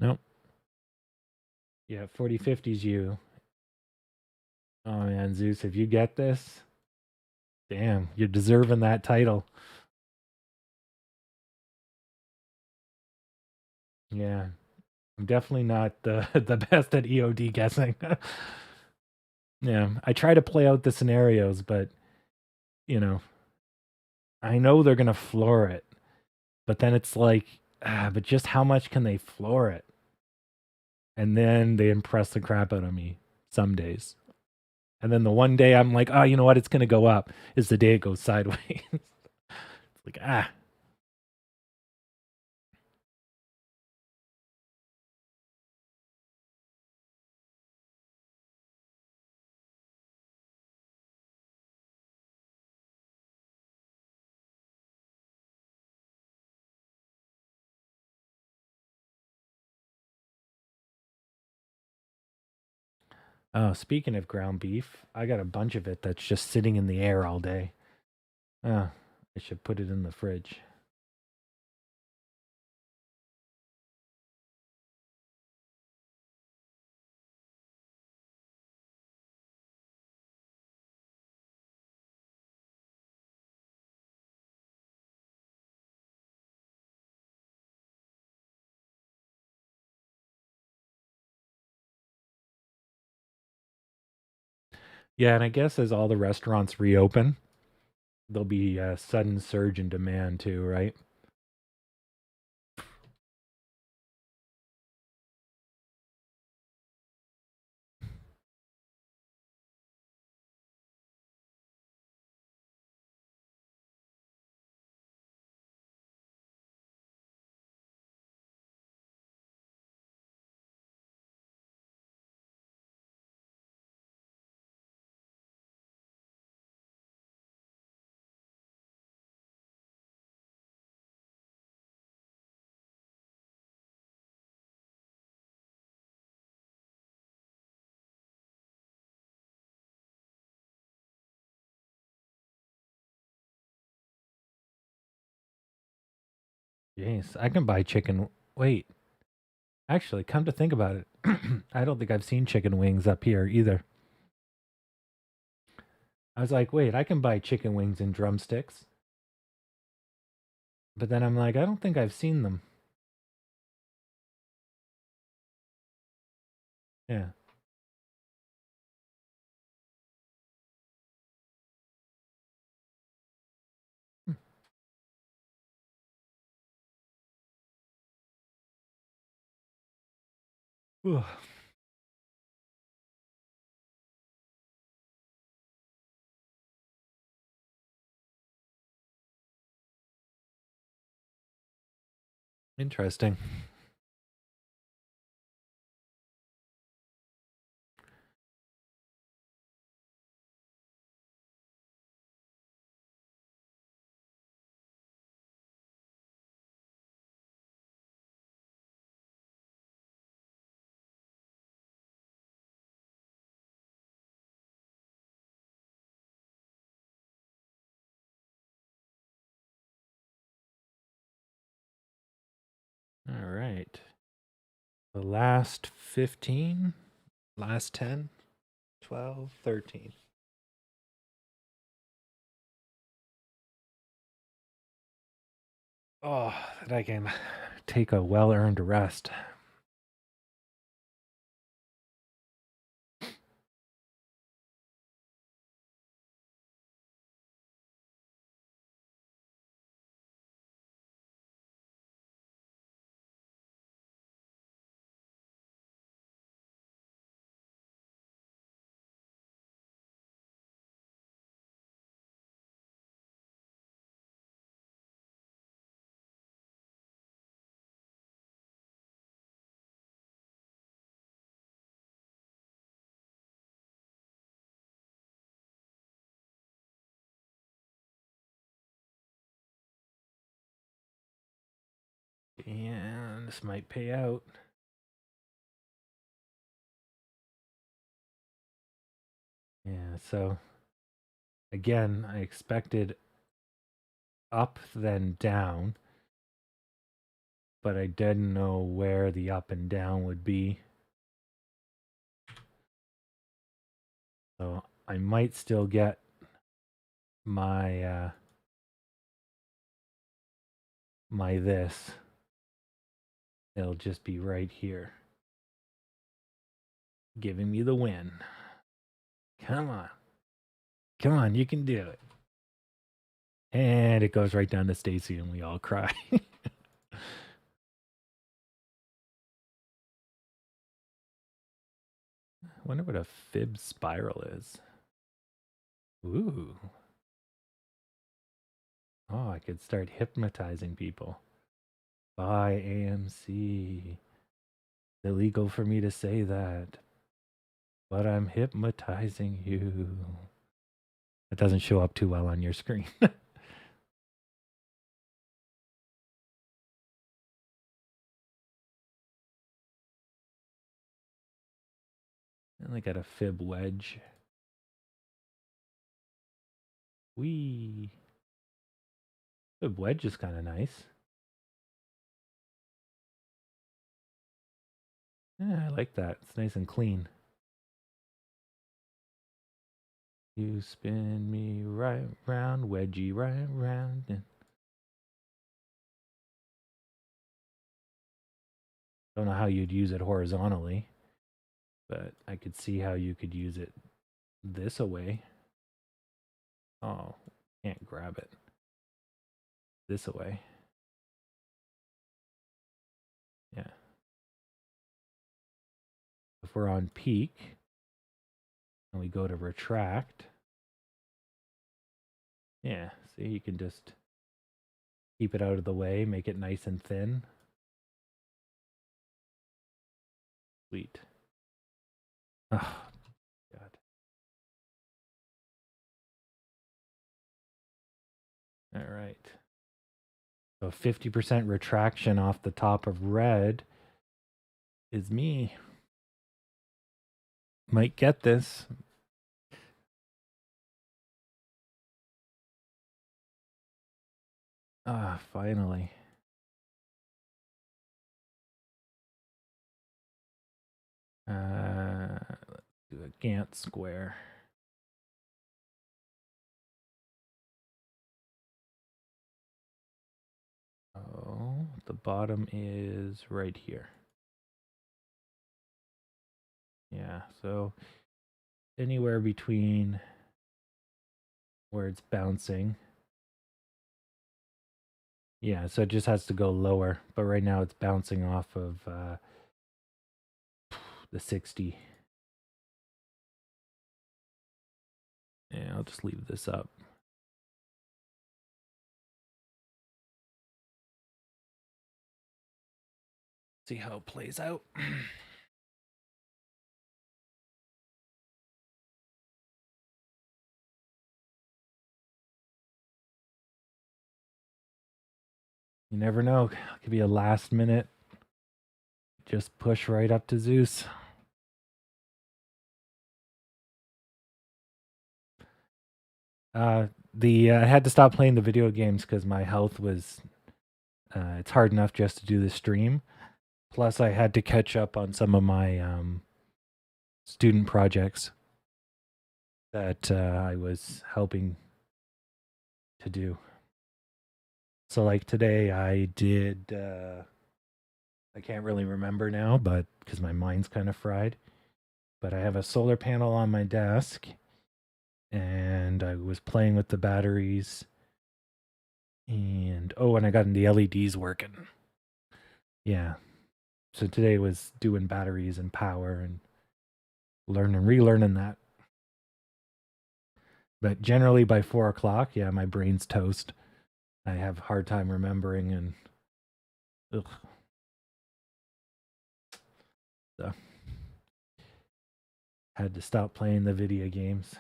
Nope. Yeah, 4050 is you. Oh man, Zeus, if you get this, damn, you're deserving that title. Yeah. I'm definitely not the the best at EOD guessing. Yeah, I try to play out the scenarios, but you know, I know they're gonna floor it, but then it's like but just how much can they floor it? And then they impress the crap out of me some days. And then the one day I'm like, oh, you know what? It's going to go up is the day it goes sideways. It's like, ah. Oh, speaking of ground beef, I got a bunch of it that's just sitting in the air all day. Oh, I should put it in the fridge. Yeah, and I guess as all the restaurants reopen, there'll be a sudden surge in demand too, right? Yes, I can buy chicken. Wait, actually, come to think about it, I don't think I've seen chicken wings up here either. I was like, wait, I can buy chicken wings and drumsticks. But then I'm like, I don't think I've seen them. Yeah. Hmm. Interesting. All right. The last 15, last 10, 12, 13. Oh, that I can take a well earned rest. And this might pay out. Yeah, so again, I expected up then down, but I didn't know where the up and down would be. So I might still get my my this. It'll just be right here, giving me the win. Come on. Come on, you can do it. And it goes right down to Stacy and we all cry. wonder what a fib spiral is. Ooh. Oh, I could start hypnotizing people. Buy AMC. It's illegal for me to say that, but I'm hypnotizing you. It doesn't show up too well on your screen. And I got a fib wedge. Wee. Fib wedge is kind of nice. Yeah, I like that. It's nice and clean. You spin me right round, wedgie right round. Don't know how you'd use it horizontally, but I could see how you could use it this away. Oh, can't grab it. This away. Yeah. If we're on peak and we go to retract, yeah, see, you can just keep it out of the way, make it nice and thin. Sweet. Oh, God. All right. So 50% retraction off the top of red is me. Might get this. Ah, finally. Let's do a Gantt square. Oh, the bottom is right here. Yeah, so anywhere between where it's bouncing. Yeah, so it just has to go lower, but right now it's bouncing off of the 60. Yeah, I'll just leave this up. See how it plays out. You never know. It could be a last minute. Just push right up to Zeus. I had to stop playing the video games because my health was. It's hard enough just to do the stream. Plus, I had to catch up on some of my student projects that I was helping to do. So, like today, I did. I can't really remember now, but because my mind's kind of fried. But I have a solar panel on my desk, and I was playing with the batteries. And and I got the LEDs working. Yeah. So today was doing batteries and power and relearning that. But generally by 4 o'clock, yeah, my brain's toast. I have a hard time remembering and ugh. So had to stop playing the video games.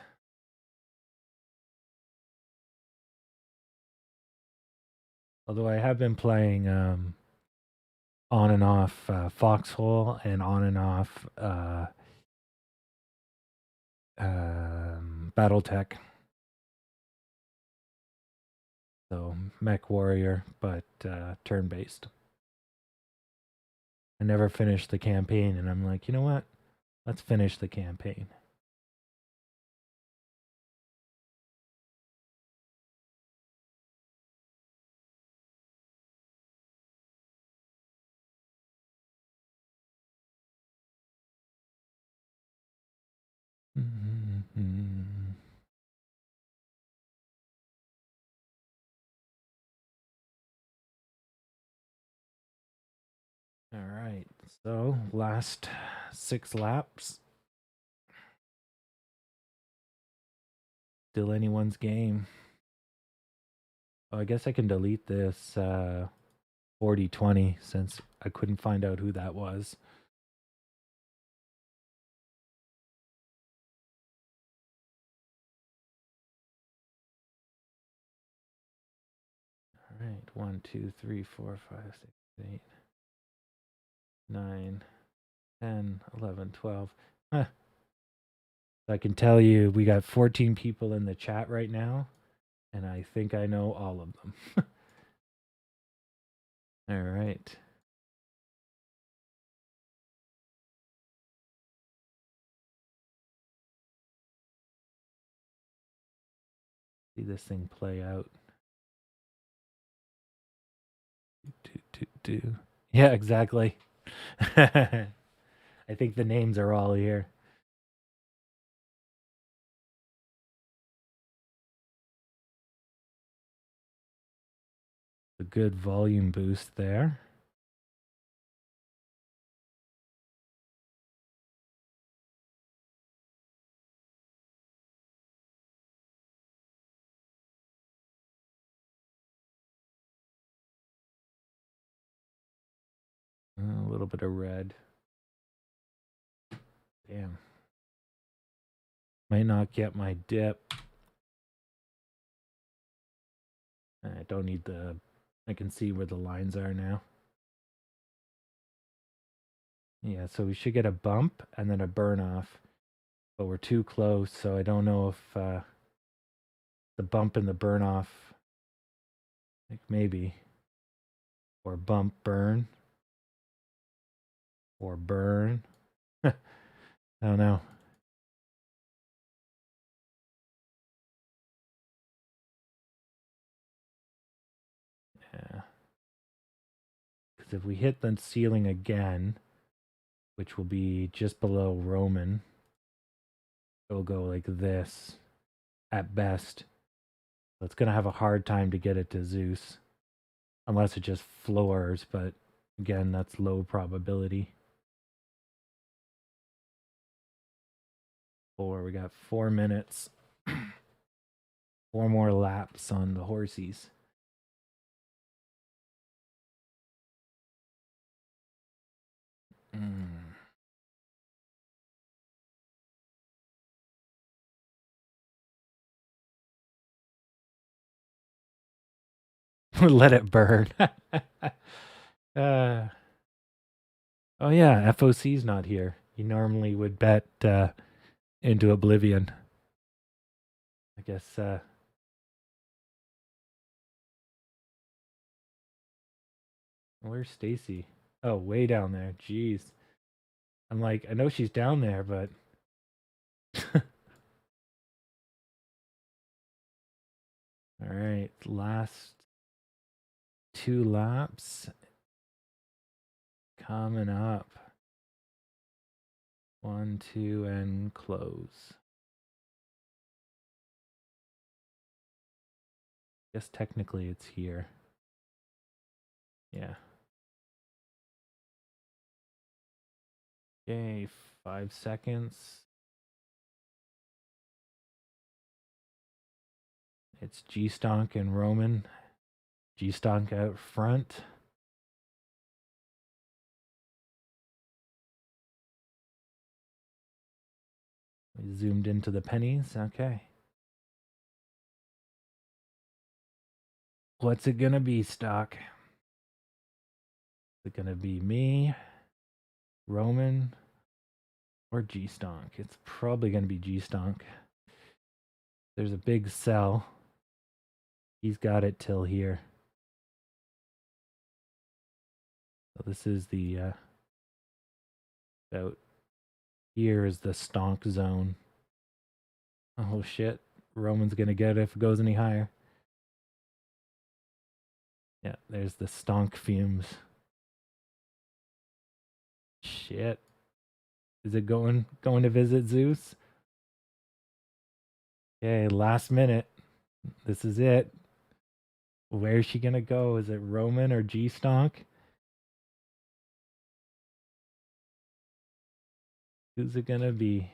Although I have been playing on and off Foxhole and on and off Battletech. So Mech Warrior, but turn-based. I never finished the campaign, and I'm like, you know what? Let's finish the campaign. Mm-hmm. All right, so last 6 laps. Still anyone's game. Oh, I guess I can delete this 4020 since I couldn't find out who that was. All right, 1, 2, 3, 4, 5, 6, 8, 9, 10, 11, 12. Huh. I can tell you we got 14 people in the chat right now, and I think I know all of them. All right. See this thing play out. Yeah, exactly. I think the names are all here. A good volume boost there. A little bit of red. Damn. Might not get my dip. I don't need the... I can see where the lines are now. Yeah, so we should get a bump and then a burn off. But we're too close, so I don't know if the bump and the burn off... Like maybe. Or bump, burn. Or burn. I don't know. Yeah. Because if we hit the ceiling again, which will be just below Roman, it'll go like this at best. So it's going to have a hard time to get it to Zeus. Unless it just floors, but again, that's low probability. We got 4 minutes. 4 more laps on the horsies. Let it burn. Oh yeah, FOC's not here. He normally would bet into oblivion. I guess where's Stacy? Oh, way down there. Jeez. I'm like, I know she's down there, but all right, last 2 laps coming up. 1, 2, and close. Guess technically it's here. Yeah. Okay, 5 seconds. It's G-Stonk and Roman. G-Stonk out front. We zoomed into the pennies. Okay. What's it gonna be, Stock? Is it gonna be me, Roman, or G-Stonk? It's probably gonna be G-Stonk. There's a big cell. He's got it till here. So this is the about here is the stonk zone. Oh shit. Roman's gonna get it if it goes any higher. Yeah, there's the stonk fumes. Shit. Is it going to visit Zeus? Okay, last minute. This is it. Where's she gonna go? Is it Roman or G-Stonk? Who's it gonna be?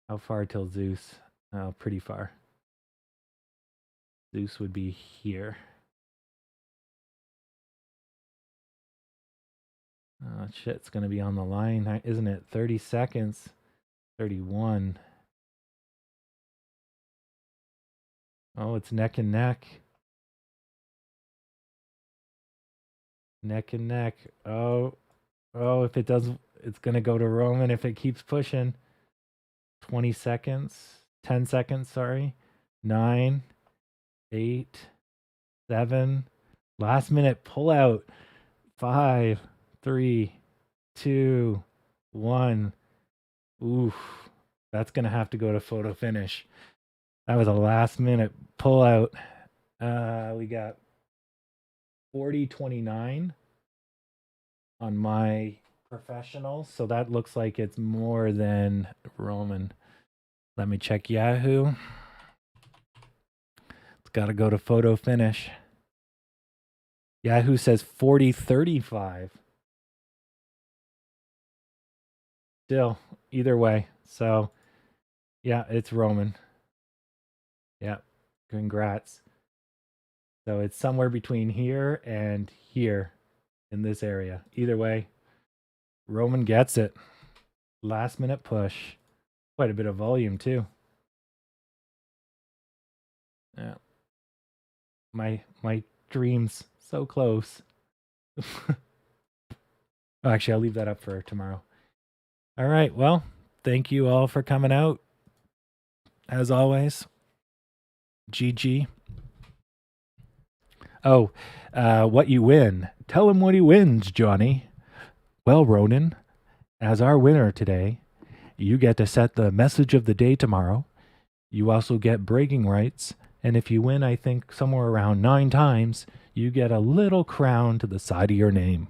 How far till Zeus? Oh, pretty far. Zeus would be here. Oh, shit, it's going to be on the line, isn't it? 30 seconds. 31. Oh, it's neck and neck. Neck and neck. Oh, if it does, it's going to go to Roman if it keeps pushing. 20 seconds. 10 seconds, sorry. 9, 8, 7. Last minute pullout. 5, 3, 2, 1. Oof. That's going to have to go to photo finish. That was a last minute pullout. We got 40-29 on my professional. So that looks like it's more than Roman. Let me check Yahoo. It's got to go to photo finish. Yahoo says 40-35. Still, either way. So, yeah, it's Roman. Yeah, congrats. So it's somewhere between here and here in this area. Either way, Roman gets it. Last minute push. Quite a bit of volume too. Yeah. My dreams so close. Oh, actually, I'll leave that up for tomorrow. All right. Well, thank you all for coming out. As always, GG. Oh, what you win. Tell him what he wins, Johnny. Well, Ronan, as our winner today, you get to set the message of the day tomorrow. You also get bragging rights. And if you win, I think somewhere around 9 times, you get a little crown to the side of your name.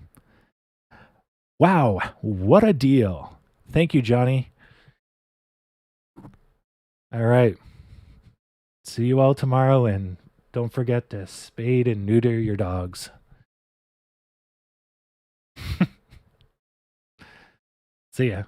Wow, what a deal. Thank you, Johnny. All right. See you all tomorrow, and don't forget to spade and neuter your dogs. See ya.